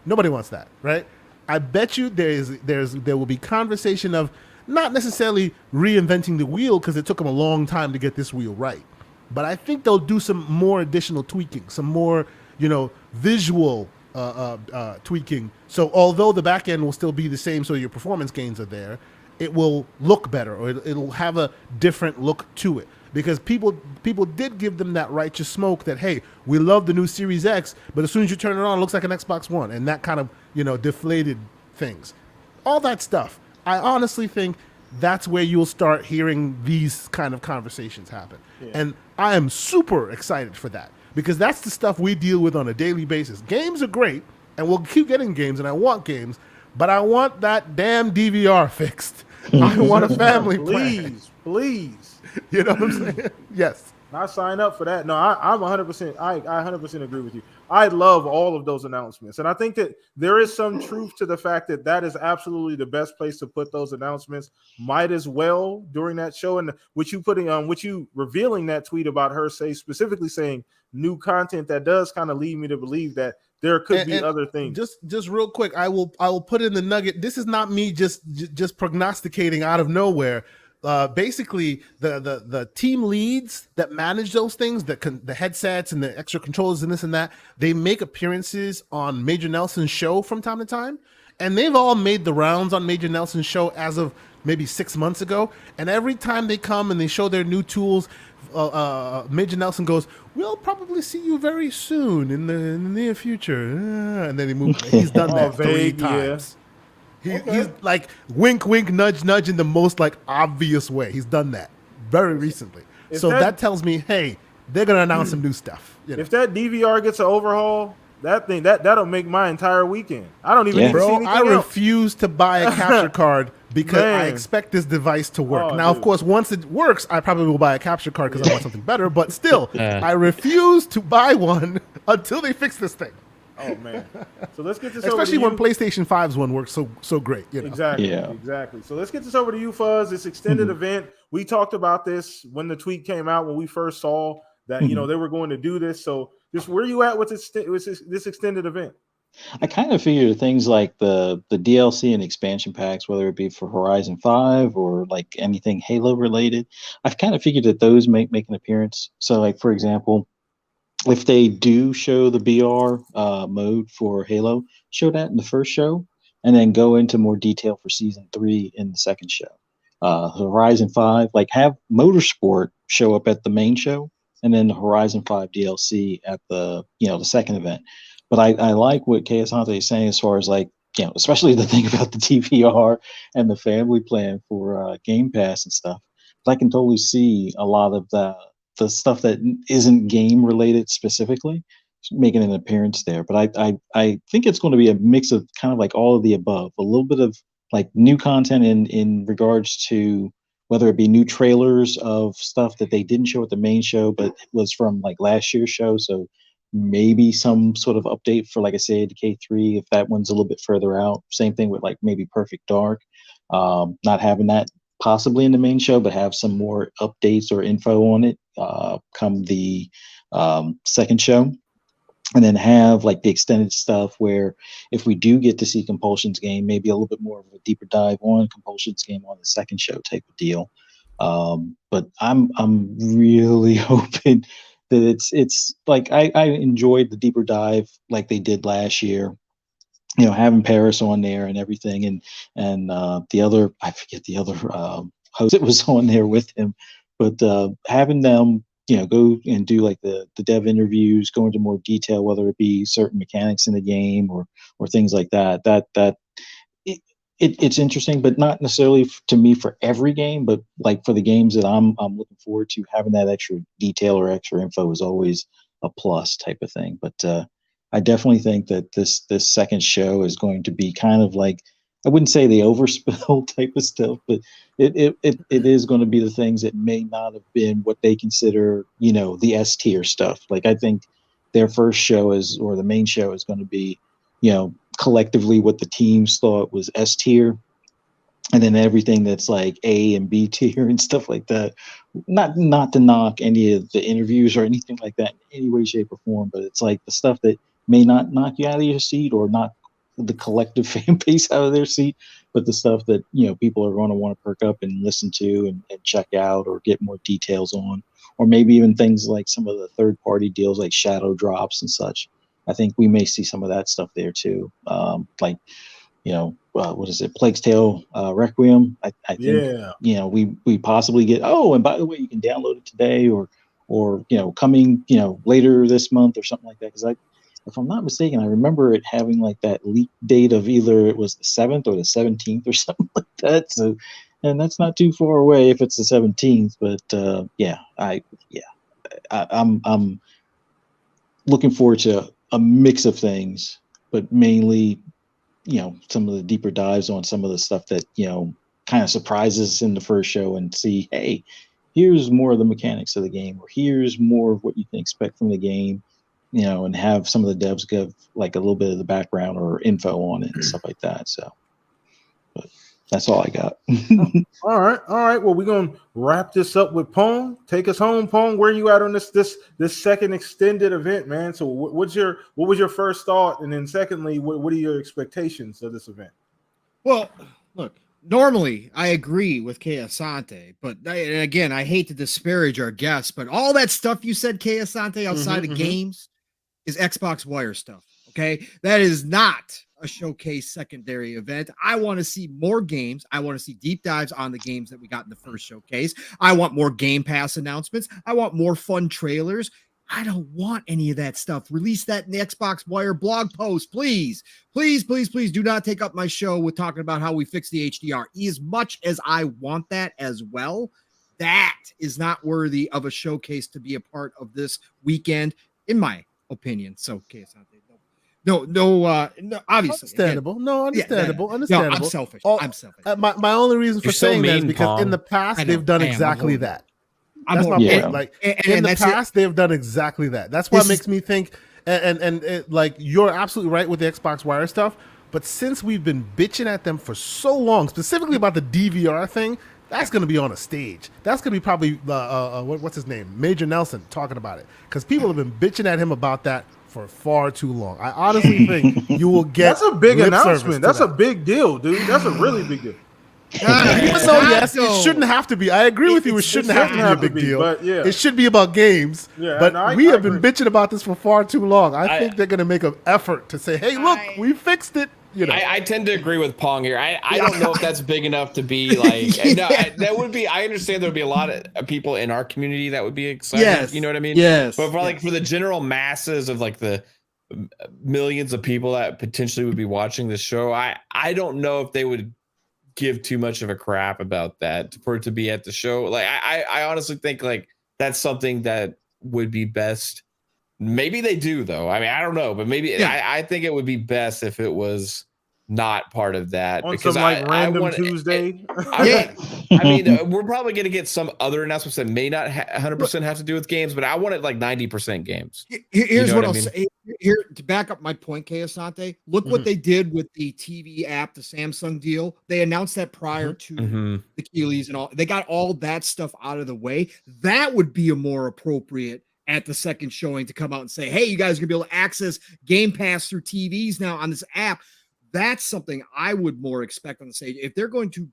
Nobody wants that, right? I bet you there will be conversation of not necessarily reinventing the wheel because it took them a long time to get this wheel right. But I think they'll do some more additional tweaking, some more, visual tweaking. So although the back end will still be the same, so your performance gains are there, it will look better, or it'll have a different look to it. Because people did give them that righteous smoke that, hey, we love the new Series X, but as soon as you turn it on, it looks like an Xbox One, and that kind of, deflated things. All that stuff. I honestly think that's where you'll start hearing these kind of conversations happen. Yeah. And I am super excited for that because that's the stuff we deal with on a daily basis. Games are great, and we'll keep getting games, and I want games, but I want that damn DVR fixed. I want a family plan. Please. You know what I'm saying? Yes. I sign up for that. No, I'm 100%. I 100% agree with you. I love all of those announcements, and I think that there is some truth to the fact that is absolutely the best place to put those announcements. Might as well during that show, and what you revealing that tweet about her specifically saying new content, that does kind of lead me to believe that there could be other things. Just real quick, I will put in the nugget. This is not me just prognosticating out of nowhere. Basically, the team leads that manage those things, the headsets and the extra controllers and this and that, they make appearances on Major Nelson's show from time to time, and they've all made the rounds on Major Nelson's show as of maybe 6 months ago. And every time they come and they show their new tools, Major Nelson goes, "We'll probably see you very soon in the near future," and then he moves. He's done that 3 times. He's like wink, nudge, nudge in the most like obvious way. He's done that very recently. So that tells me, hey, they're gonna announce some new stuff. If that DVR gets an overhaul, that'll make my entire weekend. I don't even need to see anything else. Refuse to buy a capture card because I expect this device to work. Now, of course, once it works, I probably will buy a capture card because I want something better. But still, I refuse to buy one until they fix this thing. Oh man! So let's get this especially over to when PlayStation 5's one works so great. Exactly. So let's get this over to you, Fuzz. This extended event. We talked about this when the tweet came out when we first saw that they were going to do this. So just where you at with this extended event? I kind of figured things like the DLC and expansion packs, whether it be for Horizon 5 or like anything Halo related, I've kind of figured that those make an appearance. So like, for example, if they do show the BR mode for Halo, show that in the first show, and then go into more detail for Season 3 in the second show. Horizon 5, like have Motorsport show up at the main show, and then the Horizon 5 DLC at the the second event. But I like what Kay Asante is saying as far as like, especially the thing about the DVR and the family plan for Game Pass and stuff. But I can totally see a lot of the stuff that isn't game related specifically making an appearance there. But I think it's going to be a mix of kind of like all of the above, a little bit of like new content in regards to whether it be new trailers of stuff that they didn't show at the main show, but it was from like last year's show. So maybe some sort of update for, like I said, K3, if that one's a little bit further out. Same thing with like maybe Perfect Dark. Not having that possibly in the main show, but have some more updates or info on it come the second show. And then have like the extended stuff where if we do get to see Compulsion's game, maybe a little bit more of a deeper dive on Compulsion's game on the second show type of deal. But I'm really hoping that it's like I enjoyed the deeper dive like they did last year. You know, having Paris on there and everything, and the other, I forget the other host that was on there with him, but having them, you know, go and do like the dev interviews, go into more detail, whether it be certain mechanics in the game or things like that. It's interesting, but not necessarily to me for every game, but like for the games that I'm looking forward to, having that extra detail or extra info is always a plus type of thing. But I definitely think that this second show is going to be kind of like, I wouldn't say the overspill type of stuff, but it is going to be the things that may not have been what they consider, you know, the S tier stuff. Like I think their first show or the main show is going to be, you know, collectively what the teams thought was S tier, and then everything that's like A and B tier and stuff like that. Not to knock any of the interviews or anything like that in any way, shape, or form, but it's like the stuff that may not knock you out of your seat or knock the collective fan base out of their seat, but the stuff that, you know, people are going to want to perk up and listen to and check out or get more details on, or maybe even things like some of the third party deals like shadow drops and such. I think we may see some of that stuff there too. Like, you know, what is it? Plague's Tale Requiem. I think, you know, we possibly get, oh, and by the way, you can download it today or, you know, coming, you know, later this month or something like that. Cause if I'm not mistaken, I remember it having like that leak date of either it was the 7th or the 17th or something like that. So, and that's not too far away if it's the 17th, but I'm looking forward to a mix of things, but mainly, you know, some of the deeper dives on some of the stuff that, you know, kind of surprises us in the first show and see, hey, here's more of the mechanics of the game, or here's more of what you can expect from the game, you know, and have some of the devs give like a little bit of the background or info on it and stuff like that. So, but that's all I got. All right. Well, we're gonna wrap this up with Pong. Take us home, Pong. Where you at on this second extended event, man? So, what was your first thought, and then secondly, what are your expectations of this event? Well, look, normally I agree with Kay Asante, but again, I hate to disparage our guests, but all that stuff you said, Kay Asante, outside of games is Xbox Wire stuff. Okay, that is not a showcase secondary event. I want to see more games. I want to see deep dives on the games that we got in the first showcase. I want more Game Pass announcements. I want more fun trailers. I don't want any of that stuff. Release that in the Xbox Wire blog post, please. Please, please, please do not take up my show with talking about how we fix the HDR. As much as I want that as well, that is not worthy of a showcase to be a part of this weekend, in my opinion. So, okay, no, obviously. Understandable. Again, Understandable. No, I'm selfish. I'm selfish. My only reason for saying that is because in the past they've done exactly that. That's my point. Like in the past, they've done exactly that. That's what makes me think. And like you're absolutely right with the Xbox Wire stuff. But since we've been bitching at them for so long, specifically about the DVR thing, that's going to be on a stage. That's going to be probably what's his name, Major Nelson, talking about it, because people have been bitching at him about that for far too long. I honestly think you will get. That's a big announcement. That's a big deal, dude. That's a really big deal. Even though, yes, it shouldn't have to be. I agree with you. It shouldn't have to be a big deal. But yeah. It should be about games. Yeah, but we have been bitching about this for far too long. I think they're going to make an effort to say, "Hey, look, we fixed it." You know. I tend to agree with Pong here. I don't know if that's big enough to be like. No, that would be. I understand there would be a lot of people in our community that would be excited. Yes, you know what I mean. Yes, but for the general masses of like the millions of people that potentially would be watching this show, I don't know if they would give too much of a crap about that for it to be at the show. Like I honestly think like that's something that would be best. Maybe they do though. I mean, I don't know, but maybe I think it would be best if it was not part of that On because some like random want Tuesday. I mean, we're probably going to get some other announcements that may not 100% have to do with games, but I want it like 90% games. Here's what I'll say. Here to back up my point, Kay Asante. Look what they did with the TV app, the Samsung deal. They announced that prior to the Keeleys and all. They got all that stuff out of the way. That would be a more appropriate at the second showing to come out and say, hey, you guys are gonna be able to access Game Pass through TVs now on this app. That's something I would more expect on the stage. If they're going to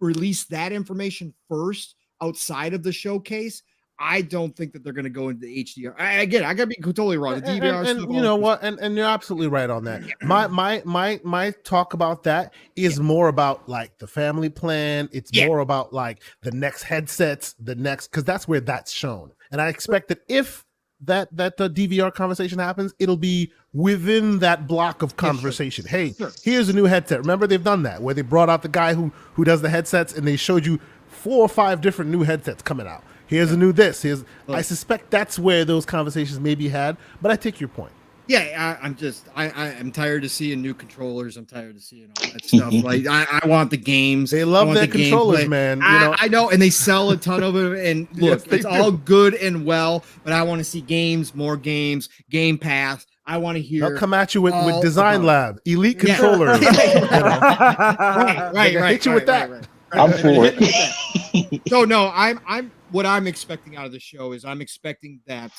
release that information first outside of the showcase, I don't think that they're going to go into the HDR. I gotta be totally wrong. The DVR and you know what? And you're absolutely right on that. My talk about that is more about like the family plan. It's more about like the next headsets, because that's where that's shown. And I expect that if that the DVR conversation happens, it'll be within that block of conversation. Hey, here's a new headset. Remember they've done that where they brought out the guy who does the headsets and they showed you 4 or 5 different new headsets coming out. Here's a new this. I suspect that's where those conversations may be had, but I take your point. Yeah, I'm tired of seeing new controllers. I'm tired of seeing all that stuff. Like I want the games. They love their controllers, man. I know, and they sell a ton of them. And look, it's all good and well, but I want to see games, more games, Game Pass. I want to hear. They'll come at you with Design Lab, Elite controllers. Right. Hit you with that. I'm for it. So no, what I'm expecting out of the show is I'm expecting that,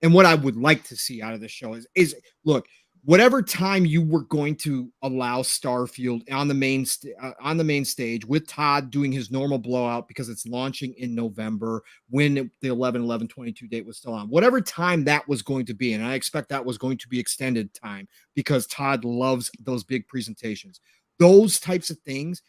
and what I would like to see out of the show is look, whatever time you were going to allow Starfield on the main stage with Todd doing his normal blowout because it's launching in November when the 11/11/22 date was still on, whatever time that was going to be, and I expect that was going to be extended time because Todd loves those big presentations. Those types of things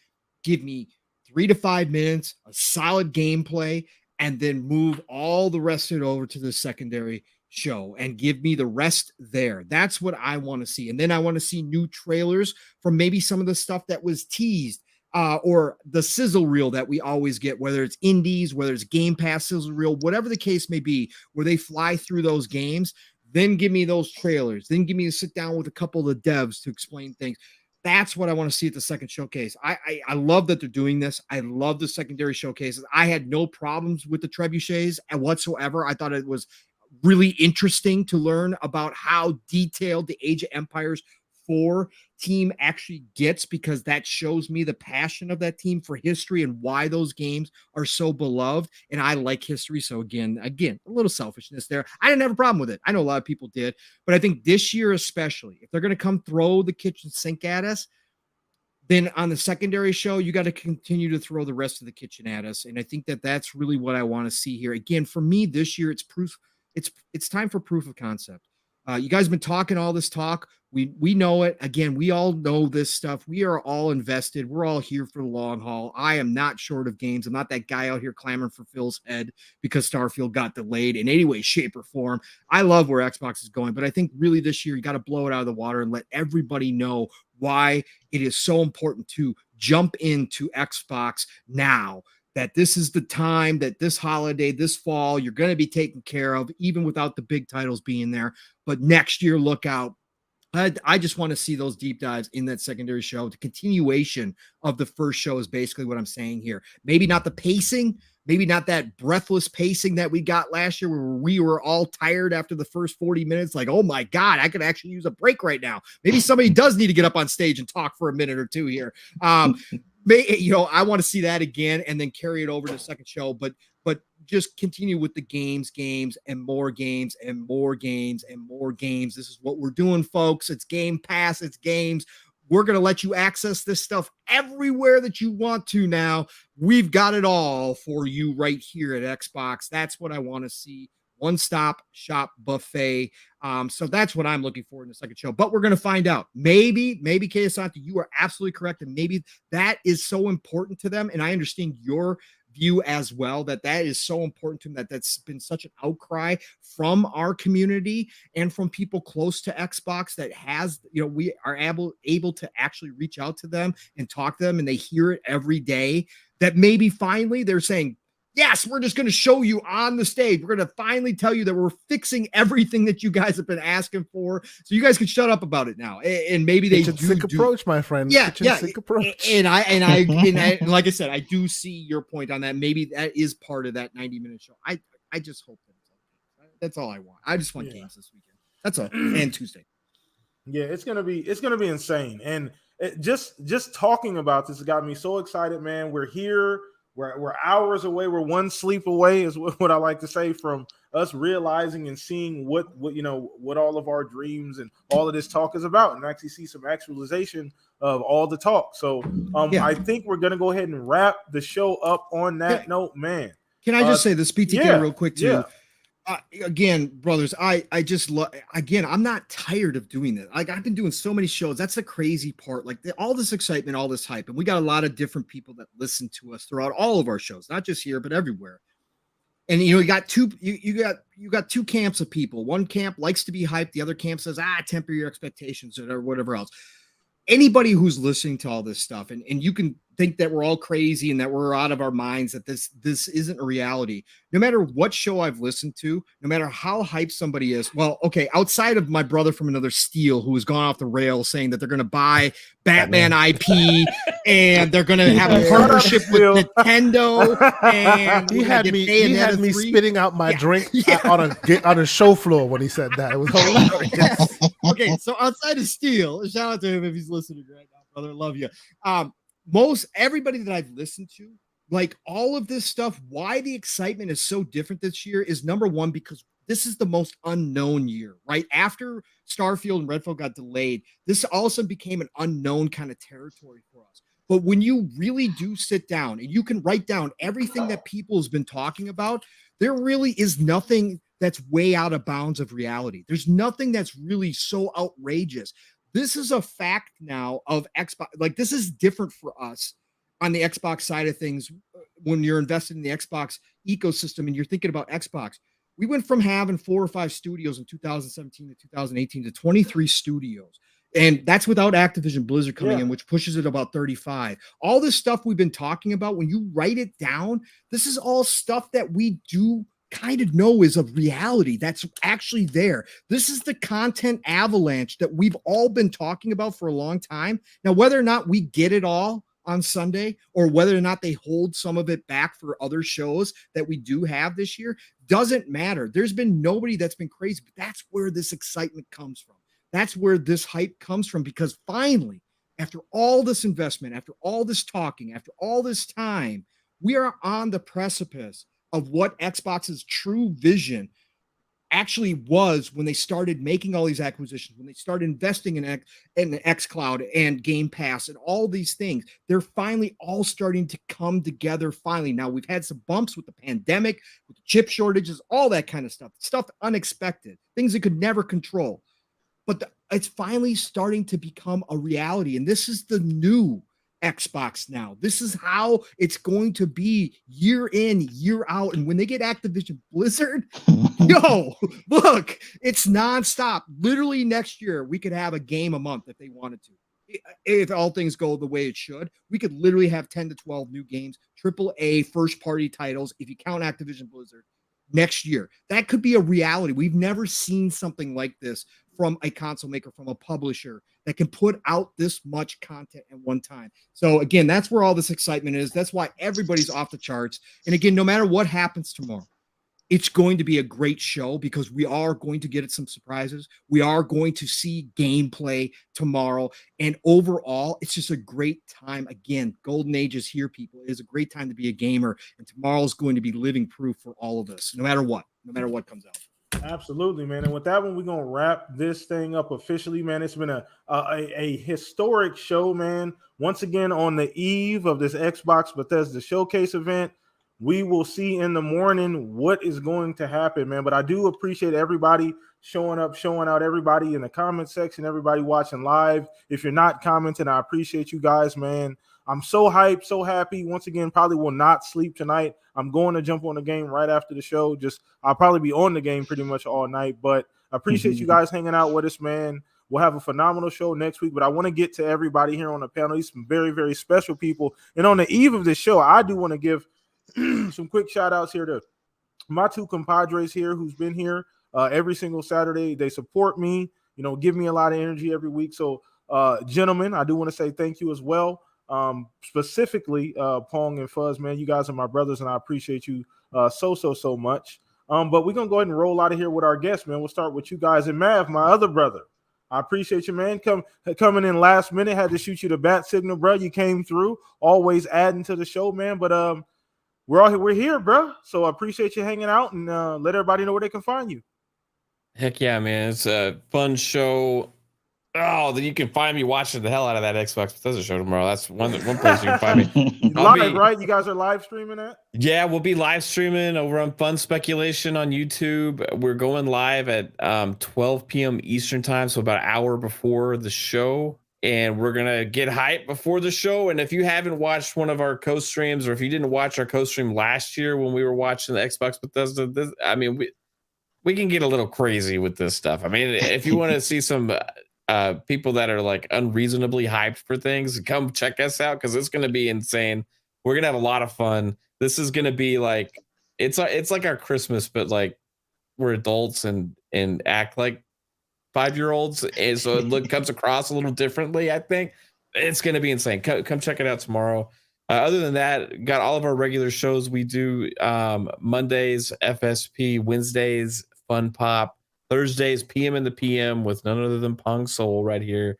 give me 3 to 5 minutes, a solid gameplay, and then move all the rest of it over to the secondary show and give me the rest there. That's what I want to see. And then I want to see new trailers from maybe some of the stuff that was teased or the sizzle reel that we always get, whether it's indies, whether it's Game Pass sizzle reel, whatever the case may be, where they fly through those games. Then give me those trailers. Then give me to sit down with a couple of the devs to explain things. That's what I want to see at the second showcase. I love that they're doing this. I love the secondary showcases. I had no problems with the trebuchets whatsoever. I thought it was really interesting to learn about how detailed the Age of Empires 4 team actually gets, because that shows me the passion of that team for history and why those games are so beloved. And I like history. So again, a little selfishness there. I didn't have a problem with it. I know a lot of people did, but I think this year, especially if they're going to come throw the kitchen sink at us, then on the secondary show, you got to continue to throw the rest of the kitchen at us. And I think that that's really what I want to see here. Again, for me this year, it's proof. It's time for proof of concept. You guys have been talking all this talk. We know it. Again, we all know this stuff. We are all invested. We're all here for the long haul. I am not short of games. I'm not that guy out here clamoring for Phil's head because Starfield got delayed in any way, shape, or form. I love where Xbox is going, but I think really this year you got to blow it out of the water and let everybody know why it is so important to jump into Xbox now. That this is the time that this holiday, this fall, you're going to be taken care of, even without the big titles being there. But next year, look out. I just want to see those deep dives in that secondary show. The continuation of the first show is basically what I'm saying here. Maybe not the pacing, maybe not that breathless pacing that we got last year where we were all tired after the first 40 minutes. Like, oh my God, I could actually use a break right now. Maybe somebody does need to get up on stage and talk for a minute or two here. I want to see that again and then carry it over to the second show, but just continue with the games and more games and more games and more games. This is what we're doing, folks. It's Game Pass, it's games. We're going to let you access this stuff everywhere that you want to now. We've got it all for you right here at Xbox. That's what I want to see. One-stop shop buffet. So that's what I'm looking for in the second show. But we're going to find out. Maybe Kay Asante, you are absolutely correct. And maybe that is so important to them. And I understand your view as well, that is so important to them, that's been such an outcry from our community and from people close to Xbox that has, we are able to actually reach out to them and talk to them, and they hear it every day, that maybe finally they're saying, Yes, we're just going to show you on the stage. We're going to finally tell you that we're fixing everything that you guys have been asking for. So you guys can shut up about it now. And maybe they Kitchen sink approach, my friend. Yeah, Kitchen sink approach. And like I said, I do see your point on that. Maybe that is part of that 90-minute show. I just hope that's all I want. I just want games this weekend. That's all. And Tuesday. Yeah, it's gonna be insane. And just talking about this has got me so excited, man. We're here. We're hours away. We're one sleep away, is what I like to say, from us realizing and seeing what all of our dreams and all of this talk is about, and actually see some actualization of all the talk. So I think we're gonna go ahead and wrap the show up on that note, man. Can I just say this PTK real quick too? Yeah. Again, brothers, I just love. Again, I'm not tired of doing this. Like, I've been doing so many shows. That's the crazy part. Like, all this excitement, all this hype, and we got a lot of different people that listen to us throughout all of our shows, not just here but everywhere. And you got two camps of people. One camp likes to be hyped. The other camp says, temper your expectations or whatever else. Anybody who's listening to all this stuff, and you can think that we're all crazy and that we're out of our minds, that this isn't a reality. No matter what show I've listened to, no matter how hyped somebody is, well, okay, outside of my brother from another steel who has gone off the rails saying that they're going to buy Batman IP and they're going to have a partnership with Nintendo, and he had me spitting out my drink on a show floor when he said that. It was hilarious. Okay, so outside of Steel, shout out to him if he's listening right now, brother. Love you. Most everybody that I've listened to, like, all of this stuff, why the excitement is so different this year is, number one, because this is the most unknown year, right? After Starfield and Redfall got delayed, this all of a sudden became an unknown kind of territory for us. But when you really do sit down and you can write down everything that people has been talking about, there really is nothing that's way out of bounds of reality. There's nothing that's really so outrageous. This is a fact now of Xbox. Like, this is different for us on the Xbox side of things. When you're invested in the Xbox ecosystem and you're thinking about Xbox, we went from having 4 or 5 studios in 2017 to 2018 to 23 studios. And that's without Activision Blizzard coming in, which pushes it about 35. All this stuff we've been talking about, when you write it down, this is all stuff that we do kind of know is a reality that's actually there. This is the content avalanche that we've all been talking about for a long time. Now, whether or not we get it all on Sunday, or whether or not they hold some of it back for other shows that we do have this year, doesn't matter. There's been nobody that's been crazy, but that's where this excitement comes from. That's where this hype comes from, because finally, after all this investment, after all this talking, after all this time, we are on the precipice of what Xbox's true vision actually was when they started making all these acquisitions, when they started investing in xCloud and Game Pass and all these things. They're finally all starting to come together finally. Now, we've had some bumps with the pandemic, with the chip shortages, all that kind of stuff unexpected, things they could never control. But it's finally starting to become a reality. And this is the new Xbox now. This is how it's going to be year in, year out. And when they get Activision Blizzard, look, it's nonstop. Literally next year, we could have a game a month if they wanted to. If all things go the way it should, we could literally have 10 to 12 new games, AAA first-party titles, if you count Activision Blizzard, next year. That could be a reality. We've never seen something like this from a console maker, from a publisher that can put out this much content at one time. So again, that's where all this excitement is. That's why everybody's off the charts. And again, no matter what happens tomorrow, it's going to be a great show, because we are going to get some surprises. We are going to see gameplay tomorrow. And overall, it's just a great time. Again, Golden Age is here, people. It is a great time to be a gamer. And tomorrow is going to be living proof for all of us, no matter what comes out. Absolutely, man. And with that one, we're gonna wrap this thing up officially, man. It's been a historic show, man. Once again, on the eve of this Xbox Bethesda Showcase event, we will see in the morning what is going to happen, man. But I do appreciate everybody showing up, showing out, everybody in the comment section, everybody watching live. If you're not commenting, I appreciate you guys, man. I'm so hyped, so happy. Once again, probably will not sleep tonight. I'm going to jump on the game right after the show. I'll probably be on the game pretty much all night. But I appreciate you guys hanging out with us, man. We'll have a phenomenal show next week. But I want to get to everybody here on the panel. These some very, very special people. And on the eve of this show, I do want to give some quick shout outs here to my two compadres here who's been here every single Saturday. They support me, give me a lot of energy every week. So, gentlemen, I do want to say thank you as well. Specifically, Pong and Fuzz, man, you guys are my brothers, and I appreciate you so much. But we're going to go ahead and roll out of here with our guests, man. We'll start with you guys. And Mav, my other brother, I appreciate you, man. Coming in last minute, had to shoot you the bat signal, bro. You came through, always adding to the show, man. But we're here, bro. So I appreciate you hanging out, and let everybody know where they can find you. Heck yeah, man. It's a fun show. Oh, then you can find me watching the hell out of that Xbox Bethesda show tomorrow. That's one place you can find me. Live, right? You guys are live streaming that? Yeah, we'll be live streaming over on Fun Speculation on YouTube. We're going live at 12 p.m. Eastern time, so about an hour before the show. And we're going to get hype before the show. And if you haven't watched one of our co-streams, or if you didn't watch our co-stream last year when we were watching the Xbox Bethesda, we can get a little crazy with this stuff. I mean, if you want to see some people that are like unreasonably hyped for things, come check us out, because it's going to be insane. We're going to have a lot of fun. This is going to be like, it's like our Christmas, but like we're adults and act like 5-year-olds, and so it comes across a little differently. I think it's going to be insane. Come check it out tomorrow. Other than that, got all of our regular shows. We do Mondays FSP, Wednesdays Fun Pop, Thursdays PM in the PM with none other than Pong Soul right here.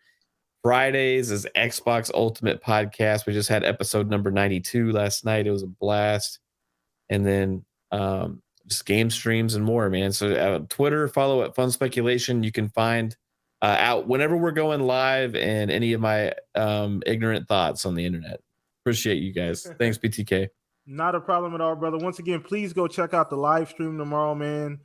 Fridays is Xbox Ultimate Podcast. We just had episode number 92 last night. It was a blast. And then just game streams and more, man. So Twitter, follow at Fun Speculation. You can find out whenever we're going live and any of my ignorant thoughts on the internet. Appreciate you guys. Thanks, BTK. Not a problem at all, brother. Once again, please go check out the live stream tomorrow, man.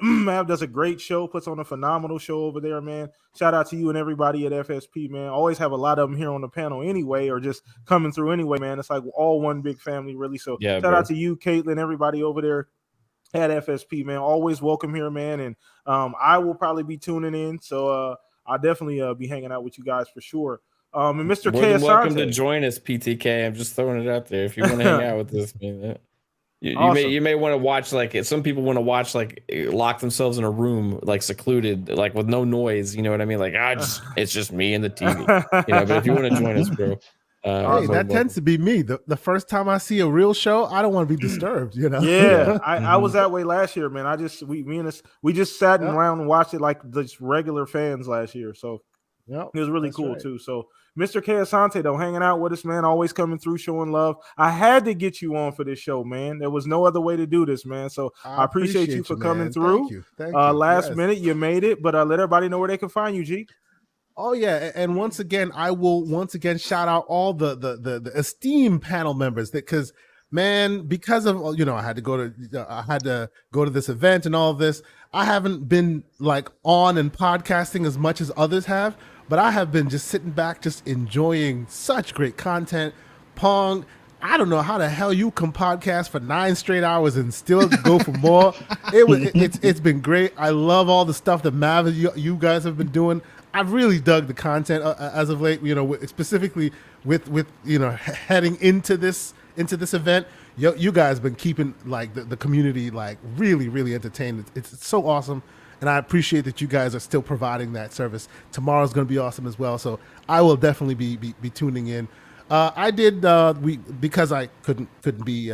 Mav does a great show, puts on a phenomenal show over there, man. Shout out to you and everybody at FSP, man. Always have a lot of them here on the panel anyway, or just coming through anyway, man. It's like all one big family, really. So shout out to you, Caitlin, everybody over there at FSP, man. Always welcome here, man. And I will probably be tuning in, so I'll definitely be hanging out with you guys for sure. And Mr. K. Welcome to join us, PTK. I'm just throwing it out there. If you want to hang out with us, man. You may want to watch, like, some people want to watch, like, lock themselves in a room, like, secluded, like, with no noise. You know what I mean? Like, it's just me and the TV. But if you want to join us, bro. Hey, that tends to be me. The first time I see a real show, I don't want to be disturbed. Yeah, I was that way last year, man. We just sat around and watched it like just regular fans last year. So it was really cool too. So Mr. K. Asante, though, hanging out with us, man, always coming through, showing love. I had to get you on for this show, man. There was no other way to do this, man. So I appreciate you for coming through. Thank you. Last minute, you made it, but let everybody know where they can find you, G. Oh yeah, and once again, I will shout out all the esteemed panel members, because of I had to go to this event and all of this. I haven't been like on and podcasting as much as others have, but I have been just sitting back, just enjoying such great content. Pong, I don't know how the hell you can podcast for 9 straight hours and still go for more. It's been great. I love all the stuff that Mav, you guys have been doing. I've really dug the content as of late, specifically with heading into this event. You guys have been keeping like the community like really, really entertained. It's so awesome. And I appreciate that you guys are still providing that service. Tomorrow's going to be awesome as well. So I will definitely be tuning in. I did because I couldn't be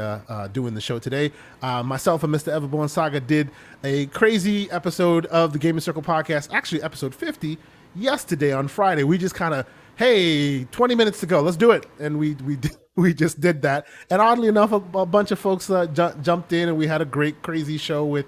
doing the show today. Myself and Mr. Everborn Saga did a crazy episode of the Gaming Circle podcast. Actually, episode 50 yesterday on Friday. We just kind of, hey, 20 minutes to go, let's do it, and we just did that. And oddly enough, a bunch of folks jumped in, and we had a great crazy show with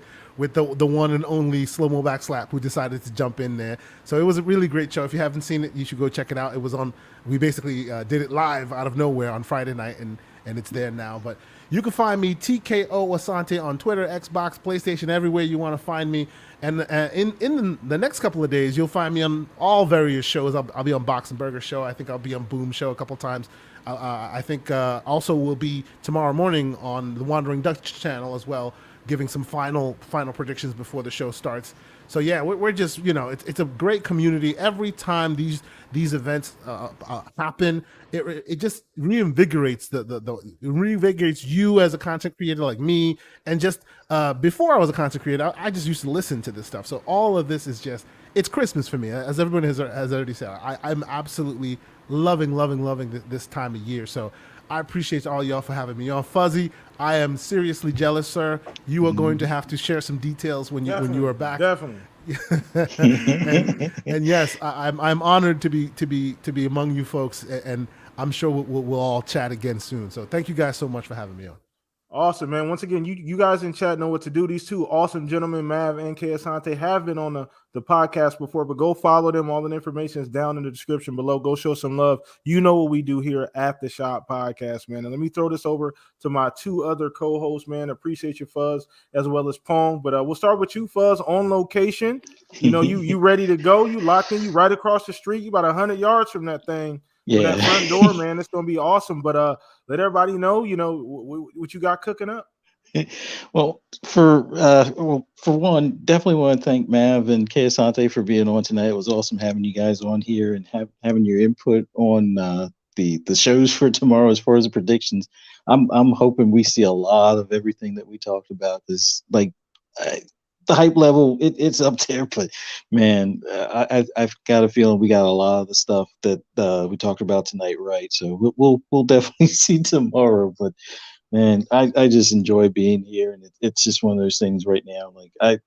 the one and only Slow Mo Backslap, who decided to jump in there. So it was a really great show. If you haven't seen it, you should go check it out. It was on. We basically did it live out of nowhere on Friday night, and it's there now. But you can find me TKO Asante on Twitter, Xbox, PlayStation, everywhere you want to find me. And in the next couple of days, you'll find me on all various shows. I'll be on Box and Burger Show. I think I'll be on Boom Show a couple times. I think also will be tomorrow morning on the Wandering Dutch channel as well, giving some final predictions before the show starts. So yeah, we're just, you know, it's a great community. Every time these events happen, it just reinvigorates it reinvigorates you as a content creator like me. And just before I was a content creator, I just used to listen to this stuff. So all of this is just, it's Christmas for me, as everyone has already said. I'm absolutely loving this time of year. So I appreciate all y'all for having me on. Fuzzy, I am seriously jealous, sir. You are going to have to share some details when you are back. Definitely. and yes, I'm honored to be among you folks, and I'm sure we'll all chat again soon. So thank you guys so much for having me on. Awesome, man. Once again, you guys in chat know what to do. These two awesome gentlemen, Mav and K Asante, have been on the podcast before, but go follow them. All the information is down in the description below. Go show some love. You know what we do here at the Shop Podcast, man. And let me throw this over to my two other co-hosts, man. Appreciate you, Fuzz, as well as Pong. But we'll start with you, Fuzz, on location. You know, you ready to go. You locked in. You right across the street. You about 100 yards from that thing. Yeah. That front door, man. It's going to be awesome. But let everybody know, you know, what you got cooking up. Well, for one, definitely want to thank Mav and K Asante for being on tonight. It was awesome having you guys on here and having your input on the shows for tomorrow as far as the predictions. I'm hoping we see a lot of everything that we talked about. This the hype level, it's up there, but man, I've got a feeling we got a lot of the stuff that we talked about tonight, right? So we'll definitely see tomorrow. But man, I just enjoy being here, and it's just one of those things right now. Like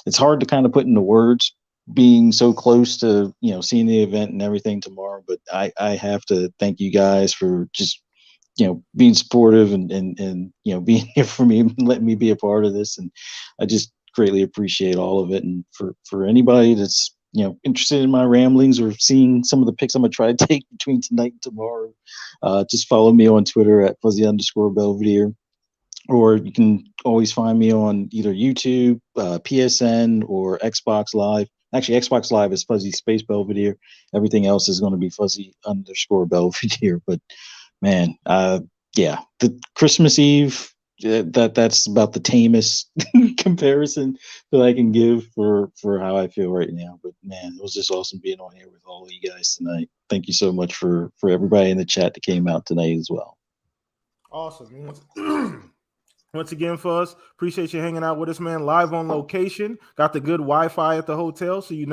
it's hard to kind of put into words, being so close to seeing the event and everything tomorrow. But I have to thank you guys for just being supportive and being here for me and letting me be a part of this, and I just greatly appreciate all of it. And for anybody that's interested in my ramblings or seeing some of the pics I'm gonna try to take between tonight and tomorrow, just follow me on Twitter at @fuzzy_Belvedere, or you can always find me on either YouTube, PSN, or Xbox Live. Actually, Xbox Live is Fuzzy Space Belvedere. Everything else is going to be Fuzzy_Belvedere. But man, yeah, the Christmas Eve, that's about the tamest comparison that I can give for how I feel right now. But man, it was just awesome being on here with all of you guys tonight. Thank you so much for everybody in the chat that came out tonight as well. Awesome. Once again, Fuzz, appreciate you hanging out with us, man. Live on location. Got the good Wi-Fi at the hotel, so you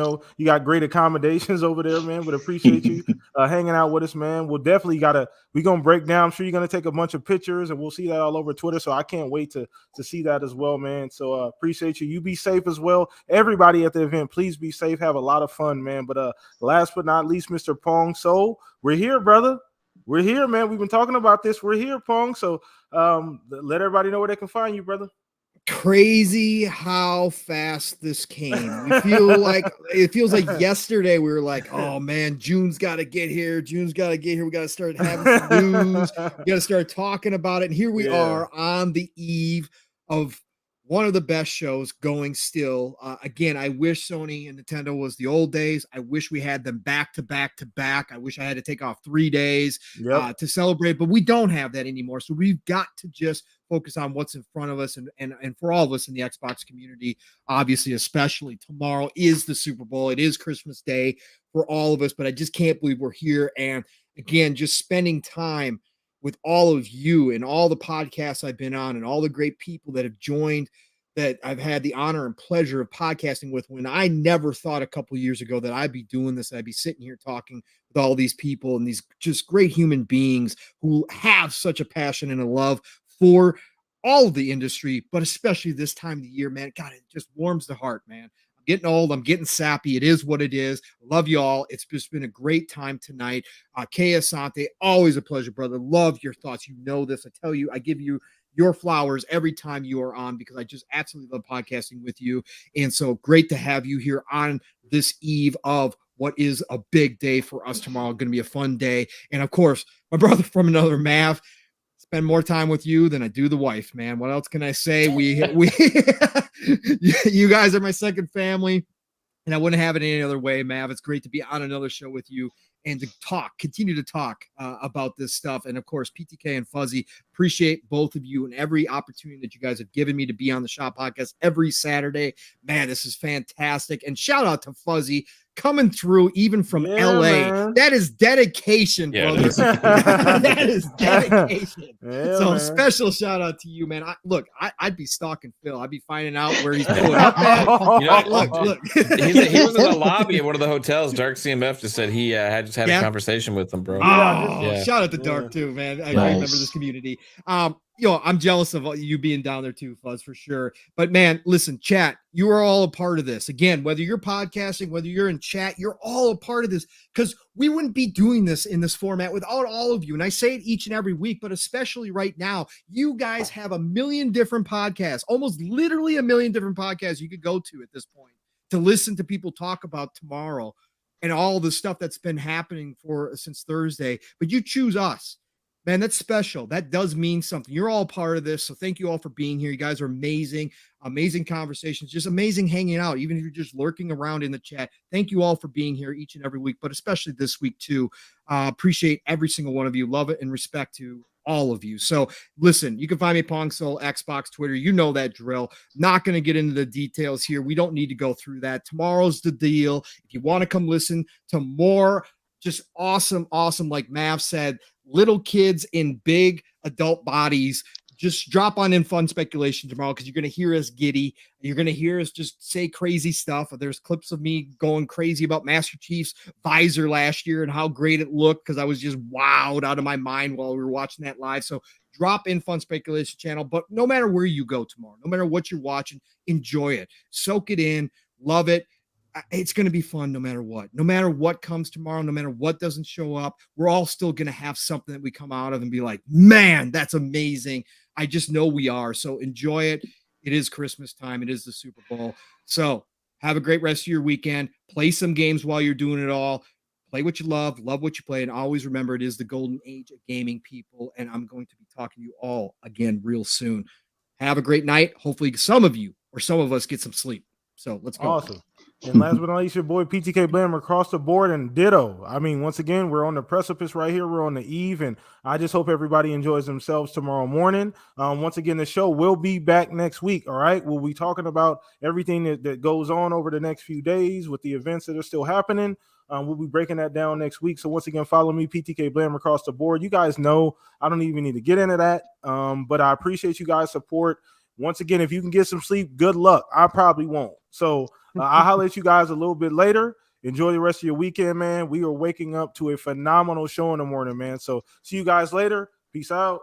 got great accommodations over there, man. But appreciate you hanging out with us, man. We're gonna break down. I'm sure you're gonna take a bunch of pictures, and we'll see that all over Twitter. So I can't wait to see that as well, man. So appreciate you. You be safe as well. Everybody at the event, please be safe. Have a lot of fun, man. But last but not least, Mr. Pong Soul, we're here, brother. We're here, man. We've been talking about this. We're here, Pong. So let everybody know where they can find you, brother. Crazy how fast this came. It feels like yesterday we were like, oh man, June's got to get here. We got to start having some news. We got to start talking about it. And here we are on the eve of one of the best shows going still. Again, I wish Sony and Nintendo was the old days. I wish we had them back to back to back. I wish I had to take off 3 days to celebrate, but we don't have that anymore. So we've got to just focus on what's in front of us. And for all of us in the Xbox community, obviously, especially tomorrow is the Super Bowl. It is Christmas Day for all of us, but I just can't believe we're here. And again, just spending time with all of you and all the podcasts I've been on and all the great people that have joined, that I've had the honor and pleasure of podcasting with, when I never thought a couple of years ago that I'd be doing this. I'd be sitting here talking with all these people and these just great human beings who have such a passion and a love for all of the industry, but especially this time of the year, man. God, it just warms the heart, man. Getting old, I'm getting sappy. It is what it is. Love you all. It's just been a great time tonight. K Asante, always a pleasure, brother. Love your thoughts. You know this. I tell you, I give you your flowers every time you are on, because I just absolutely love podcasting with you. And so great to have you here on this eve of what is a big day for us tomorrow. Going to be a fun day. And of course, my brother from another, Mav. Spend more time with you than I do the wife, man. What else can I say? We you guys are my second family. And I wouldn't have it any other way, Mav. It's great to be on another show with you and to continue to talk about this stuff. And of course, PTK and Fuzzy, appreciate both of you and every opportunity that you guys have given me to be on the Shop Podcast every Saturday. Man, this is fantastic. And shout out to Fuzzy coming through even from LA. Man. That is dedication, brother. That is dedication. Yeah, So man. Special shout out to you, man. I'd be stalking Phil. I'd be finding out where he's pulling up at. Look. He was in the lobby at one of the hotels. Dark CMF just said he had a conversation with him, bro. Shout out to Dark too, man. I remember this community. I'm jealous of you being down there too, Fuzz, for sure. But man, listen, chat, you are all a part of this. Again, whether you're podcasting, whether you're in chat, you're all a part of this, because we wouldn't be doing this in this format without all of you. And I say it each and every week, but especially right now, you guys have a million different podcasts, almost literally a million different podcasts you could go to at this point to listen to people talk about tomorrow and all the stuff that's been happening since Thursday. But you choose us. Man, that's special. That does mean something. You're all part of this. So thank you all for being here. You guys are amazing, amazing conversations, just amazing hanging out. Even if you're just lurking around in the chat, thank you all for being here each and every week, but especially this week too. Appreciate every single one of you. Love it and respect to all of you. So listen, you can find me Pong Soul, Xbox, Twitter. You know that drill. Not going to get into the details here. We don't need to go through that. Tomorrow's the deal. If you want to come listen to more just awesome, like Mav said, little kids in big adult bodies, just drop on in Fun Speculation tomorrow, because you're going to hear us giddy. You're going to hear us just say crazy stuff. There's clips of me going crazy about Master Chief's visor last year and how great it looked, because I was just wowed out of my mind while we were watching that live. So drop in Fun Speculation channel. But no matter where you go tomorrow, no matter what you're watching, enjoy it. Soak it in. Love it. It's going to be fun no matter what comes tomorrow, no matter what doesn't show up. We're all still going to have something that we come out of and be like, man, that's amazing. I just know we are. So enjoy it. It is Christmas time. It is the Super Bowl. So have a great rest of your weekend. Play some games while you're doing it all. Play what you love what you play. And always remember, it is the golden age of gaming, people. And I'm going to be talking to you all again real soon. Have a great night. Hopefully some of you or some of us get some sleep. So let's go. Awesome. And last but not least, your boy PTK Blam across the board, and ditto. I mean, once again, we're on the precipice right here. We're on the eve, and I just hope everybody enjoys themselves tomorrow morning. Once again, the show will be back next week. All right. We'll be talking about everything that goes on over the next few days with the events that are still happening. We'll be breaking that down next week. So once again, follow me, PTK Blam across the board. You guys know I don't even need to get into that. But I appreciate you guys' support. Once again, if you can get some sleep, good luck. I probably won't. So I'll holler at you guys a little bit later. Enjoy the rest of your weekend, man. We are waking up to a phenomenal show in the morning, man. So see you guys later. Peace out.